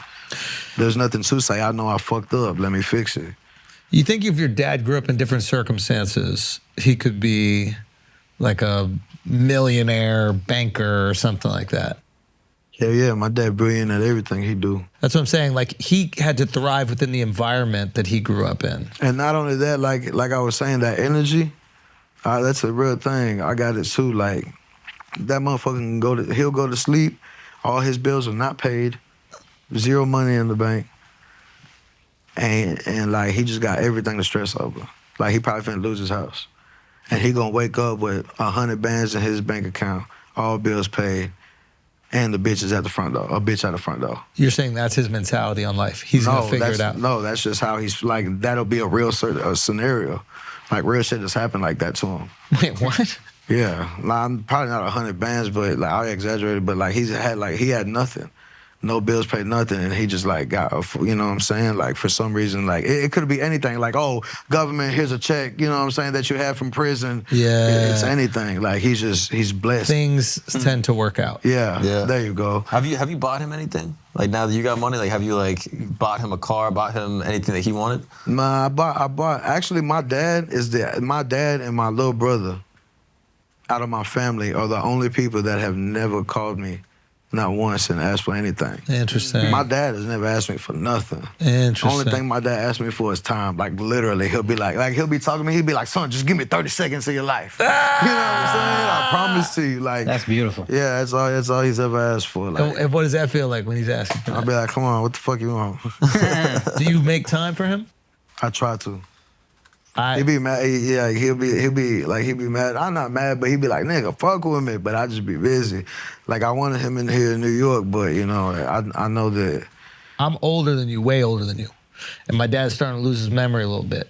There's nothing to say. I know I fucked up. Let me fix it. You think if your dad grew up in different circumstances, he could be like a millionaire banker or something like that? Hell yeah, my dad brilliant at everything he do. That's what I'm saying. Like, he had to thrive within the environment that he grew up in. And not only that, like I was saying, that energy, that's a real thing. I got it too. Like, that motherfucker can he'll go to sleep. All his bills are not paid. Zero money in the bank. And like, he just got everything to stress over. Like, he probably finna lose his house. And he gonna wake up with 100 bands in his bank account, all bills paid, and the bitch is at the front door, a bitch at the front door. You're saying that's his mentality on life. He's gonna figure it out. No, that's just how he's, like, that'll be a real scenario. Like, real shit just happened like that to him. Wait, what? Yeah, like, I'm probably not 100 bands, but like, I exaggerated, but like, he had nothing. No bills paid, nothing, and he just like got, you know what I'm saying? Like, for some reason, like, it could be anything. Like, oh, government, here's a check, you know what I'm saying, that you had from prison. Yeah. It's anything. Like, he's blessed. Things tend to work out. Yeah, there you go. Have you bought him anything? Like, now that you got money, like, have you like bought him a car, bought him anything that he wanted? Nah, I bought. Actually, my dad and my little brother, out of my family, are the only people that have never called me, not once, and asked for anything. Interesting. My dad has never asked me for nothing. Interesting. Only thing my dad asked me for is time. Like, literally, he'll be like he'll be talking to me, he'll be like, son, just give me 30 seconds of your life. You know what I'm saying? I promise to you. Like, That's beautiful. yeah, that's all he's ever asked for. Like, And what does that feel like when he's asking for I'll that? be like, come on, what the fuck you want? Do you make time for him? I try to. He be mad. Yeah, he'll be mad. I'm not mad, but he'd be like, nigga, fuck with me. But I just be busy. Like, I wanted him in here in New York, but you know, I know that. I'm older than you, way older than you. And my dad's starting to lose his memory a little bit.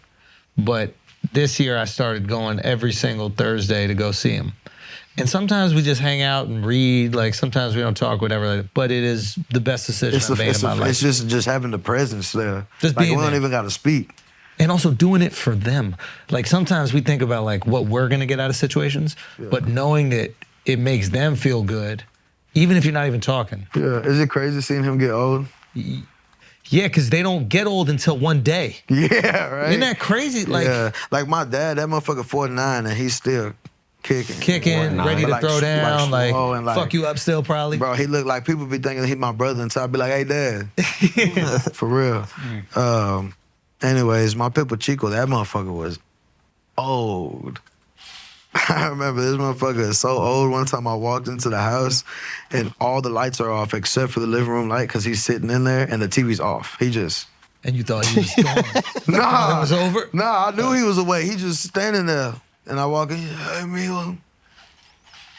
But this year I started going every single Thursday to go see him. And sometimes we just hang out and read, like sometimes we don't talk, whatever, but it is the best decision I've made in my life. It's just having the presence there. Just like, being we don't there. even gotta speak. And also doing it for them. Like, sometimes we think about like what we're gonna get out of situations, but knowing that it makes them feel good, even if you're not even talking. Yeah, is it crazy seeing him get old? Yeah, because they don't get old until one day. Yeah, right? Isn't that crazy? Like, yeah, like my dad, that motherfucker 49 and he's still kicking. ready to Like, throw down, like, slow and, like, fuck you up still probably. Bro, he look like, people be thinking he's my brother until I be like, hey, dad. For real. Anyways, my Pippa Chico, that motherfucker was old. I remember this motherfucker is so old. One time I walked into the house and all the lights are off except for the living room light because he's sitting in there and the TV's off. He just... And you thought he was gone. Nah. It was over? Nah, I knew he was away. He just standing there. And I walk in, hey, Milo.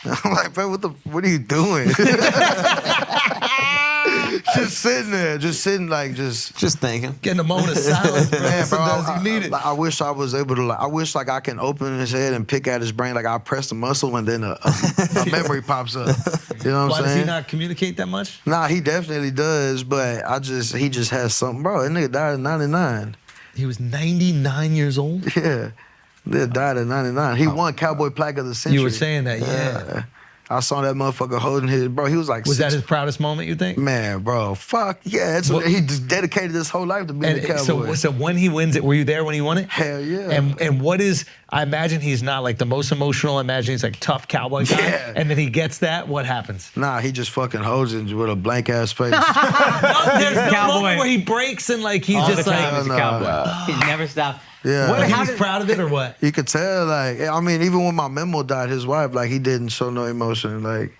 I'm like, bro, what are you doing? Just sitting there, just thinking. Getting a moment of silence, bro. Man, bro, Sometimes you need it. I wish I was able to, like, I wish like I can open his head and pick at his brain, like I press the muscle and then a memory pops up. You know what Why I'm does saying? he not communicate that much? Nah, he definitely does, but he just has something. Bro, that nigga died at 99. He was 99 years old? Yeah. They died at 99. He won Cowboy Plaque of the Century. You were saying that, yeah. I saw that motherfucker holding his, bro, he was like Was that his proudest moment, you think? Man, bro, fuck yeah. He just dedicated his whole life to being a cowboy. So when he wins it, were you there when he won it? Hell yeah. And what is, I imagine he's not like the most emotional, I imagine he's like tough cowboy guy. Yeah. And then he gets that, what happens? Nah, he just fucking holds it with a blank ass face. There's no Cowboy. moment where he breaks and like he's All just the time like, he's a cowboy. He never stopped. Yeah. what, he How was did- proud of it or what? You could tell, like, I mean, even when my memo died, his wife, like, he didn't show no emotion. Like,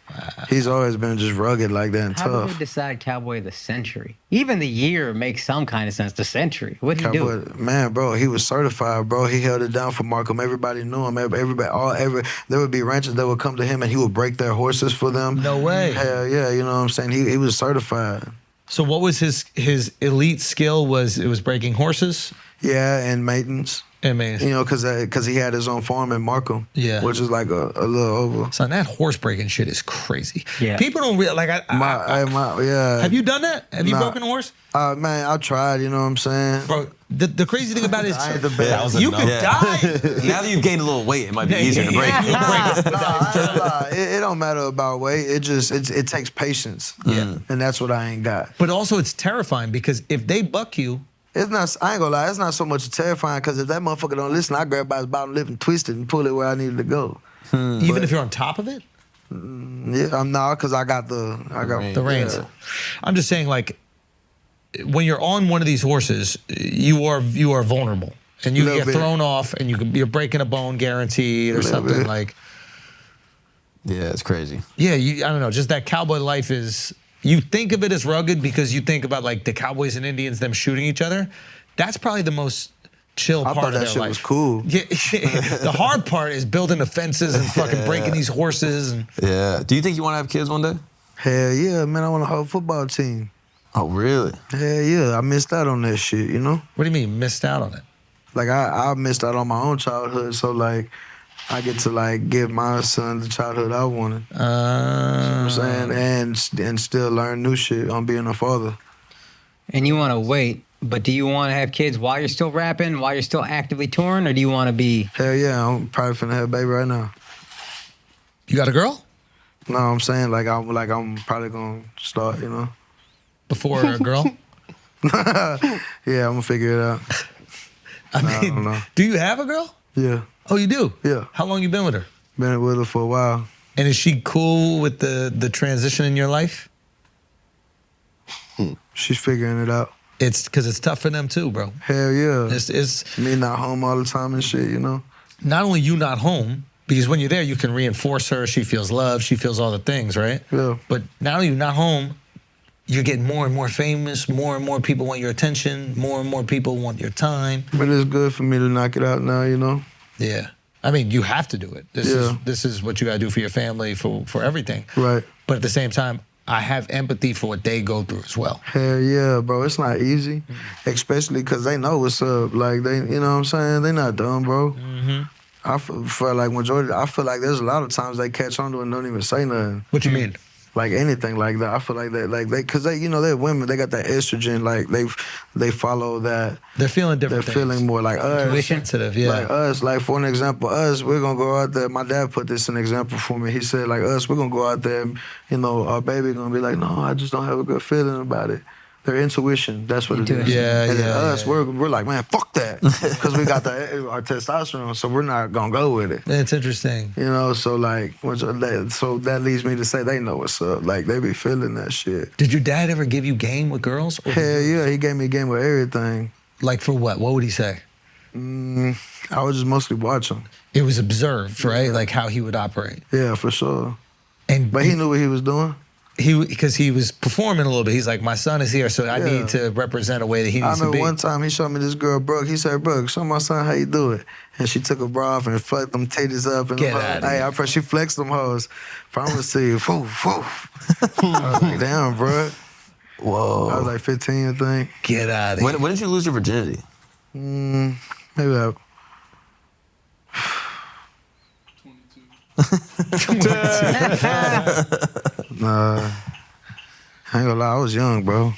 he's always been just rugged like that and How did tough. they decide Cowboy of the Century? Even the year makes some kind of sense. The century. What did he do? Cowboy, man, bro, he was certified, bro. He held it down for Markham. Everybody knew him. There would be ranchers that would come to him and he would break their horses for them. No way. Hell yeah, you know what I'm saying? He was certified. So what was his elite skill? Was it was breaking horses? Yeah, and maintenance. Amazing. You know, because he had his own farm in Markham. Yeah. Which is like a little over. Son, that horse breaking shit is crazy. Yeah. People don't realize. Like, Yeah. have you done that? Have you Nah. broken a horse? Man, I tried. You know what I'm saying? Bro, the crazy thing about it is I ain't the best. That was a you no. could Yeah. die. Now that you've gained a little weight, it might be easier to break. Nah, I ain't lie. It don't matter about weight. It takes patience. Yeah. And that's what I ain't got. But also, it's terrifying because if they buck you, It's not. I ain't gonna lie. It's not so much terrifying because if that motherfucker don't listen, I grab by his bottom lip and twist it and pull it where I needed to go. even if you're on top of it, Yeah, I'm not because I got the reins. Yeah. I'm just saying, like, when you're on one of these horses, you are vulnerable, and you Little get bit. thrown off, and you're breaking a bone guaranteed or Little something bit. like. Yeah, it's crazy. Yeah, I don't know. Just that cowboy life is. You think of it as rugged because you think about like the cowboys and Indians, them shooting each other. That's probably the most chill I part thought of that their shit life. was cool. Yeah, the hard part is building the fences and fucking breaking these horses. And Yeah. Do you think you want to have kids one day? Hell yeah, man! I want a whole football team. Oh, really? Hell yeah, I missed out on that shit. You know, what do you mean missed out on it? like I missed out on my own childhood. So like, I get to like give my son the childhood I wanted. You know what I'm saying, and still learn new shit on being a father. And you want to wait, but do you want to have kids while you're still rapping, while you're still actively touring, or do you want to be? Hell yeah, I'm probably finna have a baby right now. You got a girl? No, I'm saying like I'm probably gonna start. You know. Before a girl? Yeah, I'm gonna figure it out. I I don't know. do you have a girl? Yeah, Oh, you do? Yeah. How long you been with her? been with her for a while. And is she cool with the transition in your life? She's figuring it out. It's because it's tough for them too, bro. Hell yeah. It's Me not home all the time and shit, you know? not only you not home, because when you're there, you can reinforce her. She feels love. She feels all the things, right? Yeah. But not only you not home, you're getting more and more famous. More and more people want your attention. More and more people want your time. But it's good for me to knock it out now, you know? Yeah. I mean, you have to do it. This is what you gotta do for your family, for everything. Right. But at the same time, I have empathy for what they go through as well. Hell yeah, bro. It's not easy, especially because they know what's up. Like, they, you know what I'm saying? They not dumb, bro. I feel like I feel like there's a lot of times they catch on to it and don't even say nothing. What you mean? Like anything like that. I feel like because they, you know, they're women. They got that estrogen. Like they follow that. They're feeling They're different things. feeling more like us. Sensitive, yeah. Like us, like for an example, us, we're gonna go out there. My dad put this in example for me. He said, like us, we're gonna go out there, and, you know, our baby gonna be like, no, I just don't have a good feeling about it. Their intuition, that's what it is. Intuition. Yeah, and then yeah, us, yeah. we're like, man, fuck that, because we got our testosterone, so we're not gonna go with it. It's interesting. You know, so like, so that leads me to say they know what's up. Like they be feeling that shit. Did your dad ever give you game with girls? Or Hell yeah, he gave me a game with everything. like for what? What would he say? I would just mostly watch him. It was observed, right? Like how he would operate. Yeah, for sure. And But he knew what he was doing. because he was performing a little bit. He's like, my son is here, so I need to represent a way that he I needs to remember be. one time he showed me this girl, Brooke. He said, Brooke, show my son how you do it. And she took her bra off and flexed them titties up. And Get them outta hey, here. she flexed them hoes. Promise to you. Woo, woo. I was like, damn, bro. Whoa. I was like 15, I think. Get out of here. When did you lose your virginity? Maybe about 22. Nah. I ain't gonna lie, I was young, bro.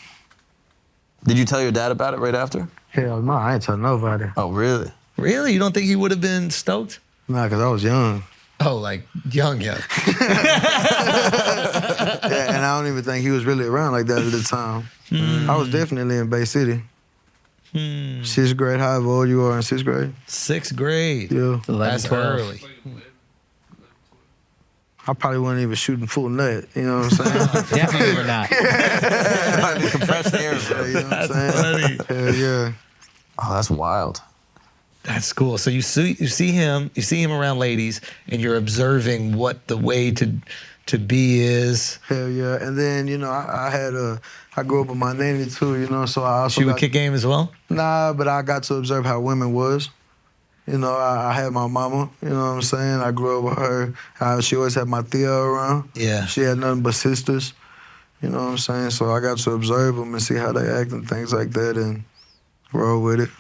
Did you tell your dad about it right after? Hell no, I ain't tell nobody. Oh, really? Really? You don't think he would have been stoked? Nah, because I was young. Oh, like young. Yeah, and I don't even think he was really around like that at the time. I was definitely in Bay City. 6th grade, however old you are in 6th grade. 6th grade. Yeah. 11, That's 12. early. I probably wasn't even shooting full nut, you know what I'm saying? Definitely we're not. Compressed air, Yeah, bro. you know what I'm saying? Hell yeah. Oh, that's wild. That's cool. So you see him around ladies, and you're observing what the way to be is. Hell yeah. And then, you know, I grew up with my nanny too, you know, so I also She would kick game as well? Nah, but I got to observe how women was. You know, I had my mama, you know what I'm saying? I grew up with her. She always had my Thea around. Yeah. She had nothing but sisters, you know what I'm saying? So I got to observe them and see how they act and things like that and roll with it.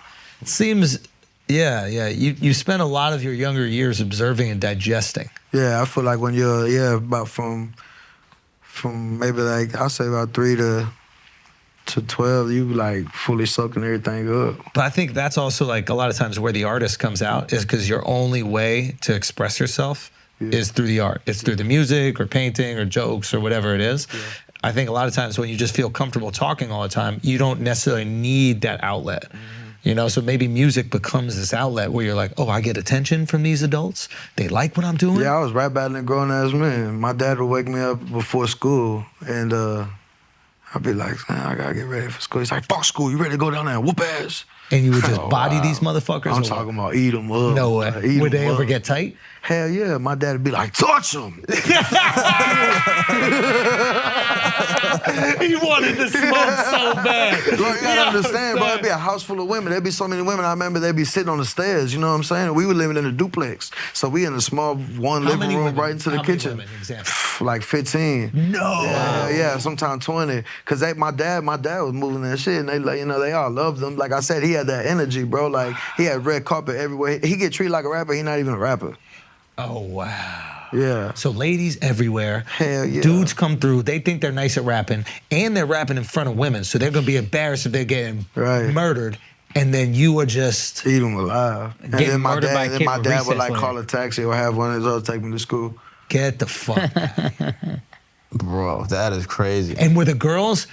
It seems Yeah, yeah. You spent a lot of your younger years observing and digesting. Yeah, I feel like when you're about from maybe like I'll say about 3 to 12, you like fully soaking everything up. But I think that's also like a lot of times where the artist comes out is because your only way to express yourself is through the art. It's through the music or painting or jokes or whatever it is. Yeah. I think a lot of times when you just feel comfortable talking all the time, you don't necessarily need that outlet. You know, so maybe music becomes this outlet where you're like, oh, I get attention from these adults. They like what I'm doing. Yeah, I was rap battling grown ass men. My dad would wake me up before school, and I'd be like, man, I gotta get ready for school. He's like, fuck school, you ready to go down there and whoop ass? And you would just body these motherfuckers? I'm talking about eat them up. No way. Would they ever get tight? Hell yeah. My dad would be like, touch them. He wanted to smoke so bad. Look, you gotta understand, bro. It'd be a house full of women. There'd be so many women. I remember they'd be sitting on the stairs, you know what I'm saying? We were living in a duplex. So we in a small living room right into the kitchen. Like 15. No. Yeah, sometimes 20. Cause my dad was moving that shit, and they like, you know, they all loved him. Like I said, he had that energy, bro. Like he had red carpet everywhere. He get treated like a rapper. He not even a rapper. Oh wow. Yeah. So ladies everywhere. Hell yeah. Dudes come through. They think they're nice at rapping, and they're rapping in front of women. So they're gonna be embarrassed if they're getting murdered. And then you are just eat them alive. And then my dad would like later. call a taxi or have one of his others take me to school. Get the fuck out. Bro, that is crazy. And were the girls,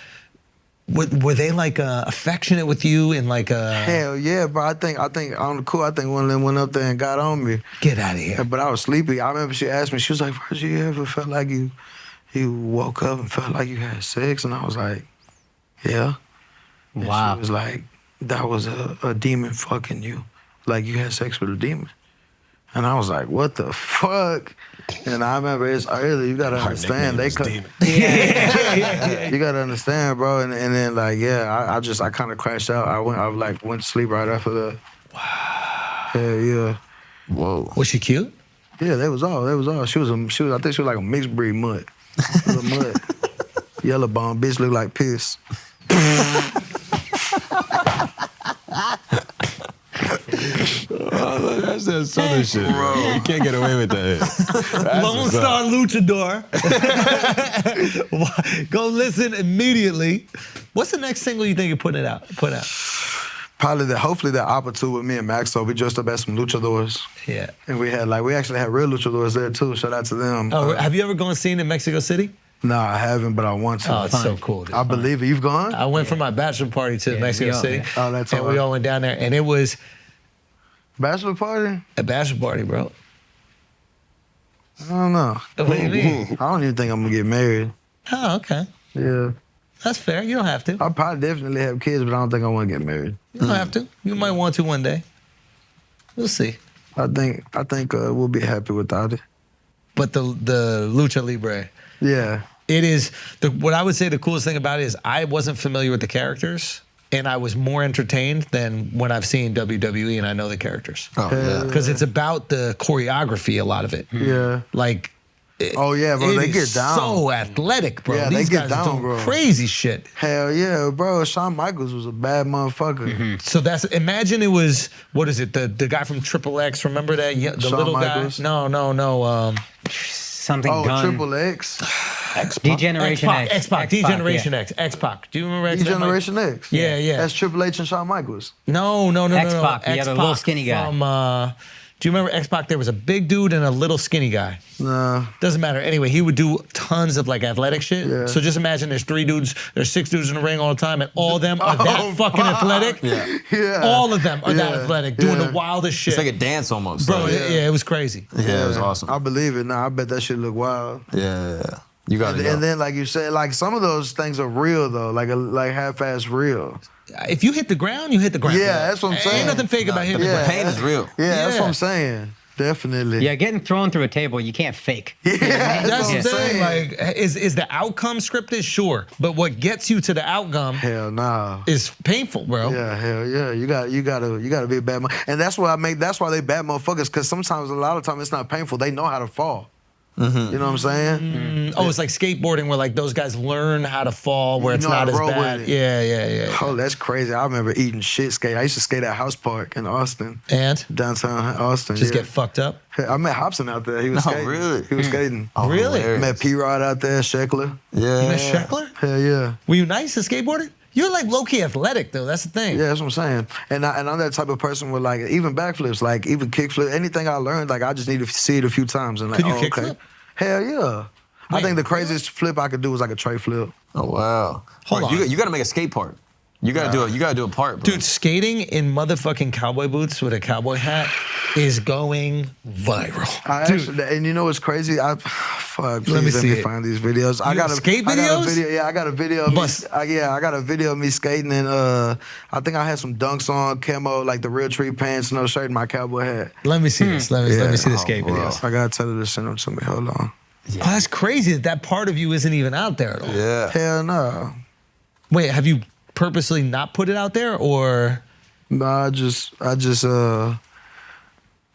were they like affectionate with you and like Hell yeah, bro. I think on the cool, I think one of them went up there and got on me. Get out of here. But I was sleepy. I remember she asked me, she was like, "First, you ever felt like you woke up and felt like you had sex?" And I was like, "Yeah." And wow. She was like, "That was a demon fucking you. Like you had sex with a demon." And I was like, "What the fuck?" And I remember it's early. You gotta understand. They could. Yeah. You gotta understand, bro. And then like, yeah, I kind of crashed out. I went to sleep right after that. Wow. Hell yeah. Whoa. Was she cute? Yeah, that was all. She was. I think she was like a mixed breed mutt. She was a mutt. Yellow bone bitch looked like piss. That's that southern shit, bro. You can't get away with that. Lone Star Luchador. Go listen immediately. What's the next single you think you're putting out? Probably hopefully that opportunity with me and Maxo. We dressed up as some luchadors. Yeah. And we actually had real luchadors there too. Shout out to them. Oh, have you ever gone seen in Mexico City? No, I haven't, but I want to. Oh, it's so cool. Dude. I believe it. You've gone? I went for my bachelor party to Mexico City. Oh, that's all and right. we all went down there, and it was Bachelor party? a bachelor party, bro. I don't know. What do you mean? I don't even think I'm gonna get married. Oh, okay. Yeah. That's fair. You don't have to. I'll probably definitely have kids, but I don't think I want to get married. You don't have to. You might want to one day. We'll see. I think we'll be happy without it. But the Lucha Libre. Yeah. It is, what I would say the coolest thing about it is I wasn't familiar with the characters, and I was more entertained than when I've seen WWE and I know the characters. Oh, yeah. Because it's about the choreography, a lot of it. Yeah. Like, Oh yeah, bro. They get down. So athletic, bro. Yeah, These they get guys are down, doing bro. crazy shit. Hell yeah, bro. Shawn Michaels was a bad motherfucker. So imagine it was, what is it, the guy from Triple X, remember that? Yeah, the Shawn little Michaels? guy? No. Something Oh, gun. Triple X. Degeneration X. X-Pac, Degeneration X. X-Pac. Do you remember X-Pac? Generation X. Yeah. That's Triple H and Shawn Michaels. No. X-Pac, the other little skinny guy. From, do you remember X-Pac? There was a big dude and a little skinny guy. Nah. Doesn't matter. Anyway, he would do tons of like athletic shit. Yeah. So just imagine there's 6 dudes in the ring all the time, and all of them are that fucking athletic. Yeah. All of them are that Yeah. athletic, doing Yeah. the wildest shit. It's like a dance almost. Bro, like, yeah, it was crazy. yeah, it was awesome. I believe it. Nah, I bet that shit look wild. Yeah. You got it. And then, like you said, like some of those things are real though, like half-ass real. If you hit the ground, you hit the ground. Yeah, that's what I'm saying. Ain't nothing fake about hitting the The ground. pain is real. Yeah, that's Yeah. what I'm saying. Definitely. Yeah, getting thrown through a table, you can't fake. Yeah, That's what the I'm thing. saying. Like, is the outcome scripted? Sure, but what gets you to the outcome Hell nah. is painful, bro. Yeah, hell yeah. You gotta be a bad motherfucker. And that's why they bad motherfuckers, because sometimes a lot of times it's not painful. They know how to fall. You know what I'm saying? Oh, it's like skateboarding where like those guys learn how to fall where it's know how not to as roll with bad. it. Yeah. Oh, that's crazy. I remember eating shit skate. I used to skate at House Park in Austin. And Downtown Austin. just yeah. get fucked up. I met Hopsin out there. He was skating. really? He was skating. Oh, Really? hilarious. Met P-Rod out there, Sheckler. Yeah. You met Sheckler? Hell yeah. Were you nice at skateboarding? You're like low-key athletic though, that's the thing. Yeah, that's what I'm saying. And I'm that type of person with like, even backflips, like even kickflip, anything I learned, like I just need to see it a few times. And like, Could you oh, kickflip? okay. Hell yeah. I Wait, think the craziest flip I could do was like a tray flip. Oh wow. Hold Bro, on. You got to make a skate part. You got to do it. You got to do a part, bro. Dude, skating in motherfucking cowboy boots with a cowboy hat is going viral. And you know what's crazy? Fuck, Let me please let see me it. find these videos. You have skate I got a videos? video. Yeah, I got a video. Of me, Bust. I got a video of me skating, and I think I had some dunks on, camo, like the real tree pants, no shirt, and my cowboy hat. Let me see this. Let me see the skate bro. videos. I gotta tell her to send them to me. Hold on. Oh, that's crazy that part of you isn't even out there at all. Yeah. Hell no. Wait, have you purposely not put it out there or? No,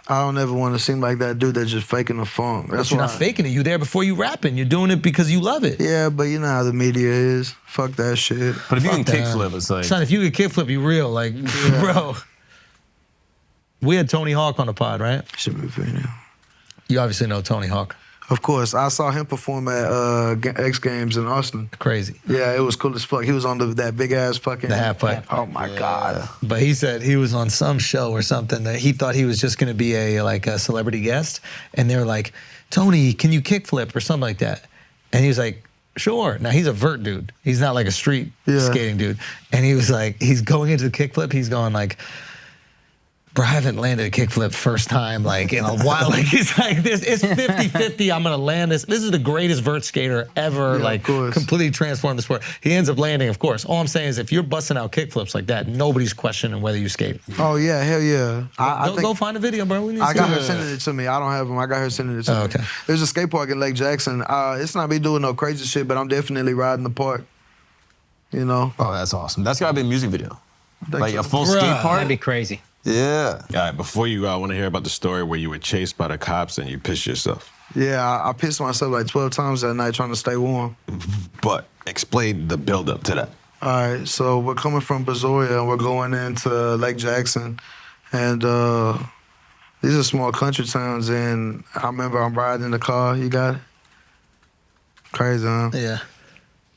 I don't ever want to seem like that dude that's just faking the funk. That's You're why. not faking it. You're there before you rapping. You're doing it because you love it. Yeah, but you know how the media is. Fuck that shit. But if you can Fuck that. kickflip, it's like. Son, if you could kickflip, you real. Like, bro. We had Tony Hawk on the pod, right? Should be video. You obviously know Tony Hawk. Of course, I saw him perform at X Games in Austin. Crazy. Yeah, it was cool as fuck. He was on that big ass fucking. The half pipe. Oh my god. But he said he was on some show or something that he thought he was just going to be a celebrity guest, and they were like, "Tony, can you kickflip or something like that?" And he was like, "Sure." Now he's a vert dude. He's not like a street skating dude. And he was like, he's going into the kickflip. He's going like, "Bro, I haven't landed a kickflip first time like in a while." Like he's like, "This it's 50-50. I'm gonna land this. This is the greatest vert skater ever. Yeah, like of course. completely transformed the sport." He ends up landing, of course. All I'm saying is if you're busting out kickflips like that, nobody's questioning whether you skate. Oh yeah, hell yeah. Go find a video, bro. We need to I see got it. her sending it to me. I don't have them. I got her sending it to me. Oh, okay. There's a skate park in Lake Jackson. It's not me doing no crazy shit, but I'm definitely riding the park. You know. Oh, that's awesome. That's got to be a music video. Like a full Bruh. skate part? That'd be crazy. Yeah. All right, before you go, I want to hear about the story where you were chased by the cops and you pissed yourself. Yeah, I pissed myself like 12 times that night trying to stay warm. But explain the build-up to that. All right, so we're coming from Brazoria and we're going into Lake Jackson. And these are small country towns. And I remember I'm riding in the car. You got it? Crazy, huh? Yeah.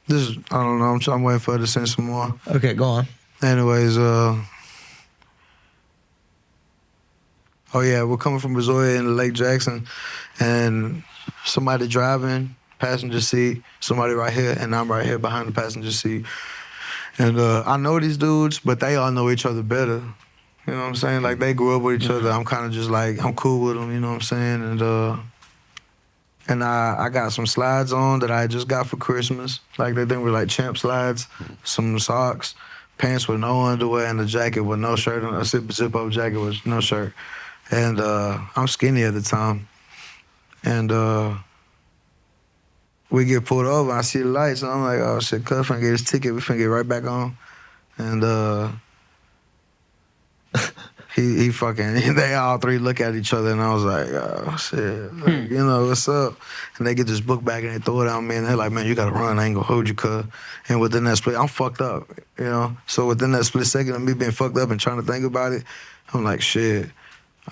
This is, I don't know. I'm waiting for her to send some more. Okay, go on. Anyways, oh yeah, we're coming from Brazoria into Lake Jackson. And somebody driving, passenger seat, somebody right here, and I'm right here behind the passenger seat. And I know these dudes, but they all know each other better. You know what I'm saying? Like, they grew up with each other. I'm kind of just like, I'm cool with them, you know what I'm saying? And I got some slides on that I just got for Christmas. Like, they think were like champ slides, some socks, pants with no underwear, and a jacket with no shirt on, a zip-up jacket with no shirt. And I'm skinny at the time. And we get pulled over, I see the lights, and I'm like, oh shit, cuz finna get his ticket, we finna get right back on. And he fucking, they all three look at each other, and I was like, oh shit, like, you know, what's up? And they get this book bag and they throw it on me, and they're like, man, you gotta run, I ain't gonna hold you, cuz. And within that split, I'm fucked up, you know? So within that split second of me being fucked up and trying to think about it, I'm like, shit.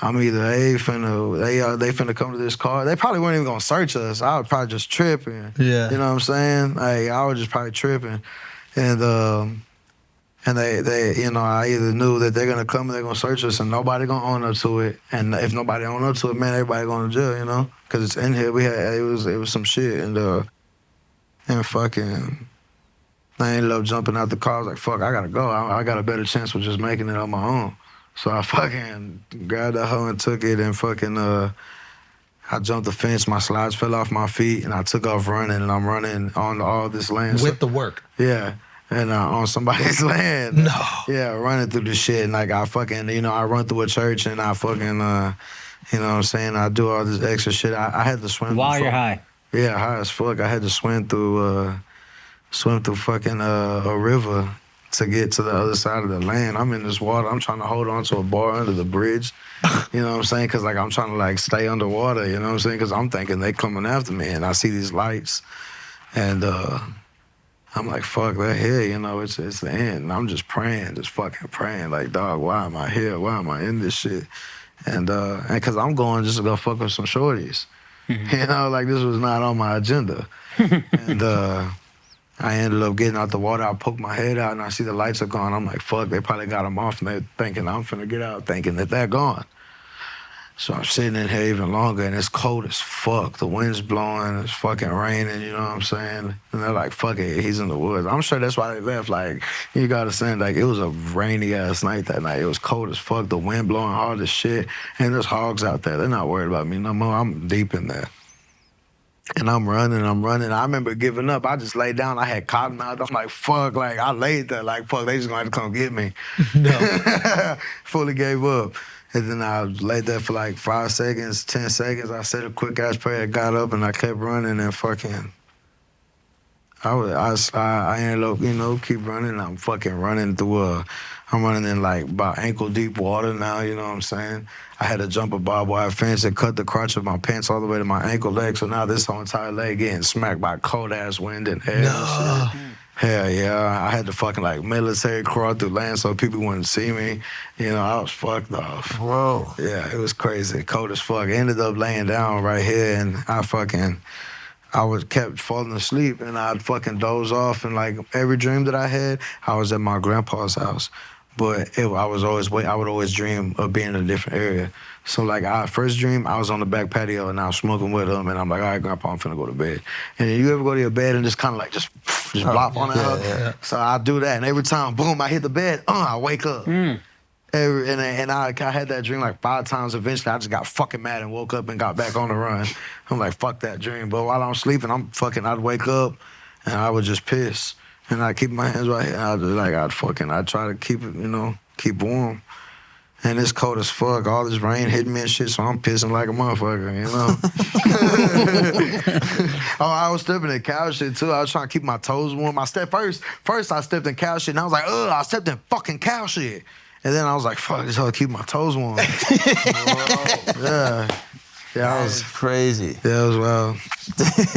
I'm either they finna come to this car. They probably weren't even gonna search us. I was probably just tripping. Yeah. You know what I'm saying? Like, I was just probably tripping. And they, you know, I either knew that they're gonna come and they're gonna search us and nobody gonna own up to it. And if nobody own up to it, man, everybody going to jail, you know? Cause it's in here. It was some shit. And fucking, I ended up jumping out the car. I was like, fuck, I gotta go. I got a better chance with just making it on my own. So I fucking grabbed that hoe and took it, and fucking, I jumped the fence, my slides fell off my feet, and I took off running, and I'm running on all this land. With the work. Yeah, and on somebody's land. No. Yeah, running through the shit, and like I fucking, you know, I run through a church, and I fucking, you know what I'm saying, I do all this extra shit. I had to swim. While you're high. Yeah, high as fuck. I had to swim through fucking a river to get to the other side of the land. I'm in this water. I'm trying to hold on to a bar under the bridge, You know what I'm saying? Because like I'm trying to like stay underwater. You know what I'm saying? Because I'm thinking they coming after me, and I see these lights, and I'm like, fuck, they're here. You know, it's the end. And I'm just praying, just fucking praying. Like, dog, why am I here? Why am I in this shit? And because I'm going just to go fuck with some shorties. You know, like this was not on my agenda. And I ended up getting out the water. I poked my head out and I see the lights are gone. I'm like, fuck, they probably got them off and they're thinking I'm finna get out, thinking that they're gone. So I'm sitting in here even longer and it's cold as fuck. The wind's blowing, it's fucking raining, you know what I'm saying? And they're like, fuck it, he's in the woods. I'm sure that's why they left. Like, you gotta say, like, it was a rainy ass night that night. It was cold as fuck, the wind blowing hard as shit. And there's hogs out there. They're not worried about me no more. I'm deep in there. And I'm running. I remember giving up. I just laid down. I had cotton mouth. I'm like, fuck, like, I laid there, like, fuck, they just gonna have to come get me. No. Fully gave up. And then I laid there for like 5 seconds, 10 seconds. I said a quick ass prayer, got up, and I kept running and fucking, I ended up, you know, keep running. I'm fucking running through I'm running in like about ankle deep water now, you know what I'm saying? I had to jump a barbed wire fence and cut the crotch of my pants all the way to my ankle leg, so now this whole entire leg getting smacked by cold ass wind and air and shit. Hell yeah, I had to fucking like military crawl through land so people wouldn't see me. You know, I was fucked off. Whoa. Yeah, it was crazy, cold as fuck. Ended up laying down right here and I was kept falling asleep and I'd fucking doze off, and like every dream that I had, I was at my grandpa's house. But I would always dream of being in a different area. So like first dream, I was on the back patio and I was smoking with him and I'm like, all right, Grandpa, I'm finna go to bed. And then you ever go to your bed and just kind of like just blop on it up? Yeah. So I do that, and every time, boom, I hit the bed, I wake up. I had that dream like 5 times. Eventually, I just got fucking mad and woke up and got back on the run. I'm like, fuck that dream. But while I'm sleeping, I'd wake up and I would just piss. And I'd keep my hands right here. I'd try to keep it, you know, keep warm. And it's cold as fuck. All this rain hitting me and shit, so I'm pissing like a motherfucker, you know? I was stepping in cow shit too. I was trying to keep my toes warm. First I stepped in cow shit, and I was like, I stepped in fucking cow shit. And then I was like, fuck, it's hard to keep my toes warm. Yeah. Yeah, that was crazy. Yeah, it was wild.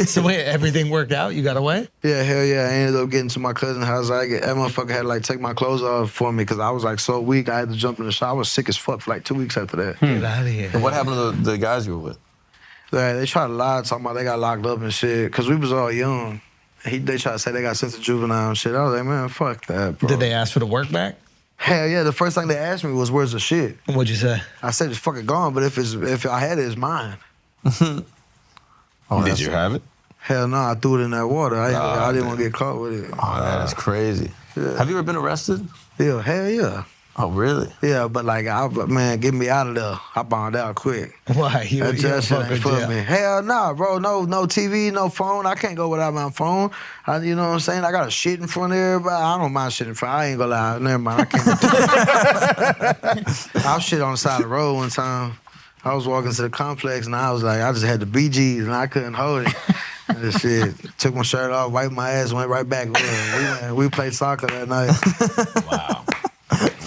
So wait, everything worked out? You got away? Yeah, hell yeah. I ended up getting to my cousin's house. That motherfucker had to like take my clothes off for me because I was like so weak. I had to jump in the shower. I was sick as fuck for like 2 weeks after that. Get out of here. And what happened to the guys you were with? They tried to lie, talking about they got locked up and shit because we was all young. They tried to say they got sent to juvenile and shit. I was like, man, fuck that, bro. Did they ask for the work back? Hell yeah, the first thing they asked me was, where's the shit? What'd you say? I said, it's fucking gone, but if I had it, it's mine. Did you have it? Hell no, I threw it in that water. I didn't want to get caught with it. Oh, that is crazy. Yeah. Have you ever been arrested? Yeah, hell yeah. Oh, really? Yeah, but like, man, get me out of there. I bombed out quick. Why? You That shit ain't for me. Hell nah, bro. No TV, no phone. I can't go without my phone. You know what I'm saying? I got a shit in front of everybody. I don't mind shit in front. I ain't gonna lie. Never mind. I can't. I was shit on the side of the road one time. I was walking to the complex and I was like, I just had the BGs and I couldn't hold it. And this shit. Took my shirt off, wiped my ass, went right back. We played soccer that night. Wow.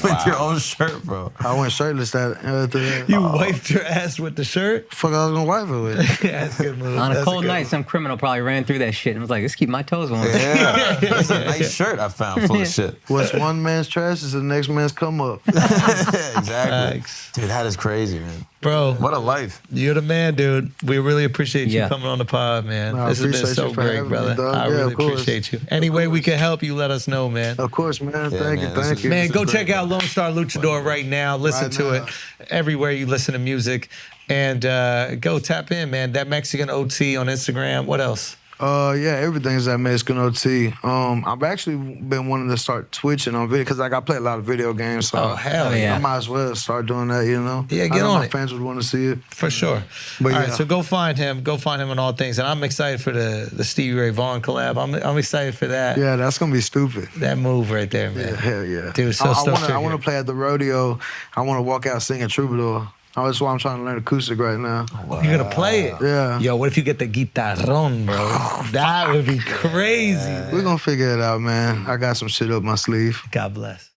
With your own shirt, bro. I went shirtless after that. You wiped your ass with the shirt? Fuck, I was gonna wipe it with. Yeah, that's a good move. On a That's cold good night, move. some criminal probably ran through that shit and was like, let's keep my toes warm. Yeah. That's a nice shirt I found full of shit. What's one man's trash is the next man's come up. Exactly. Thanks. Dude, that is crazy, man. Bro, What a life. you're the man, dude. We really appreciate you Yeah. coming on the pod, man. No, I This has been appreciate so you for great, having brother. me, dog. I Yeah, really of course. appreciate you. Any way we can help you, let us know, man. Of course, man. Yeah, Thank man, you, this thank is- you. Man, go great, check out man. Lone Star Luchador right now. Listen Right to now. it everywhere you listen to music. And go tap in, man. That MexicanOT on Instagram. What else? Yeah, everything's at MexicanOT. I've actually been wanting to start twitching on video because like I play a lot of video games, so Oh, hell yeah. I might as well start doing that, you know? Yeah, I get know on my it. fans would want to see it. For sure. But All right, yeah. so go find him. Go find him on all things. And I'm excited for the Stevie Ray Vaughan collab. I'm excited for that. Yeah, that's gonna be stupid. That move right there, man. Yeah, hell yeah. Dude, so stoked I to want hear. to play at the rodeo. I want to walk out singing Troubadour. That's why I'm trying to learn acoustic right now. You're gonna play it? Yeah. Yo, what if you get the guitarrón, bro? That would be crazy. We're gonna figure it out, man. I got some shit up my sleeve. God bless.